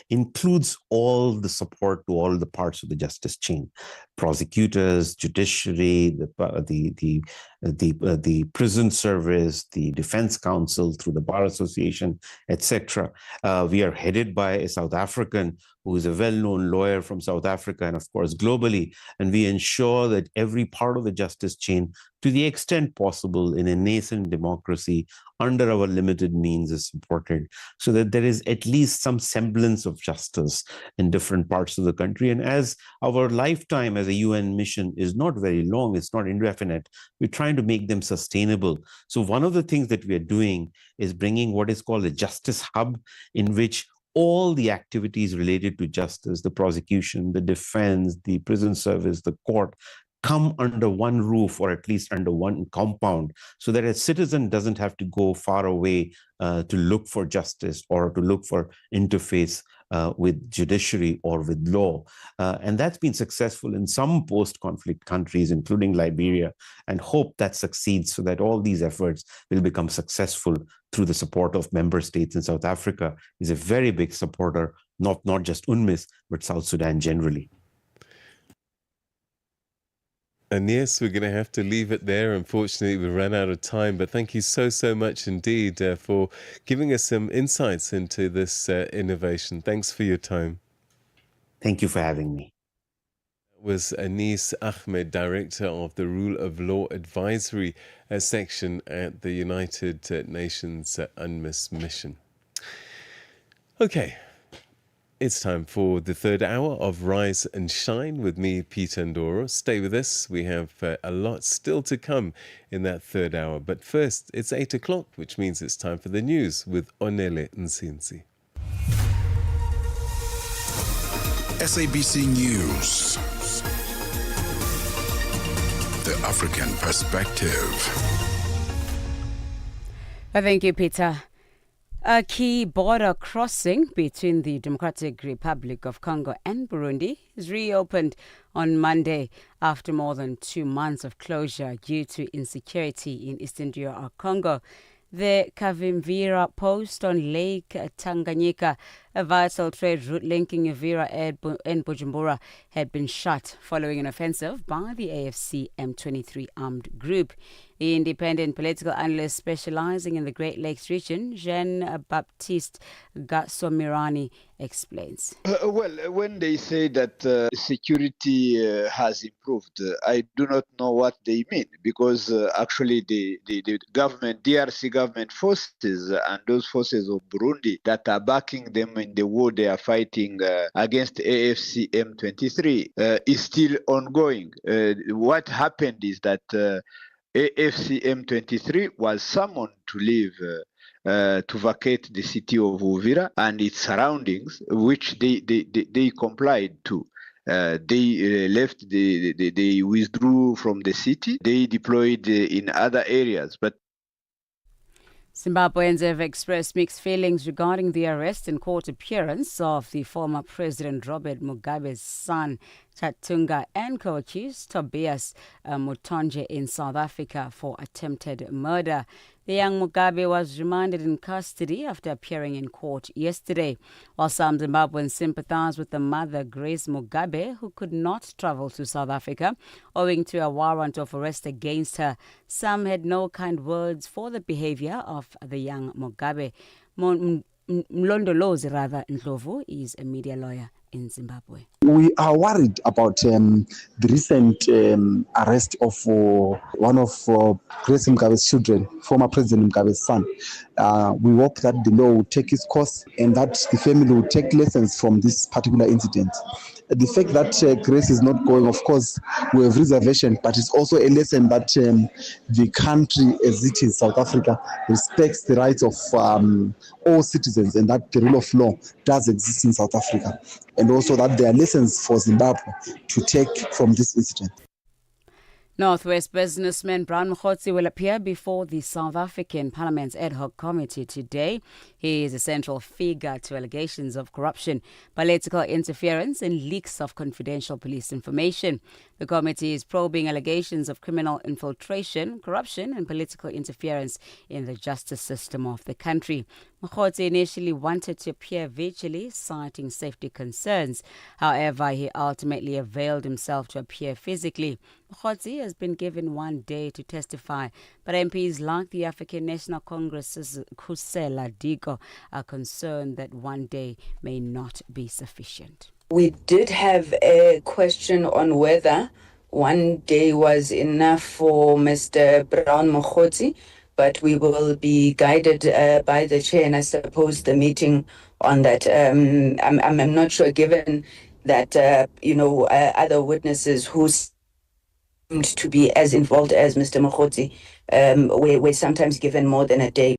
[SPEAKER 21] includes all the support to all the parts of the justice chain: prosecutors, judiciary, the prison service, the defense counsel through the bar association, etc. We are headed by a South African who is a well-known lawyer from South Africa and, of course, globally. And we ensure that every part of the justice chain, to the extent possible in a nascent democracy, under our limited means, is supported, so that there is at least some semblance of justice in different parts of the country. And as our lifetime as a UN mission is not very long, it's not indefinite, we're trying to make them sustainable. So one of the things that we are doing is bringing what is called a justice hub, in which all the activities related to justice, the prosecution, the defense, the prison service, the court, come under one roof, or at least under one compound, so that a citizen doesn't have to go far away to look for justice or to look for interface with judiciary or with law. And that's been successful in some post-conflict countries, including Liberia, and hope that succeeds, so that all these efforts will become successful through the support of member states. And South Africa is a very big supporter, not just UNMISS, but South Sudan generally.
[SPEAKER 8] And yes, we're going to have to leave it there. Unfortunately, we ran out of time. But thank you so much indeed for giving us some insights into this innovation. Thanks for your time.
[SPEAKER 21] Thank you for having me.
[SPEAKER 8] Was Anis Ahmed, Director of the Rule of Law Advisory Section at the United Nations UNMISS mission. Okay. It's time for the third hour of Rise and Shine with me, Peter Ndoro. Stay with us. We have a lot still to come in that third hour. But first, it's 8 o'clock, which means it's time for the news with Onele Nsinsi.
[SPEAKER 6] SABC News. The African Perspective.
[SPEAKER 2] Thank you, Peter. A key border crossing between the Democratic Republic of Congo and Burundi is reopened on Monday after more than 2 months of closure due to insecurity in eastern DR Congo. The Kavimvira post on Lake Tanganyika, a vital trade route linking Uvira and Bujumbura, had been shut following an offensive by the AFC M23 armed group. The independent political analyst specializing in the Great Lakes region, Jean-Baptiste Gasomirani, explains.
[SPEAKER 3] Well, when they say that security has improved, I do not know what they mean, because actually the government, DRC government forces and those forces of Burundi that are backing them in the war they are fighting against AFC M23 is still ongoing. What happened is that AFC M23 was summoned to leave to vacate the city of Uvira and its surroundings, which they complied to. They left, they withdrew from the city, they deployed in other areas. But
[SPEAKER 2] Zimbabweans have expressed mixed feelings regarding the arrest and court appearance of the former President Robert Mugabe's son, Chatunga, and co-accused Tobias Mutonje in South Africa for attempted murder. The young Mugabe was remanded in custody after appearing in court yesterday. While some Zimbabweans sympathize with the mother, Grace Mugabe, who could not travel to South Africa owing to a warrant of arrest against her, some had no kind words for the behavior of the young Mugabe. Mlondolozi Ndlovu is a media lawyer in Zimbabwe.
[SPEAKER 5] We are worried about the recent arrest of one of President Mugabe's children, former President Mugabe's son. We hope that the law will take its course and that the family will take lessons from this particular incident. The fact that Grace is not going, of course, we have reservation, but it's also a lesson that the country, as it is, South Africa, respects the rights of all citizens and that the rule of law does exist in South Africa. And also that there are lessons for Zimbabwe to take from this incident.
[SPEAKER 2] Northwest businessman Brian Mkhotsi will appear before the South African Parliament's ad hoc committee today. He is a central figure to allegations of corruption, political interference and leaks of confidential police information. The committee is probing allegations of criminal infiltration, corruption and political interference in the justice system of the country. Mkhotsi initially wanted to appear virtually, citing safety concerns. However, he ultimately availed himself to appear physically. Mkhotsi has been given 1 day to testify, but MPs like the African National Congress's Khusela Diko are concerned that 1 day may not be sufficient.
[SPEAKER 11] We did have a question on whether 1 day was enough for Mr. Brown Mkhotsi, but we will be guided by the chair, and I suppose the meeting on that. I'm not sure, given that other witnesses who seemed to be as involved as Mr. Mkhotsi were sometimes given more than a day.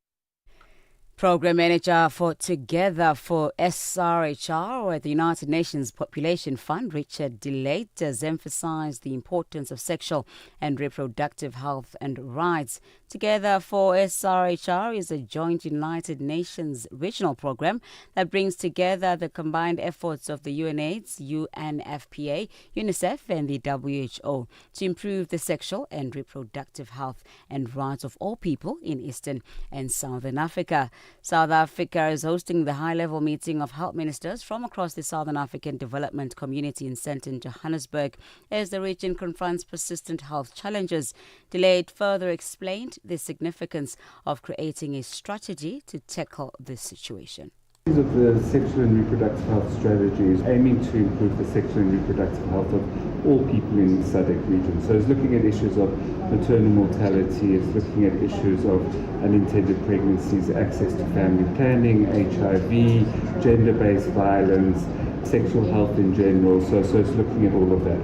[SPEAKER 2] Program Manager for Together for SRHR, or the United Nations Population Fund, Richard Delate, has emphasized the importance of sexual and reproductive health and rights. Together for SRHR is a joint United Nations regional program that brings together the combined efforts of the UNAIDS, UNFPA, UNICEF and the WHO to improve the sexual and reproductive health and rights of all people in Eastern and Southern Africa. South Africa is hosting the high-level meeting of health ministers from across the Southern African Development Community in Sandton, Johannesburg, as the region confronts persistent health challenges. Delate further explained the significance of creating a strategy to tackle this situation.
[SPEAKER 12] Of the sexual and reproductive health strategy is aiming to improve the sexual and reproductive health of all people in the SADC region. So it's looking at issues of maternal mortality, it's looking at issues of unintended pregnancies, access to family planning, HIV, gender-based violence, sexual health in general. So it's looking at all of that.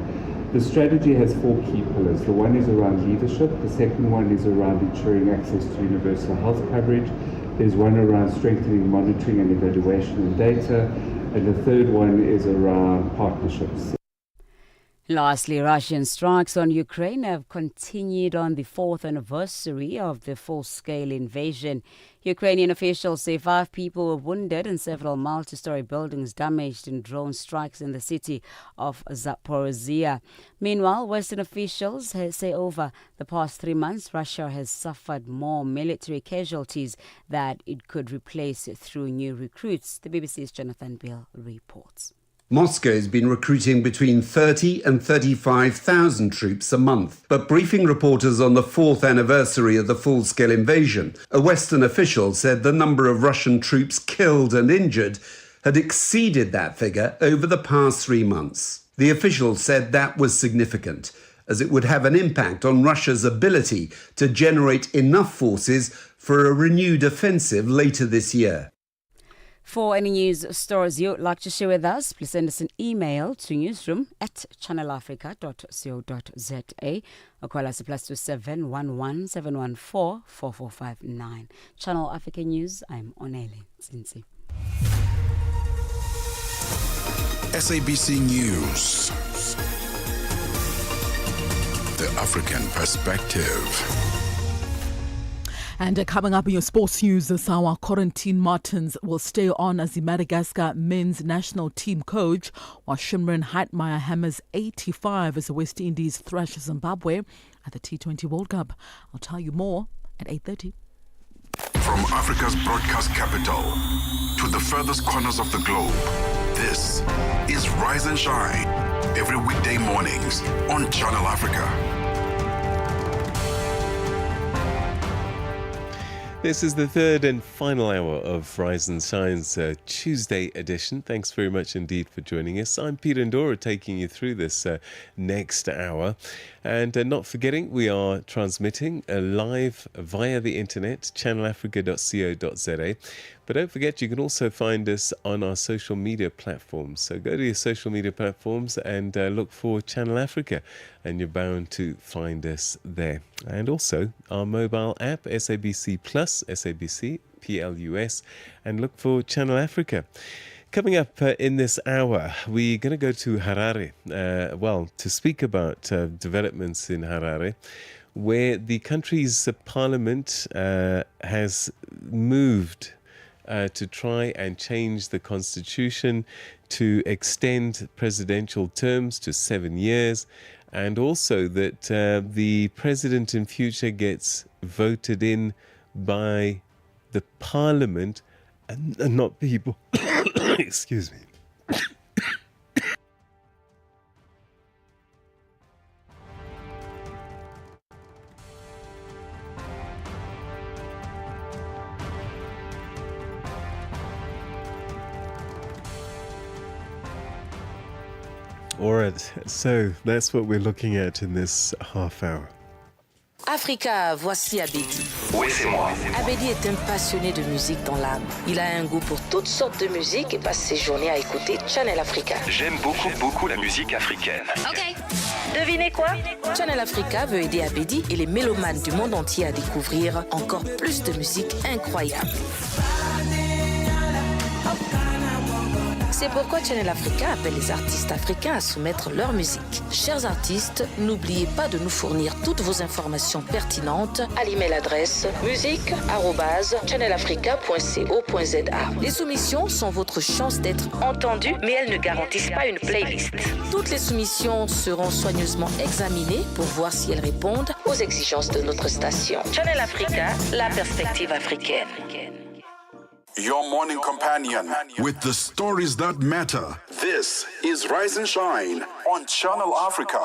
[SPEAKER 12] The strategy has 4 key pillars. The one is around leadership. The second one is around ensuring access to universal health coverage. There's one around strengthening monitoring and evaluation and data. And the third one is around partnerships.
[SPEAKER 2] Lastly, Russian strikes on Ukraine have continued on the 4th anniversary of the full-scale invasion. Ukrainian officials say 5 people were wounded and several multi-story buildings damaged in drone strikes in the city of Zaporizhia. Meanwhile, Western officials say over the past 3 months, Russia has suffered more military casualties that it could replace through new recruits. The BBC's Jonathan Bill reports.
[SPEAKER 1] Moscow has been recruiting between 30 and 35,000 troops a month. But briefing reporters on the 4th anniversary of the full-scale invasion, a Western official said the number of Russian troops killed and injured had exceeded that figure over the past 3 months. The official said that was significant, as it would have an impact on Russia's ability to generate enough forces for a renewed offensive later this year.
[SPEAKER 2] For any news stories you'd like to share with us, please send us an email to newsroom@channelafrica.co.za or call us +27 11 714 4459. Channel Africa News, I'm Onele Zinzi.
[SPEAKER 6] SABC News. The African Perspective.
[SPEAKER 10] And coming up in your sports news this hour, Quarantine Martins will stay on as the Madagascar men's national team coach, while Shimron Heitmeyer hammers 85 as the West Indies thrash Zimbabwe at the T20 World Cup. I'll tell you more at 8:30.
[SPEAKER 6] From Africa's broadcast capital to the furthest corners of the globe, this is Rise and Shine, every weekday mornings on Channel Africa.
[SPEAKER 8] This is the third and final hour of Rise and Shine's Tuesday edition. Thanks very much indeed for joining us. I'm Peter Ndoro, taking you through this next hour. And not forgetting, we are transmitting live via the internet, channelafrica.co.za. But don't forget, you can also find us on our social media platforms. So go to your social media platforms and look for Channel Africa, and you're bound to find us there. And also our mobile app, SABC Plus, SABC Plus, and look for Channel Africa. Coming up in this hour, we're going to go to Harare, to speak about developments in Harare, where the country's parliament has moved to try and change the constitution to extend presidential terms to 7 years, and also that the president in future gets voted in by the parliament and not people. Excuse me. All right, so that's what we're looking at in this half hour.
[SPEAKER 13] Africa, voici Abedi.
[SPEAKER 23] Oui, c'est moi.
[SPEAKER 13] Abedi est un passionné de musique dans l'âme. Il a un goût pour toutes sortes de musique et passe ses journées à écouter Channel Africa.
[SPEAKER 23] J'aime beaucoup la musique africaine.
[SPEAKER 13] OK. Devinez quoi? Channel Africa veut aider Abedi et les mélomanes du monde entier à découvrir encore plus de musique incroyable. C'est pourquoi Channel Africa appelle les artistes africains à soumettre leur musique. Chers artistes, n'oubliez pas de nous fournir toutes vos informations pertinentes à l'email adresse musique@channelafrica.co.za. Les soumissions sont votre chance d'être entendues, mais elles ne garantissent pas une playlist. Toutes les soumissions seront soigneusement examinées pour voir si elles répondent aux exigences de notre station. Channel Africa, la perspective africaine.
[SPEAKER 6] Your morning companion with the stories that matter. This is Rise and Shine on Channel Africa.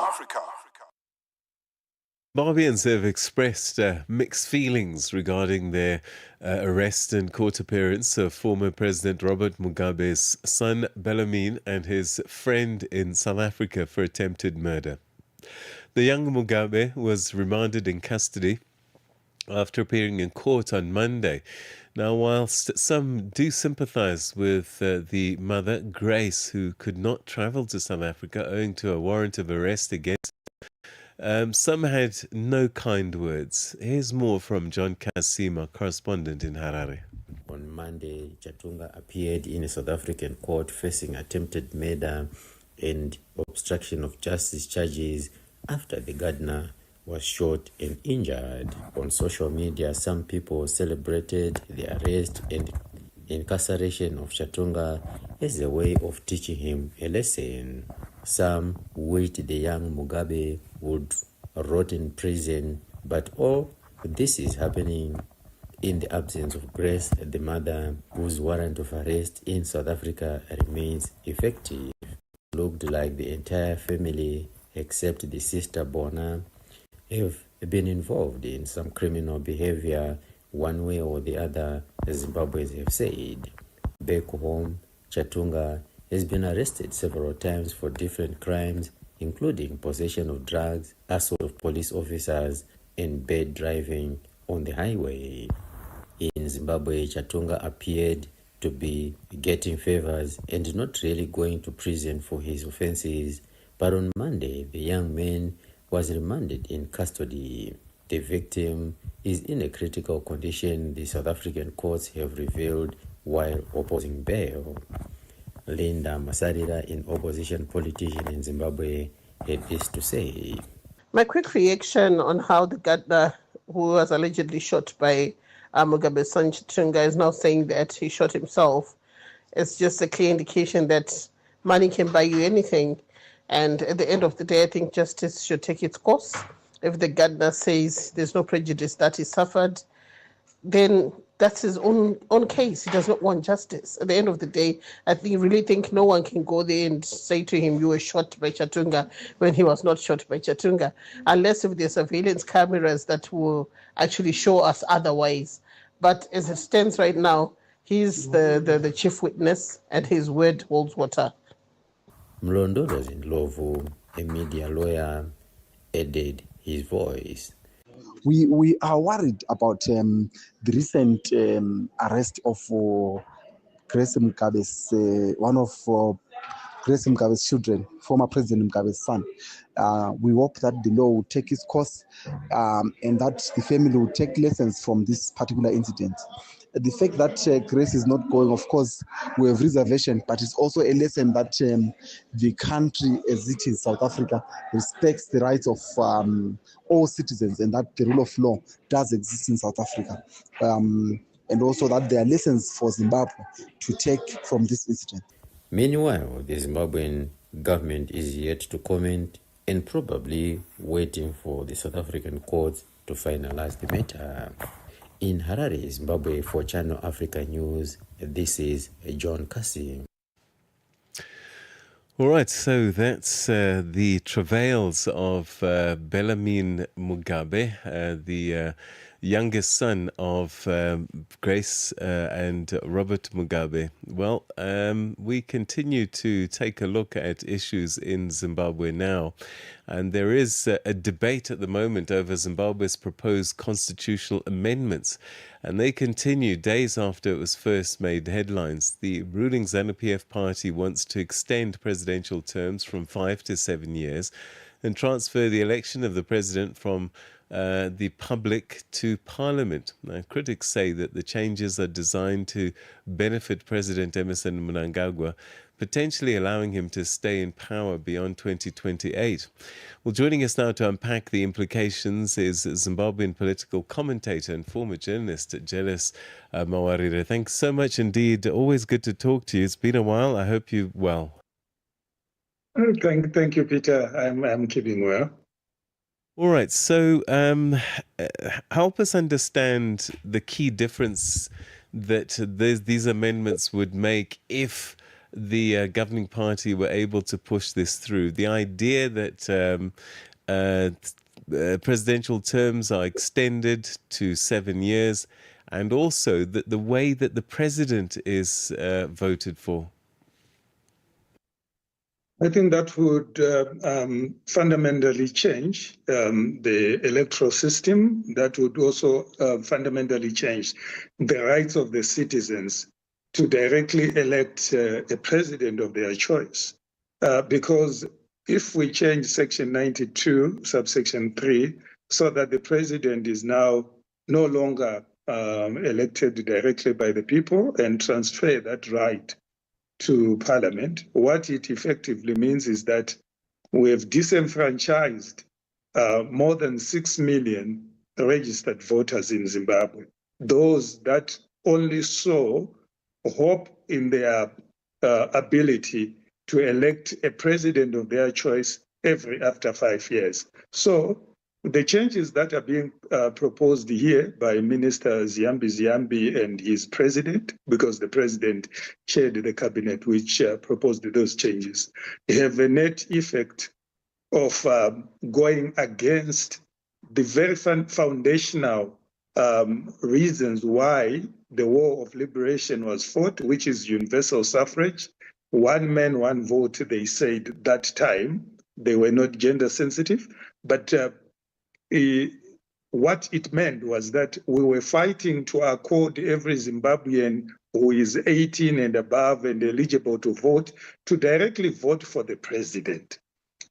[SPEAKER 8] Zimbabweans have expressed mixed feelings regarding their arrest and court appearance of former President Robert Mugabe's son Bellarmine and his friend in South Africa for attempted murder. The young Mugabe was remanded in custody after appearing in court on Monday. Now, whilst some do sympathise with the mother, Grace, who could not travel to South Africa owing to a warrant of arrest against some had no kind words. Here's more from John Kasima, correspondent in Harare.
[SPEAKER 9] On Monday, Chatunga appeared in a South African court facing attempted murder and obstruction of justice charges after the gardener was shot and injured. On social media, some people celebrated the arrest and incarceration of Chatunga as a way of teaching him a lesson. Some wished the young Mugabe would rot in prison, but all this is happening in the absence of Grace, the mother, whose warrant of arrest in South Africa remains effective. Looked like the entire family, except the sister Bona, have been involved in some criminal behavior one way or the other, as Zimbabweans have said. Back home, Chatunga has been arrested several times for different crimes, including possession of drugs, assault of police officers, and bad driving on the highway. In Zimbabwe, Chatunga appeared to be getting favors and not really going to prison for his offenses. But on Monday, the young man was remanded in custody. The victim is in a critical condition, the South African courts have revealed while opposing bail. Linda Masarira, an opposition politician in Zimbabwe, had this to say.
[SPEAKER 15] My quick reaction on how the gardener who was allegedly shot by Mugabe's son Chatunga is now saying that he shot himself. It's just a clear indication that money can buy you anything. And at the end of the day, I think justice should take its course. If the gardener says there's no prejudice that he suffered, then that's his own case. He does not want justice. At the end of the day, I really think no one can go there and say to him, you were shot by Chatunga, when he was not shot by Chatunga, unless if there's surveillance cameras that will actually show us otherwise. But as it stands right now, he's the chief witness and his word holds water.
[SPEAKER 9] Mlondolo's in Lovu, a media lawyer, added his voice.
[SPEAKER 5] We are worried about the recent arrest of Grace Mugabe's, one of Grace Mugabe's children, former President Mugabe's son. We hope that the law will take its course and that the family will take lessons from this particular incident. The fact that Grace is not going, of course, we have reservation, but it's also a lesson that the country, as it is South Africa, respects the rights of all citizens and that the rule of law does exist in South Africa. And also that there are lessons for Zimbabwe to take from this incident.
[SPEAKER 9] Meanwhile, the Zimbabwean government is yet to comment and probably waiting for the South African courts to finalize the matter. In Harare, Zimbabwe, for Channel Africa News, this is John Cassim.
[SPEAKER 8] All right, so that's the travails of Bellarmine Mugabe, the youngest son of Grace and Robert Mugabe. Well, we continue to take a look at issues in Zimbabwe now. And there is a debate at the moment over Zimbabwe's proposed constitutional amendments. And they continue days after it was first made headlines. The ruling ZANU-PF party wants to extend presidential terms from 5 to 7 years and transfer the election of the president from the public to parliament. Now, critics say that the changes are designed to benefit President Emmerson Mnangagwa, potentially allowing him to stay in power beyond 2028. Well, joining us now to unpack the implications is Zimbabwean political commentator and former journalist Jelis Mawarire. Thanks so much indeed. Always good to talk to you. It's been a while. I hope you're well.
[SPEAKER 22] Thank you, Peter. I'm keeping well.
[SPEAKER 8] All right, so help us understand the key difference that these amendments would make if the governing party were able to push this through. The idea that presidential terms are extended to 7 years, and also that the way that the president is voted for.
[SPEAKER 22] I think that would fundamentally change the electoral system. That would also fundamentally change the rights of the citizens to directly elect a president of their choice. Because if we change Section 92, subsection 3, so that the president is now no longer elected directly by the people and transfer that right to Parliament, what it effectively means is that we have disenfranchised more than 6 million registered voters in Zimbabwe, those that only saw hope in their ability to elect a president of their choice after 5 years. So the changes that are being proposed here by Minister Ziyambi and his president, because the president chaired the cabinet which proposed those changes, have a net effect of going against the very foundational reasons why the War of Liberation was fought, which is universal suffrage. One man, one vote, they said that time. They were not gender sensitive, but what it meant was that we were fighting to accord every Zimbabwean who is 18 and above and eligible to vote to directly vote for the president.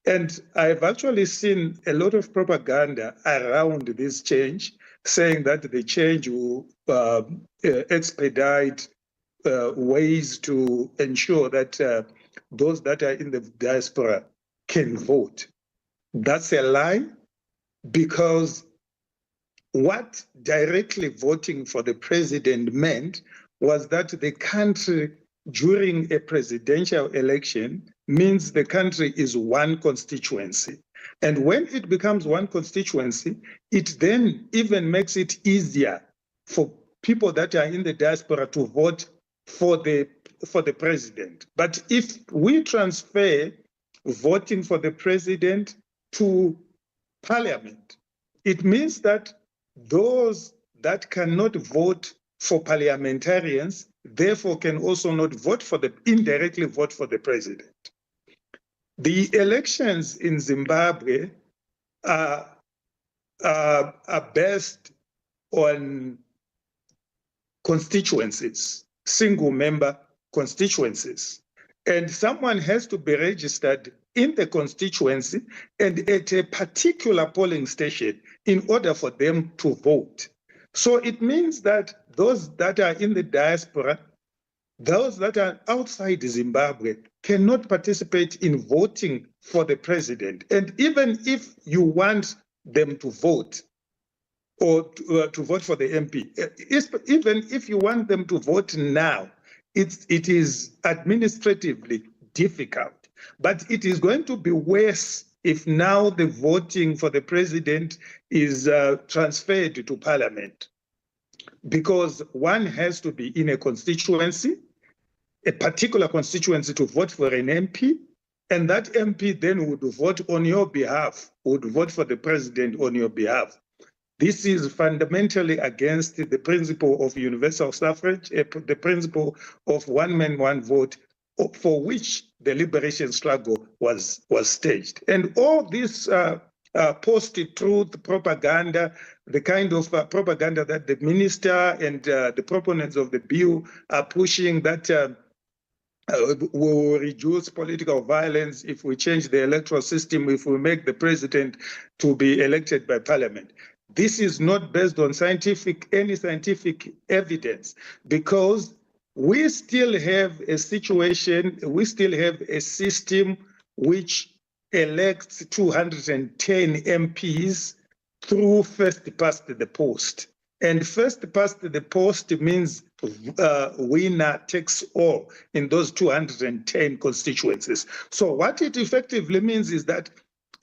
[SPEAKER 22] And I've actually seen a lot of propaganda around this change, saying that the change will expedite ways to ensure that those that are in the diaspora can vote. That's a lie, because what directly voting for the president meant was that the country during a presidential election means the country is one constituency. And when it becomes one constituency, it then even makes it easier for people that are in the diaspora to vote for the president. But if we transfer voting for the president to Parliament, it means that those that cannot vote for parliamentarians, therefore can also not vote for indirectly vote for the president. The elections in Zimbabwe are based on constituencies, single member constituencies. And someone has to be registered in the constituency and at a particular polling station in order for them to vote. So it means that those that are in the diaspora, those that are outside Zimbabwe, cannot participate in voting for the president. And even if you want them to vote, or to vote for the MP, even if you want them to vote now, it is administratively difficult. But it is going to be worse if now the voting for the president is transferred to Parliament, because one has to be in a constituency, a particular constituency, to vote for an MP, and that MP then would vote on your behalf, would vote for the president on your behalf. This is fundamentally against the principle of universal suffrage, the principle of one man, one vote, for which the liberation struggle was staged. And all this post-truth propaganda, the kind of propaganda that the minister and the proponents of the bill are pushing, that will reduce political violence if we change the electoral system, if we make the president to be elected by Parliament. This is not based on any scientific evidence, because we still have a situation, we still have a system which elects 210 MPs through first past the post. And first past the post means winner takes all in those 210 constituencies. So what it effectively means is that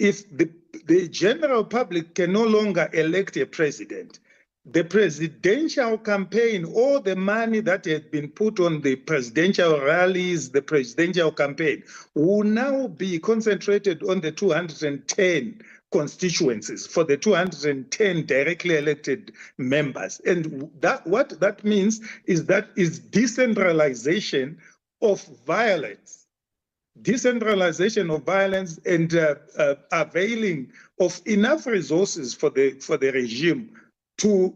[SPEAKER 22] if the general public can no longer elect a president, the presidential campaign, all the money that had been put on the presidential rallies, the presidential campaign, will now be concentrated on the 210 constituencies for the 210 directly elected members. And what that means is that is decentralization of violence. decentralization of violence, and availing of enough resources for the regime to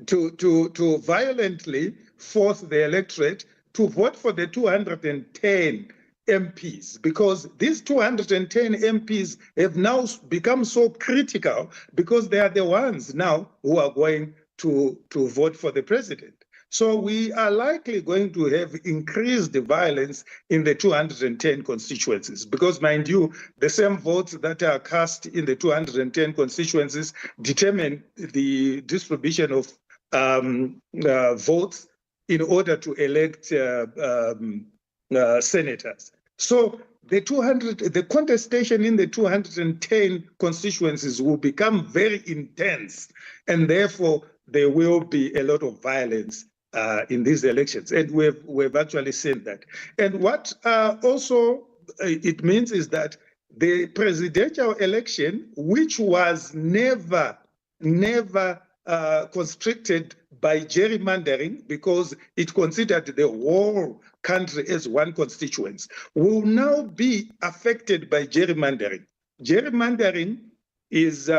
[SPEAKER 22] to violently force the electorate to vote for the 210 MPs, because these 210 MPs have now become so critical because they are the ones now who are going to vote for the president. So we are likely going to have increased violence in the 210 constituencies because, mind you, the same votes that are cast in the 210 constituencies determine the distribution of votes in order to elect senators. So the contestation in the 210 constituencies will become very intense, and therefore there will be a lot of violence in these elections, and we've actually seen that. And what also it means is that the presidential election, which was never constricted by gerrymandering because it considered the whole country as one constituency, will now be affected by gerrymandering. Gerrymandering is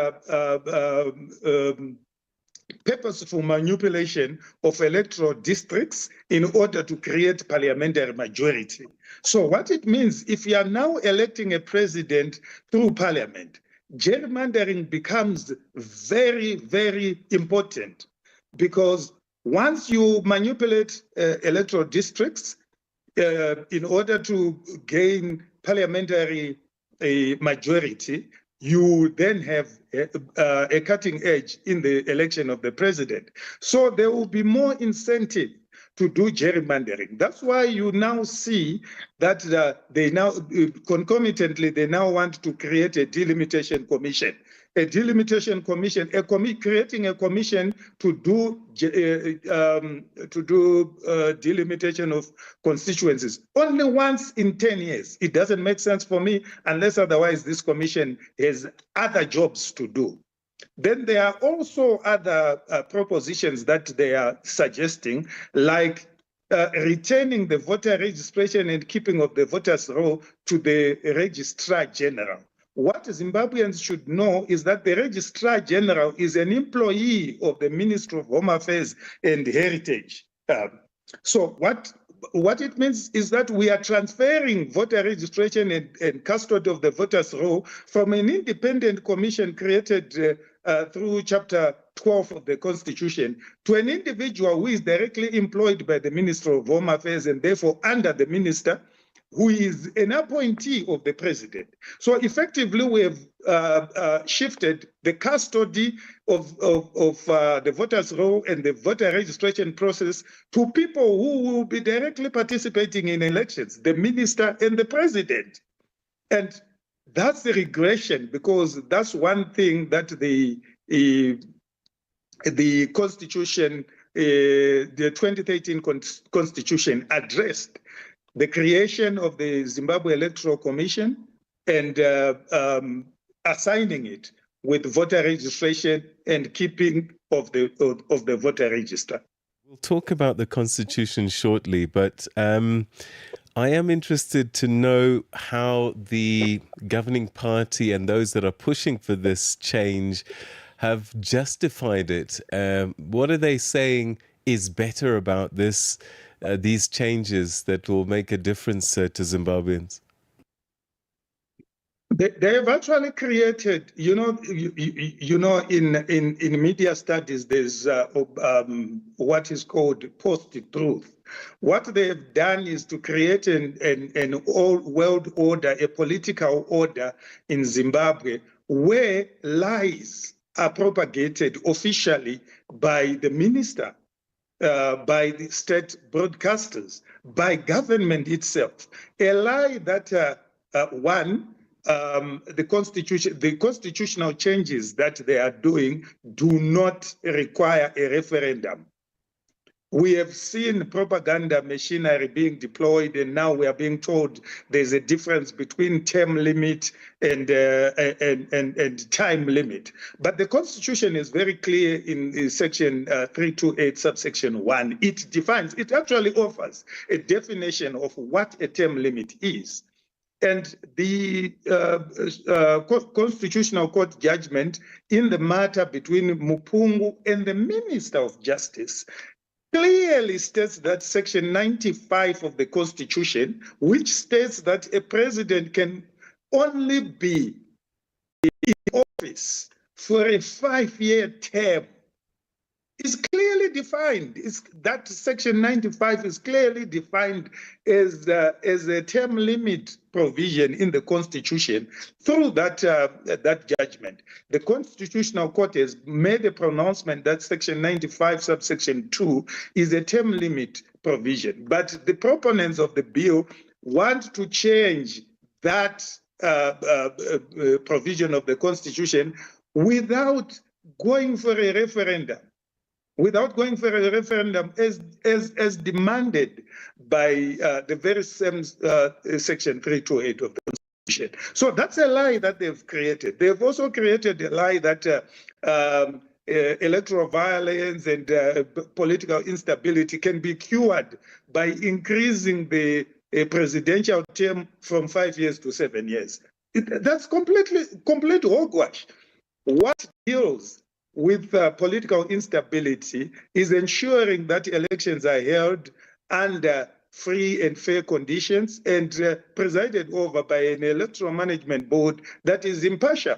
[SPEAKER 22] purposeful manipulation of electoral districts in order to create parliamentary majority. So what it means, if you are now electing a president through parliament, gerrymandering becomes very, very important, because once you manipulate electoral districts in order to gain parliamentary majority, you then have a cutting edge in the election of the president. So there will be more incentive to do gerrymandering. That's why you now see that they now, concomitantly, they now want to create a delimitation commission. A delimitation commission, creating a commission to do delimitation of constituencies only once in 10 years. It doesn't make sense for me unless otherwise this commission has other jobs to do. Then there are also other propositions that they are suggesting, like returning the voter registration and keeping of the voters' roll to the Registrar General. What Zimbabweans should know is that the Registrar General is an employee of the Ministry of Home Affairs and Heritage. So what it means is that we are transferring voter registration and custody of the voters' roll from an independent commission created through Chapter 12 of the Constitution to an individual who is directly employed by the Ministry of Home Affairs and therefore under the minister, who is an appointee of the president. So effectively, we have shifted the custody of the voters' roll and the voter registration process to people who will be directly participating in elections, the minister and the president. And that's the regression, because that's one thing that the Constitution, the 2013 Constitution addressed. The creation of the Zimbabwe Electoral Commission and assigning it with voter registration and keeping of the voter register.
[SPEAKER 8] We'll talk about the Constitution shortly, but I am interested to know how the governing party and those that are pushing for this change have justified it. What are they saying is better about this? These changes that will make a difference to Zimbabweans?
[SPEAKER 22] They have actually created, in media studies, there's what is called post-truth. What they have done is to create an all-world order, a political order in Zimbabwe, where lies are propagated officially by the minister, by the state broadcasters, by government itself. A lie that the constitutional changes that they are doing do not require a referendum. We have seen propaganda machinery being deployed, and now we are being told there's a difference between term limit and time limit. But the Constitution is very clear in Section 328, subsection 1. It defines, it actually offers a definition of what a term limit is. And the Constitutional Court judgment in the matter between Mupungu and the Minister of Justice clearly states that Section 95 of the Constitution, which states that a president can only be in office for a 5-year term, is clearly defined. That Section 95 is clearly defined as a term limit provision in the Constitution through that judgment. The Constitutional Court has made a pronouncement that Section 95, subsection 2 is a term limit provision. But the proponents of the bill want to change that provision of the Constitution without going for a referendum. As demanded by the very same Section 328 of the Constitution. So that's a lie that they've created. They've also created a lie that electoral violence and political instability can be cured by increasing the presidential term from 5 years to 7 years. That's complete hogwash. What deals with political instability is ensuring that elections are held under free and fair conditions and presided over by an electoral management board that is impartial.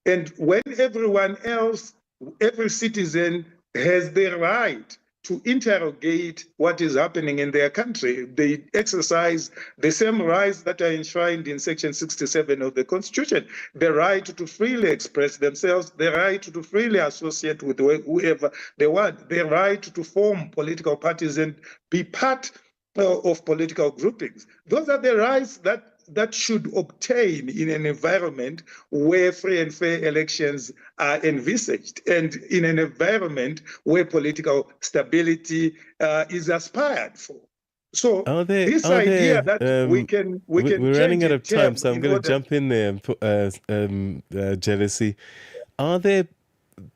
[SPEAKER 22] And when everyone else, every citizen has the right to interrogate what is happening in their country, they exercise the same rights that are enshrined in Section 67 of the Constitution: the right to freely express themselves, the right to freely associate with whoever they want, the right to form political parties and be part of political groupings. Those are the rights that should obtain in an environment where free and fair elections are envisaged, and in an environment where political stability is aspired for. So this idea that we can
[SPEAKER 8] we're running out of time, so I'm going
[SPEAKER 22] to
[SPEAKER 8] jump in there and put jealousy. Are there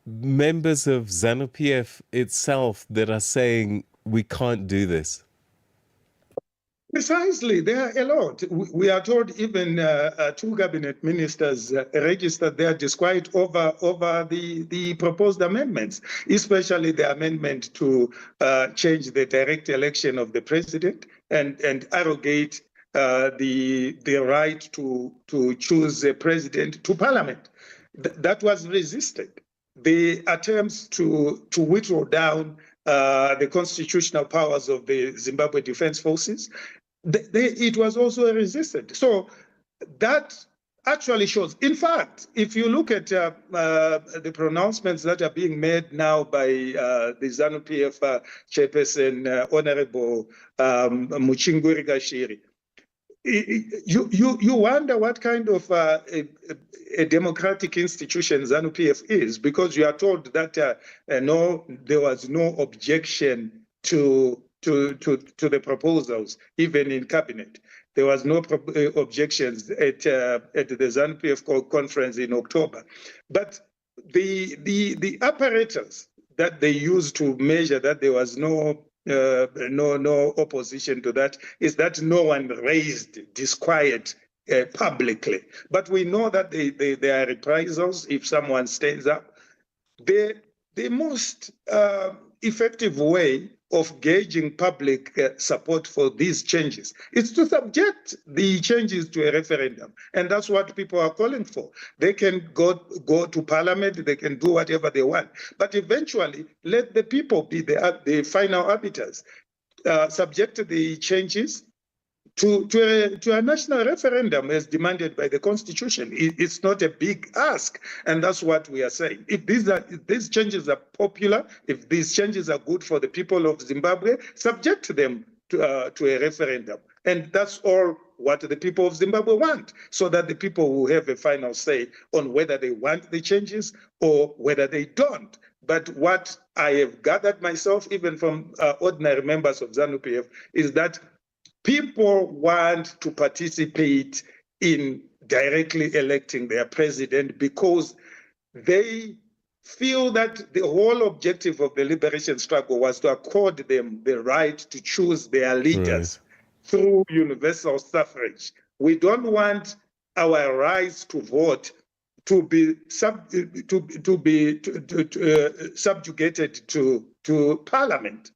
[SPEAKER 8] members of ZANU-PF itself that are saying we can't do this?
[SPEAKER 22] Precisely, there are a lot. We are told even 2 cabinet ministers registered their disquiet over the proposed amendments, especially the amendment to change the direct election of the president and arrogate the right to choose a president to parliament. That was resisted. The attempts to whittle down the constitutional powers of the Zimbabwe Defense Forces, it was also resisted. So that actually shows. In fact, if you look at the pronouncements that are being made now by the ZANU-PF chairperson, Honorable Muchinguri Gashiri, you wonder what kind of a democratic institution ZANU-PF is, because you are told that no, there was no objection to the proposals, even in cabinet. There was no objections at the ZANU-PF conference in October. But the apparatus that they used to measure that there was no opposition to that is that no one raised disquiet publicly. But we know that there are reprisals if someone stands up. The most effective way of gauging public support for these changes is to subject the changes to a referendum. And that's what people are calling for. They can go to parliament, they can do whatever they want. But eventually, let the people be the final arbiters. Subject the changes to a national referendum as demanded by the Constitution. It's not a big ask, and that's what we are saying. If these changes are popular, if these changes are good for the people of Zimbabwe, subject them to a referendum. And that's all what the people of Zimbabwe want, so that the people will have a final say on whether they want the changes or whether they don't. But what I have gathered myself, even from ordinary members of ZANU-PF, is that people want to participate in directly electing their president because they feel that the whole objective of the liberation struggle was to accord them the right to choose their leaders through universal suffrage. We don't want our rights to vote to be subjugated to parliament.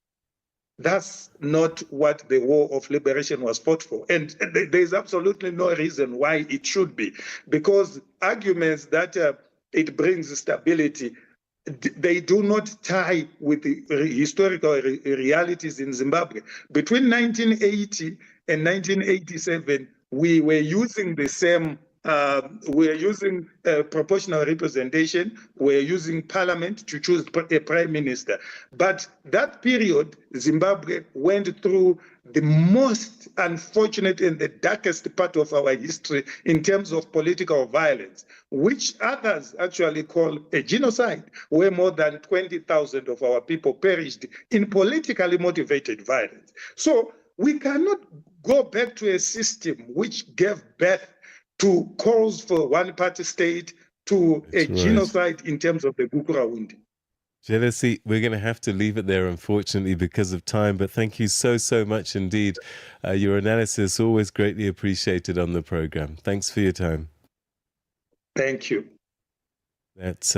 [SPEAKER 22] That's not what the war of liberation was fought for. And there's absolutely no reason why it should be, because arguments that it brings stability, they do not tie with the historical realities in Zimbabwe. Between 1980 and 1987, we were using the same we're using proportional representation, we're using parliament to choose a prime minister. But that period, Zimbabwe went through the most unfortunate and the darkest part of our history in terms of political violence, which others actually call a genocide, where more than 20,000 of our people perished in politically motivated violence. So we cannot go back to a system which gave birth to calls for one-party state, to a genocide in terms of the Gukurahundi.
[SPEAKER 8] Jealousy, we're going to have to leave it there, unfortunately, because of time. But thank you so much indeed. Your analysis always greatly appreciated on the program. Thanks for your time.
[SPEAKER 22] Thank you.
[SPEAKER 8] That's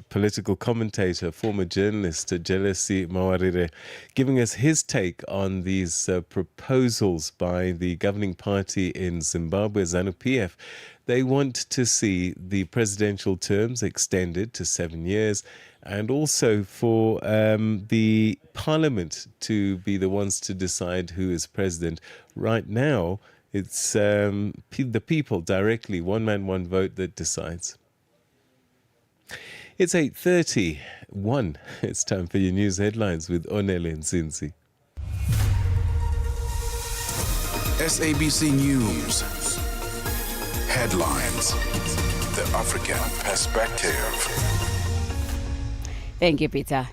[SPEAKER 8] political commentator, former journalist Jealousy Mawarire, giving us his take on these proposals by the governing party in Zimbabwe, ZANU-PF. They want to see the presidential terms extended to 7 years, and also for the parliament to be the ones to decide who is president. Right now, it's the people directly, one man, one vote, that decides. It's 8:31. It's time for your news headlines with Onele Nzinzi.
[SPEAKER 6] SABC News. Headlines. The African Perspective.
[SPEAKER 2] Thank you, Peter.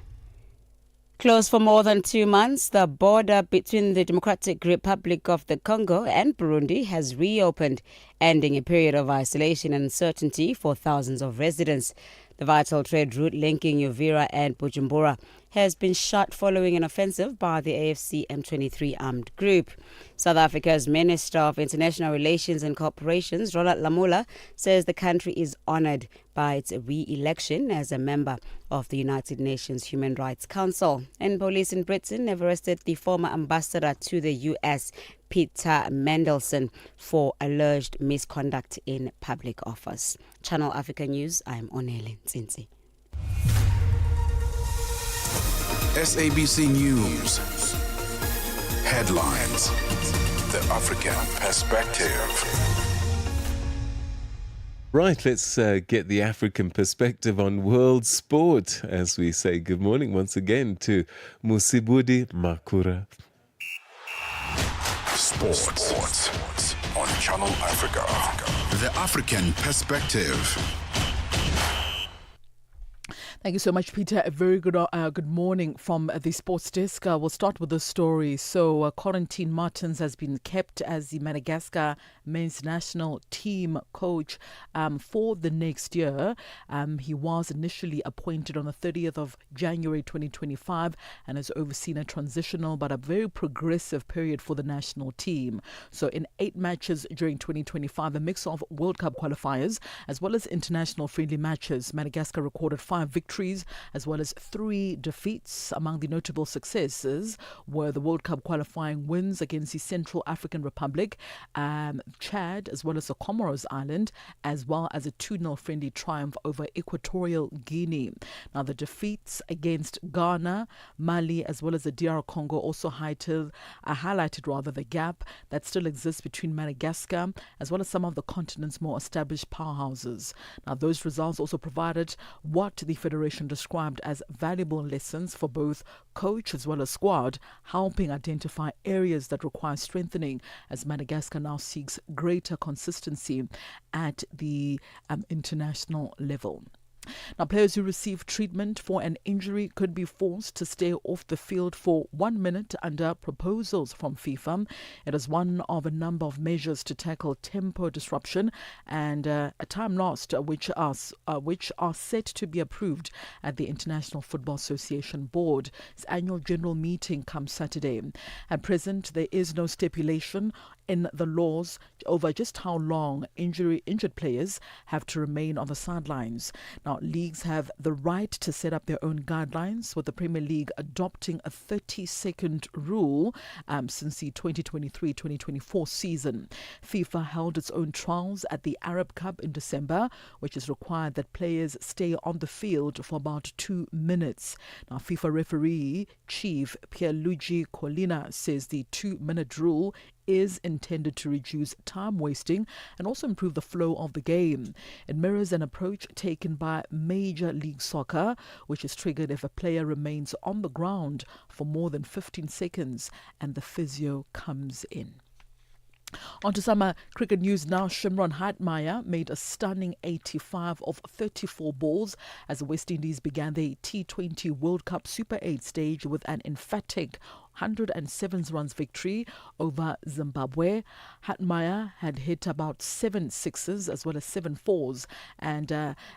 [SPEAKER 2] Closed for more than 2 months, the border between the Democratic Republic of the Congo and Burundi has reopened, ending a period of isolation and uncertainty for thousands of residents. The vital trade route linking Uvira and Bujumbura has been shut following an offensive by the AFC M23 armed group. South Africa's Minister of International Relations and Cooperation, Ronald Lamola, says the country is honoured by its re-election as a member of the United Nations Human Rights Council. And police in Britain have arrested the former ambassador to the US, Peter Mandelson, for alleged misconduct in public office. Channel Africa News, I'm Onele Nzinzi.
[SPEAKER 6] SABC News. Headlines. The African Perspective.
[SPEAKER 8] Right, let's get the African perspective on world sport as we say good morning once again to Musibudi Makura.
[SPEAKER 6] Sports on Channel Africa. The African Perspective.
[SPEAKER 10] Thank you so much, Peter. A very good morning from the sports desk. We'll start with the story. So, Quarantine Martins has been kept as the Madagascar men's national team coach for the next year. He was initially appointed on the 30th of January 2025 and has overseen a transitional but a very progressive period for the national team. So, in 8 matches during 2025, a mix of World Cup qualifiers as well as international friendly matches, Madagascar recorded 5 victories as well as 3 defeats. Among the notable successes were the World Cup qualifying wins against the Central African Republic, Chad, as well as the Comoros Island, as well as a 2-0 friendly triumph over Equatorial Guinea. Now, the defeats against Ghana, Mali, as well as the DR Congo also highlighted the gap that still exists between Madagascar as well as some of the continent's more established powerhouses. Now, those results also provided what the Federation described as valuable lessons for both coach as well as squad, helping identify areas that require strengthening as Madagascar now seeks greater consistency at the international level. Now, players who receive treatment for an injury could be forced to stay off the field for 1 minute under proposals from FIFA. It is one of a number of measures to tackle tempo disruption and a time lost, which are set to be approved at the International Football Association Board. Its annual general meeting comes Saturday. At present, there is no stipulation in the laws over just how long injured players have to remain on the sidelines. Now, leagues have the right to set up their own guidelines, with the Premier League adopting a 30-second rule since the 2023-2024 season. FIFA held its own trials at the Arab Cup in December, which has required that players stay on the field for about 2 minutes. Now, FIFA referee chief Pierluigi Collina says the 2-minute rule is intended to reduce time wasting and also improve the flow of the game. It mirrors an approach taken by Major League Soccer, which is triggered if a player remains on the ground for more than 15 seconds and the physio comes in. On to some cricket news now. Shimron Hetmyer made a stunning 85 of 34 balls as the West Indies began the T20 World Cup Super 8 stage with an emphatic 107 runs victory over Zimbabwe. Hetmyer had hit about 7 sixes as well as 7 fours, and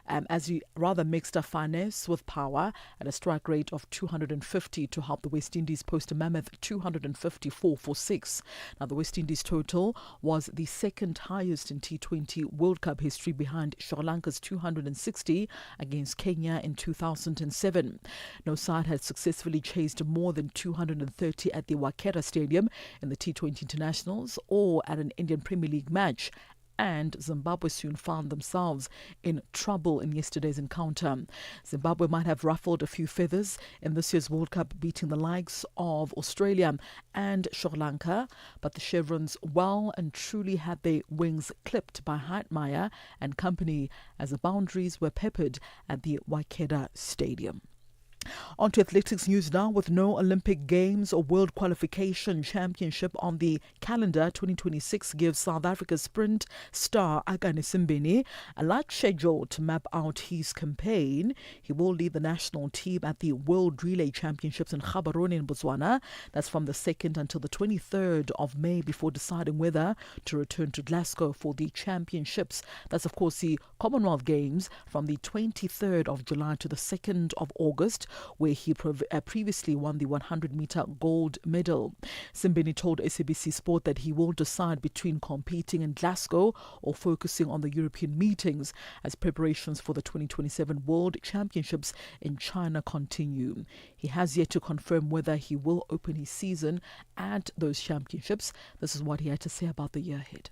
[SPEAKER 10] as he rather mixed a finesse with power at a strike rate of 250 to help the West Indies post a mammoth 254 for 6. Now, the West Indies total was the second highest in T20 World Cup history, behind Sri Lanka's 260 against Kenya in 2007. No side had successfully chased more than 230 at the Waikeria Stadium in the T20 Internationals or at an Indian Premier League match. And Zimbabwe soon found themselves in trouble in yesterday's encounter. Zimbabwe might have ruffled a few feathers in this year's World Cup, beating the likes of Australia and Sri Lanka, but the Chevrons well and truly had their wings clipped by Hetmyer and company as the boundaries were peppered at the Waikeria Stadium. On to athletics news now. With no Olympic Games or World Qualification Championship on the calendar, 2026 gives South Africa's sprint star Akani Simbine a light schedule to map out his campaign. He will lead the national team at the World Relay Championships in Gaborone in Botswana. That's from the 2nd until the 23rd of May before deciding whether to return to Glasgow for the championships. That's, of course, the Commonwealth Games from the 23rd of July to the 2nd of August, where he previously won the 100-meter gold medal. Simbine told SABC Sport that he will decide between competing in Glasgow or focusing on the European meetings as preparations for the 2027 World Championships in China continue. He has yet to confirm whether he will open his season at those championships. This is what he had to say about the year ahead.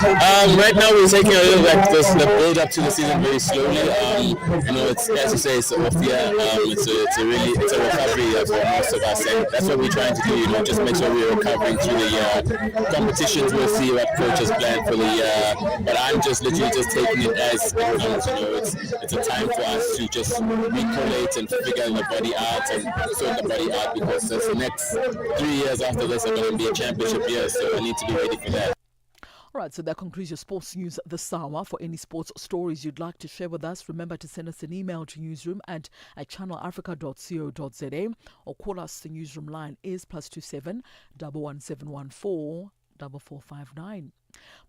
[SPEAKER 4] Right now we're taking a little like the build up to the season very slowly. It's, as you say, it's off year. It's a recovery for most of us, and that's what we're trying to do. Just make sure we're recovering through the year. Competitions, we'll see what coaches plan for the year. But I'm just literally just taking it as it comes. It's a time for us to just recollate and figure the body out and sort the body out, because the next 3 years after this are going to be a championship year, so I need to be ready for that.
[SPEAKER 10] All right, so that concludes your sports news this hour. For any sports stories you'd like to share with us, remember to send us an email to newsroom@channelafrica.co.za or call us. The newsroom line is +27 11714 4459.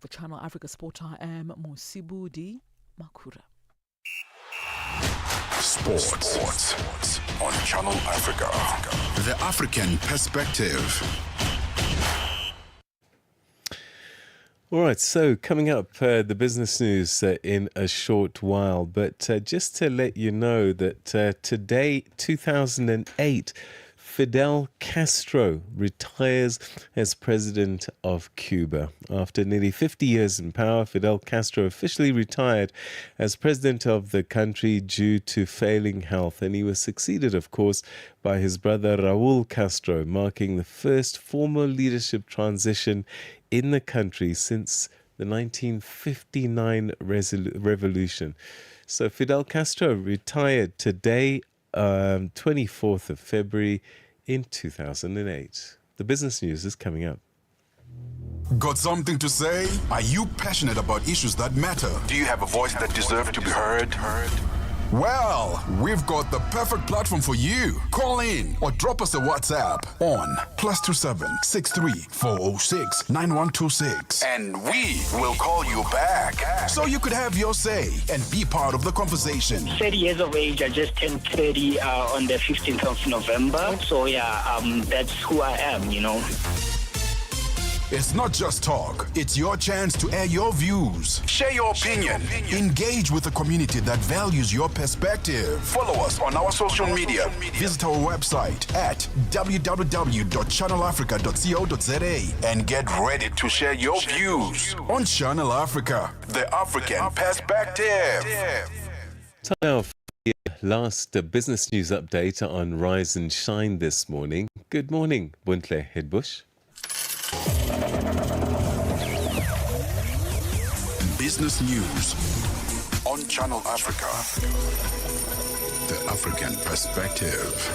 [SPEAKER 10] For Channel Africa Sport, I am Musibudi Makura.
[SPEAKER 6] Sports on Channel Africa. The African perspective.
[SPEAKER 8] All right, so coming up, the business news in a short while. But just to let you know that today, 2008, Fidel Castro retires as president of Cuba. After nearly 50 years in power, Fidel Castro officially retired as president of the country due to failing health. And he was succeeded, of course, by his brother Raul Castro, marking the first formal leadership transition in the country since the 1959 revolution. So Fidel Castro retired today, 24th of February in 2008. The business news is coming up.
[SPEAKER 6] Got something to say? Are you passionate about issues that matter?
[SPEAKER 23] Do you have a voice that deserves to be heard?
[SPEAKER 6] Well, we've got the perfect platform for you. Call in or drop us a WhatsApp on +27 63 406 9126. And we will call you back so you could have your say and be part of the conversation.
[SPEAKER 14] 30 years of age. I just turned 30 on the 15th of November. So that's who I am,
[SPEAKER 6] It's not just talk. It's your chance to air your views, share your opinion, engage with the community that values your perspective. Follow us on our social media. Visit our website at www.channelafrica.co.za and get ready to share your views on Channel Africa, the African perspective.
[SPEAKER 8] Time now for the last business news update on Rise and Shine this morning. Good morning, Buntle Hedbush.
[SPEAKER 6] Business news on Channel Africa, the African perspective.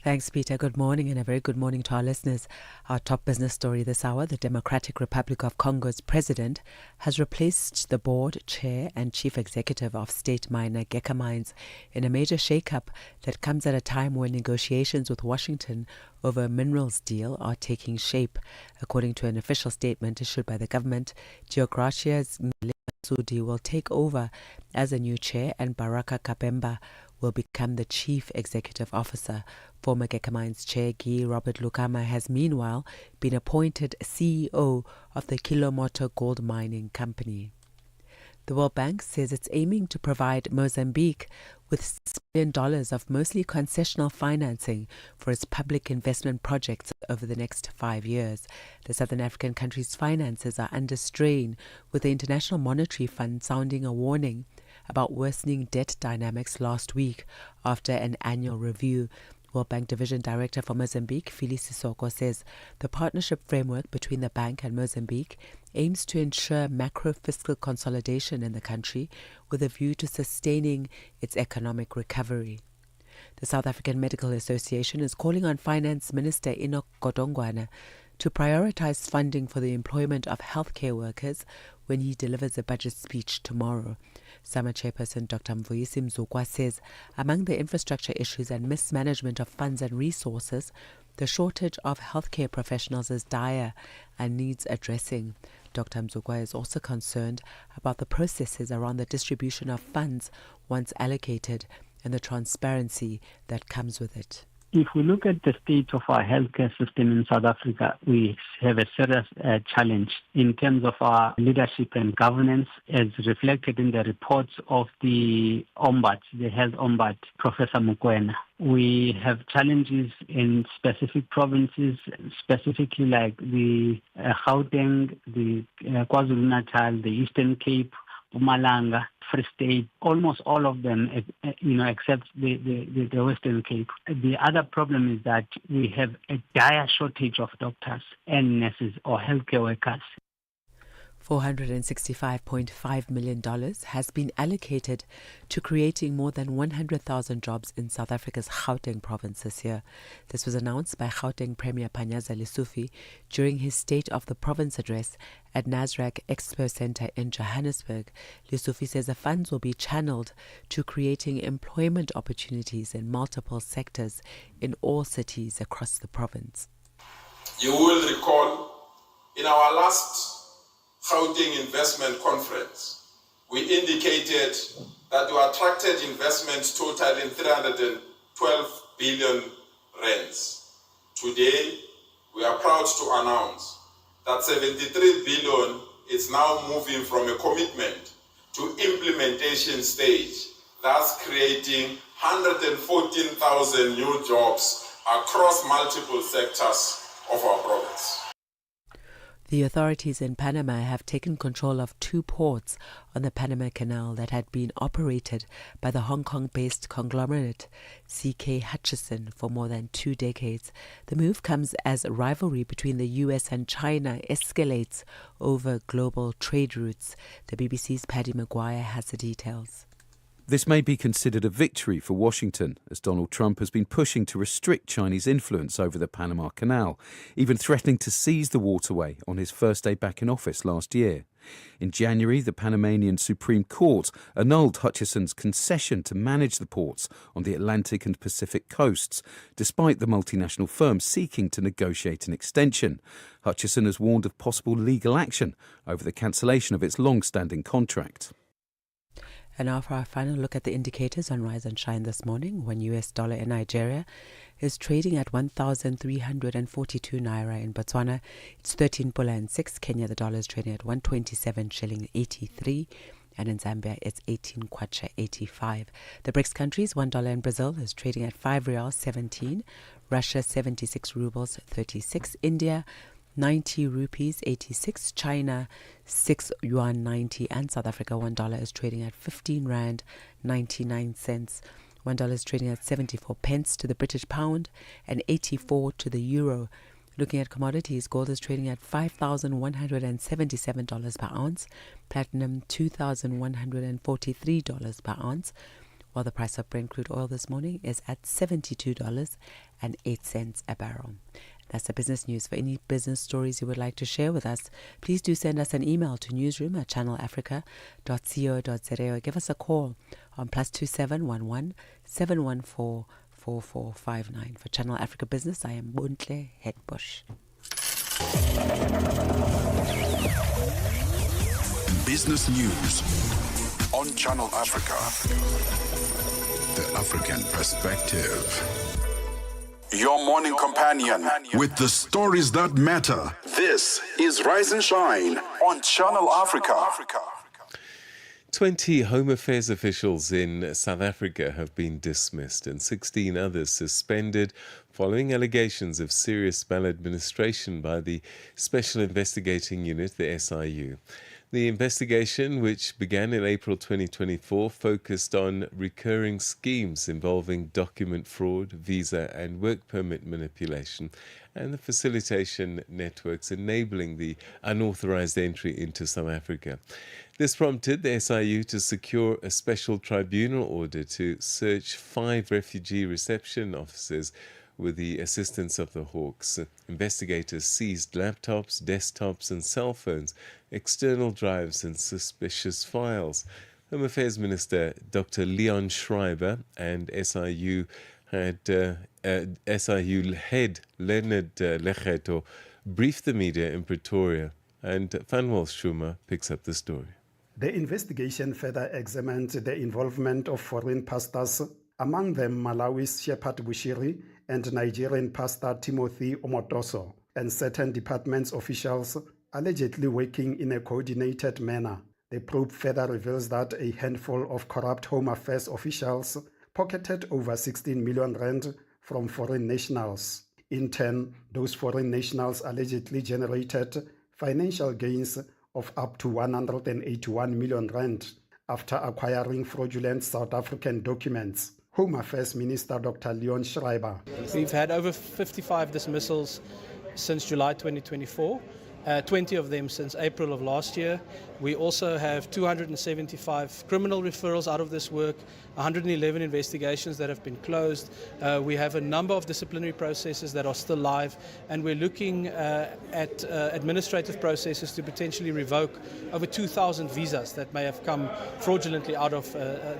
[SPEAKER 16] Thanks, Peter. Good morning and a very good morning to our listeners. Our top business story this hour: the Democratic Republic of Congo's president has replaced the board chair and chief executive of state miner Geka Mines in a major shakeup that comes at a time when negotiations with Washington over a minerals deal are taking shape. According to an official statement issued by the government, Geogracias Sudi will take over as a new chair and Baraka Kabemba will become the chief executive officer. Former Geka Mines chair Guy Robert Lukama has meanwhile been appointed CEO of the Kilomoto Gold Mining Company. The World Bank says it's aiming to provide Mozambique with $6 billion of mostly concessional financing for its public investment projects over the next 5 years. The Southern African country's finances are under strain, with the International Monetary Fund sounding a warning about worsening debt dynamics last week after an annual review. World Bank Division Director for Mozambique, Phyllis Sissoko, says the partnership framework between the bank and Mozambique aims to ensure macro-fiscal consolidation in the country with a view to sustaining its economic recovery. The South African Medical Association is calling on Finance Minister Enoch Godongwana to prioritize funding for the employment of healthcare workers when he delivers a budget speech tomorrow. SAMA chairperson Dr. Mvuyisi Mzukwa says among the infrastructure issues and mismanagement of funds and resources, the shortage of healthcare professionals is dire and needs addressing. Dr. Mzukwa is also concerned about the processes around the distribution of funds once allocated and the transparency that comes with it.
[SPEAKER 17] If we look at the state of our healthcare system in South Africa, we have a serious challenge in terms of our leadership and governance, as reflected in the reports of the Ombud, the health Ombud, Professor Mukwena. We have challenges in specific provinces, specifically like the Gauteng, the KwaZulu-Natal, the Eastern Cape, Mpumalanga, Free State, almost all of them, except the Western Cape. The other problem is that we have a dire shortage of doctors and nurses or healthcare workers.
[SPEAKER 16] $465.5 million has been allocated to creating more than 100,000 jobs in South Africa's Gauteng province this year. This was announced by Gauteng Premier Panyaza Lesufi during his State of the Province address at Nasrec Expo Centre in Johannesburg. Lesufi says the funds will be channeled to creating employment opportunities in multiple sectors in all cities across the province.
[SPEAKER 24] You will recall in our last Gauteng Investment Conference, we indicated that we attracted investments totaling 312 billion rands. Today, we are proud to announce that 73 billion is now moving from a commitment to implementation stage, thus creating 114,000 new jobs across multiple sectors of our province.
[SPEAKER 16] The authorities in Panama have taken control of 2 ports on the Panama Canal that had been operated by the Hong Kong-based conglomerate C.K. Hutchison for more than 2 decades. The move comes as rivalry between the US and China escalates over global trade routes. The BBC's Paddy Maguire has the details.
[SPEAKER 25] This may be considered a victory for Washington, as Donald Trump has been pushing to restrict Chinese influence over the Panama Canal, even threatening to seize the waterway on his first day back in office last year. In January, the Panamanian Supreme Court annulled Hutchison's concession to manage the ports on the Atlantic and Pacific coasts, despite the multinational firm seeking to negotiate an extension. Hutchison has warned of possible legal action over the cancellation of its long-standing contract.
[SPEAKER 16] And now for our final look at the indicators on Rise and Shine this morning, when US dollar in Nigeria is trading at 1,342 naira. In Botswana, it's 13 pula and 6. Kenya, the dollar is trading at 127 shilling 83. And in Zambia, it's 18 kwacha 85. The BRICS countries, $1 in Brazil is trading at 5 reals 17. Russia, 76 rubles 36. India, 90 rupees 86, China 6 yuan 90, and South Africa $1 is trading at 15 rand 99 cents. $1 is trading at 74 pence to the British pound and 84 to the euro. Looking at commodities, gold is trading at $5,177 per ounce, platinum $2,143 per ounce, while the price of Brent crude oil this morning is at $72.08 a barrel. That's the business news. For any business stories you would like to share with us, please do send us an email to newsroom@channelafrica.co.za or give us a call on +27 11 714 4459. For Channel Africa Business, I am Buntle Hetbush.
[SPEAKER 6] Business News on Channel Africa. The African Perspective. Your morning companion with the stories that matter. This is Rise and Shine on Channel Africa.
[SPEAKER 8] 20 Home Affairs officials in South Africa have been dismissed and 16 others suspended following allegations of serious maladministration by the Special Investigating Unit, the SIU. The investigation, which began in April 2024, focused on recurring schemes involving document fraud, visa and work permit manipulation, and the facilitation networks enabling the unauthorized entry into South Africa. This prompted the SIU to secure a special tribunal order to search 5 refugee reception offices with the assistance of the Hawks. Investigators seized laptops, desktops and cell phones, external drives and suspicious files. Home Affairs Minister Dr. Leon Schreiber and SIU head Leonard Lekgeto briefed the media in Pretoria, and Fanwal Schumer picks up the story.
[SPEAKER 7] The investigation further examined the involvement of foreign pastors, among them Malawi's Shepherd Bushiri and Nigerian pastor Timothy Omotoso, and certain departments officials allegedly working in a coordinated manner. The probe further reveals that a handful of corrupt Home Affairs officials pocketed over 16 million rand from foreign nationals. In turn, those foreign nationals allegedly generated financial gains of up to 181 million rand after acquiring fraudulent South African documents. Home Affairs Minister Dr. Leon Schreiber.
[SPEAKER 18] We've had over 55 dismissals since July 2024, 20 of them since April of last year. We also have 275 criminal referrals out of this work, 111 investigations that have been closed. We have a number of disciplinary processes that are still live, and we're looking at administrative processes to potentially revoke over 2,000 visas that may have come fraudulently out of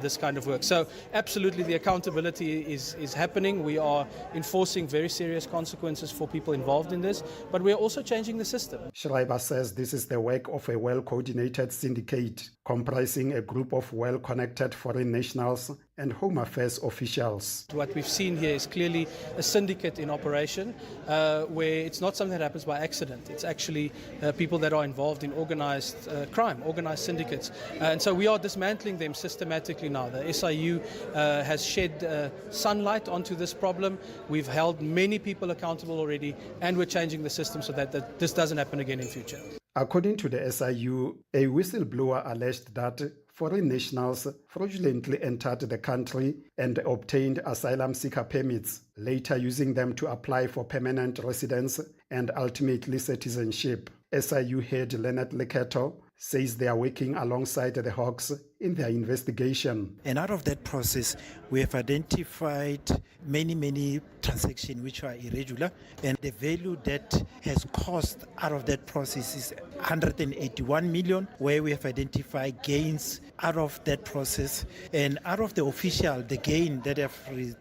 [SPEAKER 18] this kind of work. So absolutely the accountability is happening. We are enforcing very serious consequences for people involved in this, but we're also changing the system.
[SPEAKER 7] Schreiber says this is the work of a well-coordinated syndicate comprising a group of well-connected foreign nationals and Home Affairs officials.
[SPEAKER 18] What we've seen here is clearly a syndicate in operation where it's not something that happens by accident. It's actually people that are involved in organized crime, organized syndicates. And so we are dismantling them systematically now. The SIU has shed sunlight onto this problem. We've held many people accountable already, and we're changing the system so that this doesn't happen again in future.
[SPEAKER 7] According to the SIU, a whistleblower alleged that foreign nationals fraudulently entered the country and obtained asylum seeker permits, later using them to apply for permanent residence and ultimately citizenship. SIU head Leonard Lekgeto says they are working alongside the Hawks in their investigation.
[SPEAKER 3] And out of that process, we have identified many transactions which are irregular, and the value that has cost out of that process is 181 million, where we have identified gains out of that process. And out of the official, the gain that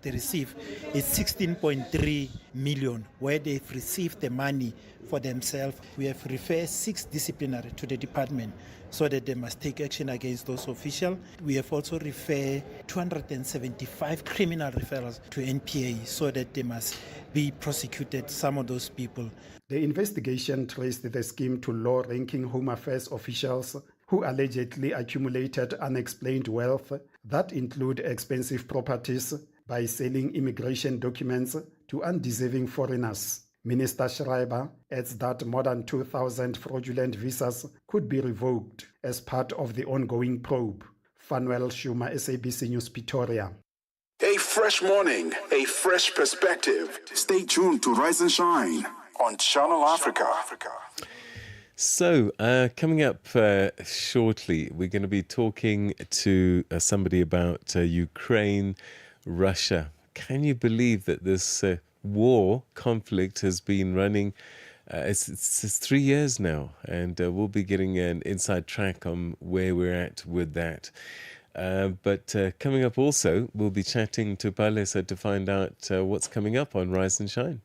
[SPEAKER 3] they received is 16.3 million, where they've received the money for themselves. We have referred 6 disciplinary to the department so that they must take action against those officials. We have also referred 275 criminal referrals to NPA so that they must be prosecuted, some of those people.
[SPEAKER 7] The investigation traced the scheme to low-ranking Home Affairs officials who allegedly accumulated unexplained wealth that include expensive properties by selling immigration documents to undeserving foreigners. Minister Schreiber adds that more than 2,000 fraudulent visas could be revoked as part of the ongoing probe. Fanuel Schumer, SABC News, Pretoria.
[SPEAKER 6] A fresh morning, a fresh perspective. Stay tuned to Rise and Shine on Channel Africa.
[SPEAKER 8] So, coming up shortly, we're going to be talking to somebody about Ukraine, Russia. Can you believe that this war conflict has been running? It's 3 years now, and we'll be getting an inside track on where we're at with that. But coming up also, we'll be chatting to Palesa to find out what's coming up on Rise and Shine.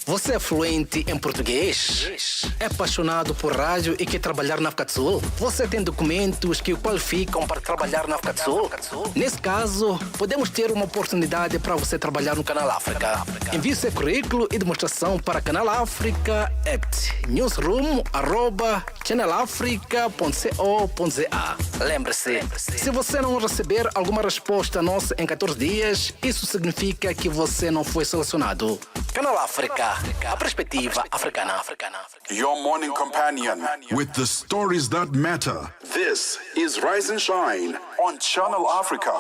[SPEAKER 11] Você é fluente em português? É apaixonado por rádio e quer trabalhar na África do Sul? Você tem documentos que o qualificam para trabalhar na África do Sul? Nesse caso, podemos ter uma oportunidade para você trabalhar no Canal África. Envie seu currículo e demonstração para Canal África at newsroom@channelafrica.co.za. Lembre-se, se você não receber alguma resposta nossa em 14 dias, isso significa que você não foi selecionado. Canal África, a perspectiva africana.
[SPEAKER 6] Your morning companion with the stories that matter. This is Rise and Shine on Channel Africa.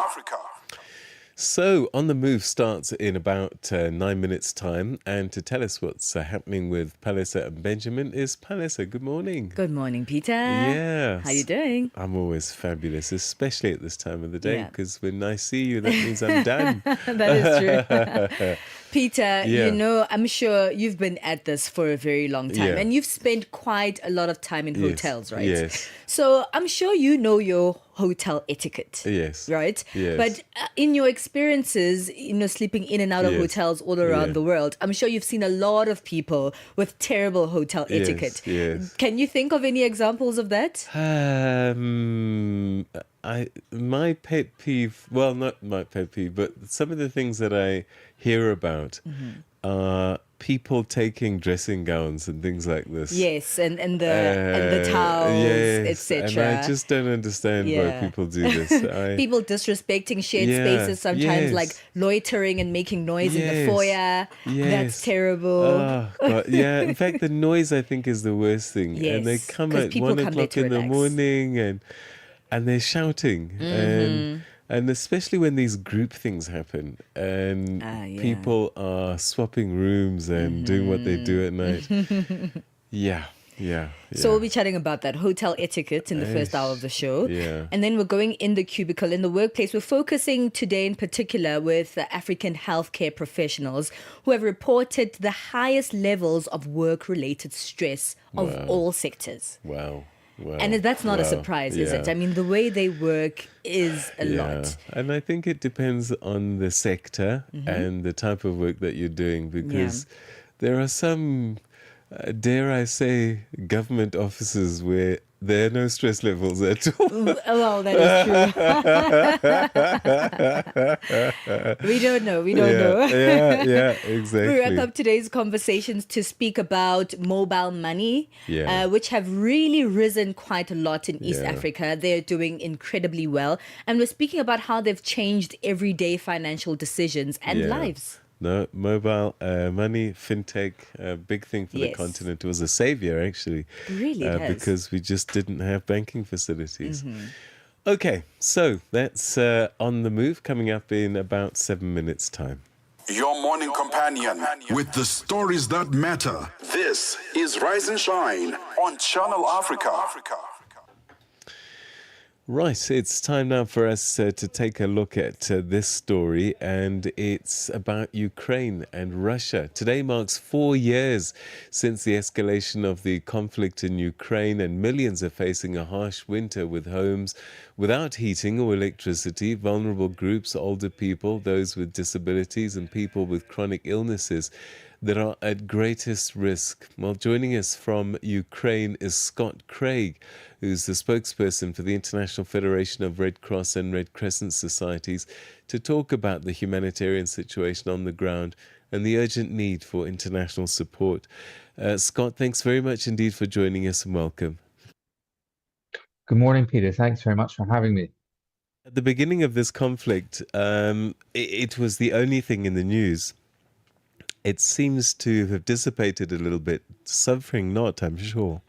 [SPEAKER 8] So, On the Move starts in about 9 minutes' time, and to tell us what's happening with Palesa and Benjamin is Palesa. Good morning.
[SPEAKER 19] Good morning, Peter.
[SPEAKER 8] Yeah.
[SPEAKER 19] How you doing?
[SPEAKER 8] I'm always fabulous, especially at this time of the day, because when I see you, that means I'm done.
[SPEAKER 19] That is true. Peter,
[SPEAKER 8] Yeah.
[SPEAKER 19] you know, I'm sure you've been at this for a very long time,
[SPEAKER 8] Yeah.
[SPEAKER 19] and you've spent quite a lot of time in
[SPEAKER 8] Yes,
[SPEAKER 19] hotels, right?
[SPEAKER 8] yes.
[SPEAKER 19] So I'm sure you know your hotel etiquette.
[SPEAKER 8] Yes.
[SPEAKER 19] Right?
[SPEAKER 8] Yes.
[SPEAKER 19] But in your experiences, you know, sleeping in and out of
[SPEAKER 8] Yes.
[SPEAKER 19] hotels all around
[SPEAKER 8] Yeah.
[SPEAKER 19] the world, I'm sure you've seen a lot of people with terrible hotel etiquette.
[SPEAKER 8] Yes.
[SPEAKER 19] Can you think of any examples of that?
[SPEAKER 8] My pet peeve, well, not my pet peeve, but some of the things that I hear about are people taking dressing gowns and things like this.
[SPEAKER 19] Yes, and the towels,
[SPEAKER 8] yes,
[SPEAKER 19] etc.
[SPEAKER 8] and I just don't understand why people do this.
[SPEAKER 19] People disrespecting shared
[SPEAKER 8] Yeah,
[SPEAKER 19] spaces sometimes,
[SPEAKER 8] yes.
[SPEAKER 19] like loitering and making noise in the
[SPEAKER 8] Yes,
[SPEAKER 19] foyer.
[SPEAKER 8] yes.
[SPEAKER 19] That's terrible.
[SPEAKER 8] Oh, God. Yeah, in fact, the noise I think is the worst thing. And they
[SPEAKER 19] Yes,
[SPEAKER 8] come
[SPEAKER 19] 'cause
[SPEAKER 8] at
[SPEAKER 19] people
[SPEAKER 8] 1
[SPEAKER 19] come there
[SPEAKER 8] o'clock
[SPEAKER 19] to
[SPEAKER 8] in the
[SPEAKER 19] relax.
[SPEAKER 8] morning and they're shouting. And especially when these group things happen and people are swapping rooms and doing what they do at night. Yeah.
[SPEAKER 19] So we'll be chatting about that hotel etiquette in the first hour of the show.
[SPEAKER 8] Yeah.
[SPEAKER 19] And then we're going in the cubicle, in the workplace. We're focusing today in particular with African healthcare professionals who have reported the highest levels of work-related stress of
[SPEAKER 8] Wow.
[SPEAKER 19] all sectors.
[SPEAKER 8] Wow.
[SPEAKER 19] And that's not a surprise, is it? I mean, the way they work is a lot.
[SPEAKER 8] And I think it depends on the sector and the type of work that you're doing, because there are some, dare I say, government offices where there are no stress levels at all.
[SPEAKER 19] Well, that is true. We don't know.
[SPEAKER 8] Yeah, exactly.
[SPEAKER 19] We wrap up today's conversations to speak about mobile money, which have really risen quite a lot in East Africa. They're doing incredibly well. And we're speaking about how they've changed everyday financial decisions and lives.
[SPEAKER 8] No, mobile money, fintech, a big thing for the continent. It was a savior, actually.
[SPEAKER 19] Really, it has.
[SPEAKER 8] Because we just didn't have banking facilities. Okay, so that's On the Move, coming up in about 7 minutes' time.
[SPEAKER 6] Your morning companion with the stories that matter. This is Rise and Shine on Channel Africa.
[SPEAKER 8] Right, it's time now for us to take a look at this story, and it's about Ukraine and Russia. Today marks 4 years since the escalation of the conflict in Ukraine, and millions are facing a harsh winter with homes without heating or electricity, vulnerable groups, older people, those with disabilities, and people with chronic illnesses that are at greatest risk. Well, joining us from Ukraine is Scott Craig, who's the spokesperson for the International Federation of Red Cross and Red Crescent Societies, to talk about the humanitarian situation on the ground and the urgent need for international support. Scott, thanks very much indeed for joining us, and welcome.
[SPEAKER 1] Good morning, Peter. Thanks very much for having me.
[SPEAKER 8] At the beginning of this conflict, it was the only thing in the news. It seems to have dissipated a little bit. Suffering not, I'm sure.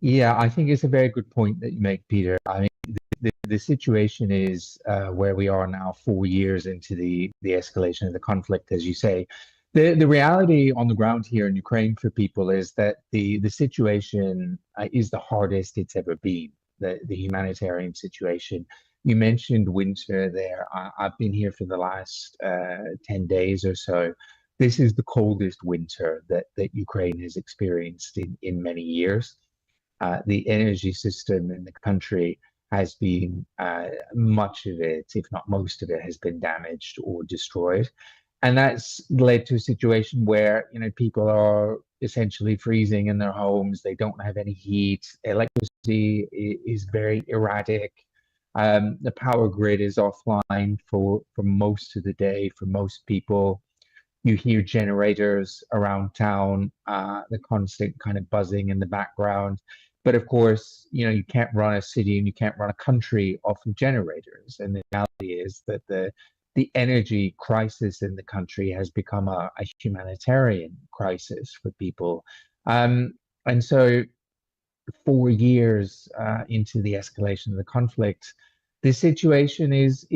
[SPEAKER 1] Yeah, I think it's a very good point that you make, Peter. I mean, the situation is where we are now, 4 years into the escalation of the conflict, as you say. The reality on the ground here in Ukraine for people is that the situation is the hardest it's ever been, the humanitarian situation. You mentioned winter there. I've been here for the last 10 days or so. This is the coldest winter that Ukraine has experienced in many years. The energy system in the country has been, much of it, if not most of it, has been damaged or destroyed. And that's led to a situation where, people are essentially freezing in their homes. They don't have any heat. Electricity is very erratic. The power grid is offline for most of the day for most people. You hear generators around town, the constant kind of buzzing in the background. But of course, you can't run a city and you can't run a country off of generators. And the reality is that the energy crisis in the country has become a humanitarian crisis for people. And so 4 years into the escalation of the conflict, the situation is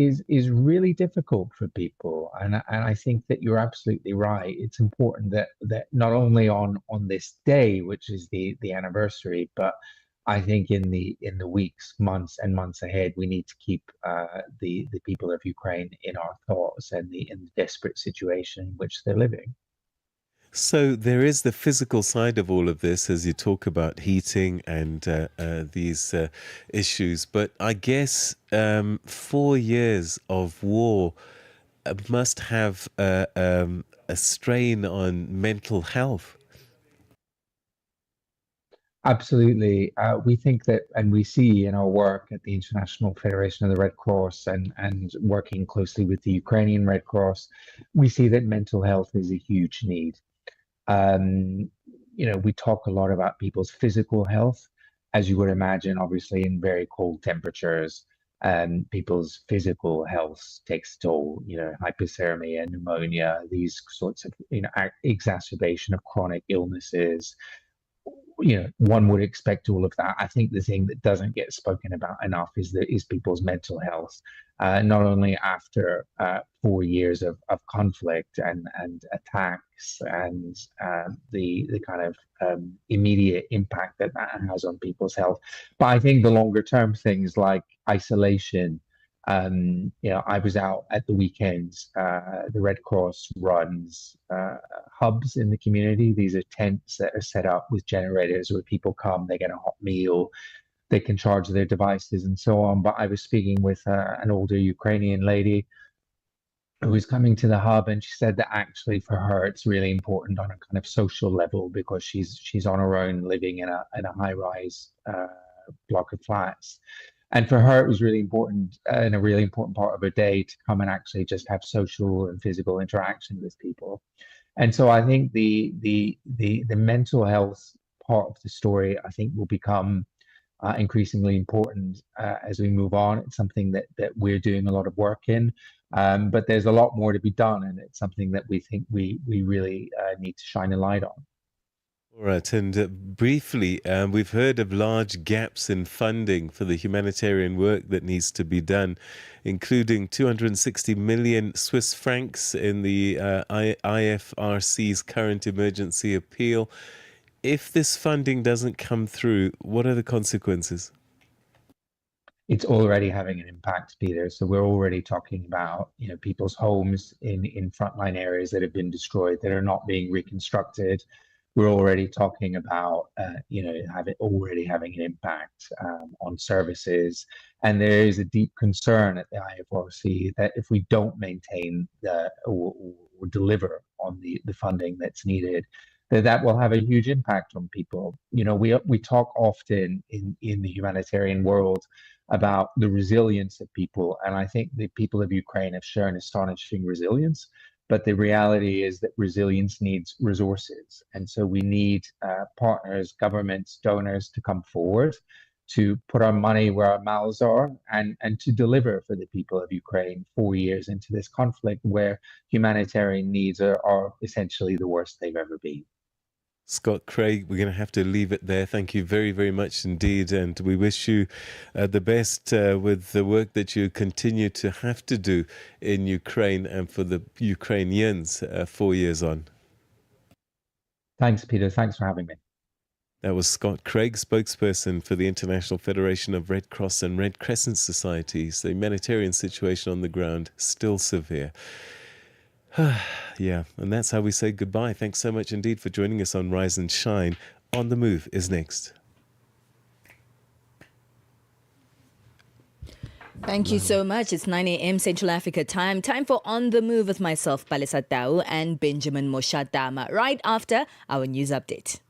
[SPEAKER 1] really difficult for people, and I think that you're absolutely right. It's important that not only on this day, which is the anniversary, but I think in the weeks, months, and months ahead, we need to keep the people of Ukraine in our thoughts and in the desperate situation in which they're living.
[SPEAKER 8] So there is the physical side of all of this, as you talk about heating and these issues. But I guess 4 years of war must have a strain on mental health.
[SPEAKER 1] Absolutely. We think that, and we see in our work at the International Federation of the Red Cross and working closely with the Ukrainian Red Cross, we see that mental health is a huge need. We talk a lot about people's physical health, as you would imagine, obviously in very cold temperatures, people's physical health takes toll, hypothermia, pneumonia, these sorts of, exacerbation of chronic illnesses. One would expect all of that. I think the thing that doesn't get spoken about enough is people's mental health, not only after 4 years of conflict and attacks and the kind of immediate impact that has on people's health, but I think the longer term things like isolation. I was out at the weekends. The Red Cross runs hubs in the community. These are tents that are set up with generators where people come, they get a hot meal, they can charge their devices and so on. But I was speaking with an older Ukrainian lady who was coming to the hub, and she said that actually for her it's really important on a kind of social level because she's on her own living in a high-rise block of flats. And for her, it was really important and a really important part of her day to come and actually just have social and physical interaction with people. And so I think the mental health part of the story, I think, will become increasingly important as we move on. It's something that we're doing a lot of work in, but there's a lot more to be done, and it's something that we think we really need to shine a light on.
[SPEAKER 8] All right, and briefly, we've heard of large gaps in funding for the humanitarian work that needs to be done, including 260 million Swiss francs in the IFRC's current emergency appeal. if this funding doesn't come through, what are the consequences?
[SPEAKER 1] It's already having an impact, Peter. So we're already talking about, people's homes in frontline areas that have been destroyed, that are not being reconstructed. We're already talking about, already having an impact on services. And there is a deep concern at the IFRC that if we don't maintain or deliver on the funding that's needed, that will have a huge impact on people. We talk often in the humanitarian world about the resilience of people, and I think the people of Ukraine have shown astonishing resilience. But the reality is that resilience needs resources, and so we need partners, governments, donors to come forward to put our money where our mouths are and to deliver for the people of Ukraine 4 years into this conflict where humanitarian needs are essentially the worst they've ever been.
[SPEAKER 8] Scott Craig, we're going to have to leave it there. Thank you very, very much indeed. And we wish you the best with the work that you continue to have to do in Ukraine and for the Ukrainians 4 years on.
[SPEAKER 1] Thanks, Peter. Thanks for having me.
[SPEAKER 8] That was Scott Craig, spokesperson for the International Federation of Red Cross and Red Crescent Societies. The humanitarian situation on the ground still severe. Yeah, and that's how we say goodbye. Thanks so much indeed for joining us on Rise and Shine. On the Move is next.
[SPEAKER 19] Thank you so much. It's 9 a.m. Central Africa time. Time for On the Move with myself, Palisa Tau, and Benjamin Moshatama, right after our news update.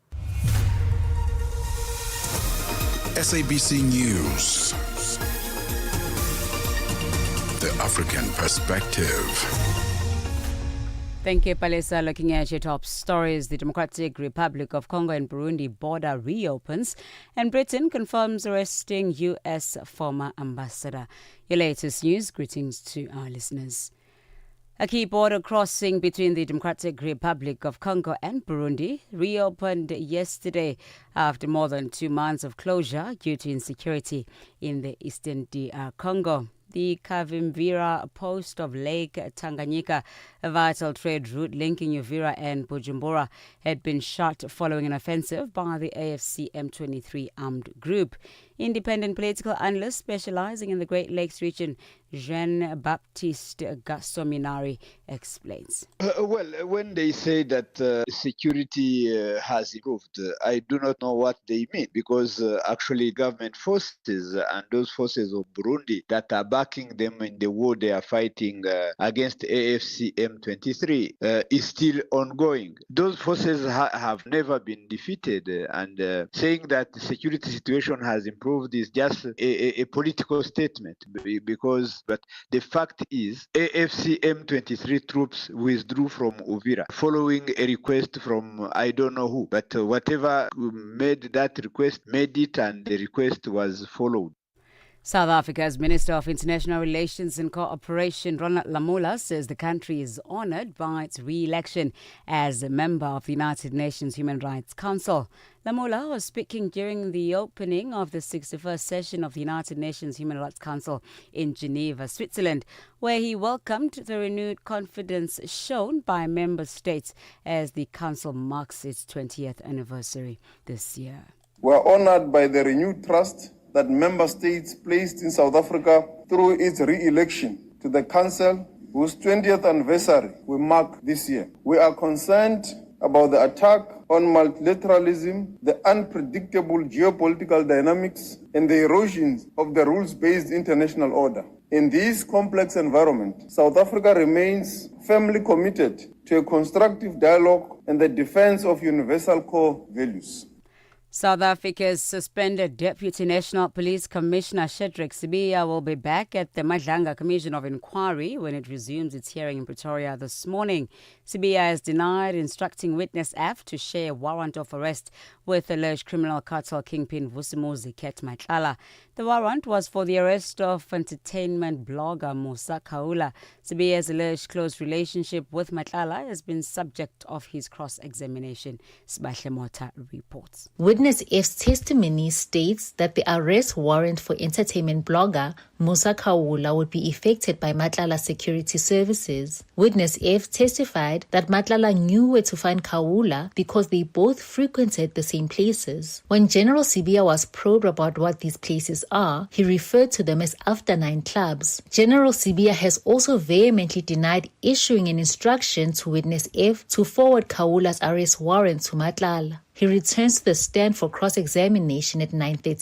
[SPEAKER 6] SABC News. The African Perspective.
[SPEAKER 2] Thank you, Palesa. Looking at your top stories, the Democratic Republic of Congo and Burundi border reopens, and Britain confirms arresting U.S. former ambassador. Your latest news. Greetings to our listeners. A key border crossing between the Democratic Republic of Congo and Burundi reopened yesterday after more than 2 months of closure due to insecurity in the eastern DR Congo. The Kavimvira post of Lake Tanganyika, a vital trade route linking Uvira and Bujumbura, had been shut following an offensive by the AFC M23 armed group. Independent political analyst specializing in the Great Lakes region, Jean-Baptiste Gassominari, explains.
[SPEAKER 12] Well, when they say that security has improved, I do not know what they mean, because actually government forces and those forces of Burundi that are backing them in the war they are fighting against AFC M23 is still ongoing. Those forces have never been defeated, and saying that the security situation has improved is just a political statement, but the fact is AFC M23 troops withdrew from Uvira following a request from I don't know who, but whatever made that request made it, and the request was followed.
[SPEAKER 2] South Africa's Minister of International Relations and Cooperation, Ronald Lamola, says the country is honoured by its re-election as a member of the United Nations Human Rights Council. Lamola was speaking during the opening of the 61st session of the United Nations Human Rights Council in Geneva, Switzerland, where he welcomed the renewed confidence shown by member states as the council marks its 20th anniversary this year.
[SPEAKER 13] We are honoured by the renewed trust that member states placed in South Africa through its re-election to the Council, whose 20th anniversary we mark this year. We are concerned about the attack on multilateralism, the unpredictable geopolitical dynamics, and the erosion of the rules-based international order. In this complex environment, South Africa remains firmly committed to a constructive dialogue and the defense of universal core values.
[SPEAKER 2] South Africa's suspended Deputy National Police Commissioner Shadrack Sibiya will be back at the Madlanga Commission of Inquiry when it resumes its hearing in Pretoria this morning. Sibiya has denied instructing Witness F to share a warrant of arrest with alleged criminal cartel kingpin Vusimuzi Ket Matlala. The warrant was for the arrest of entertainment blogger Musa Kaula. Sibiya's alleged close relationship with Matlala has been subject of his cross-examination. Sibahle Mota reports.
[SPEAKER 15] Witness F's testimony states that the arrest warrant for entertainment blogger
[SPEAKER 5] Musa Kaula would be effected by Matlala's security services. Witness F testified that Matlala knew where to find Kaula because they both frequented the same places. When General Sibiya was probed about what these places are, he referred to them as After 9 clubs. General Sibiya has also vehemently denied issuing an instruction to Witness F to forward Kaula's arrest warrant to Matlala. He returns to the stand for cross-examination at 9:30.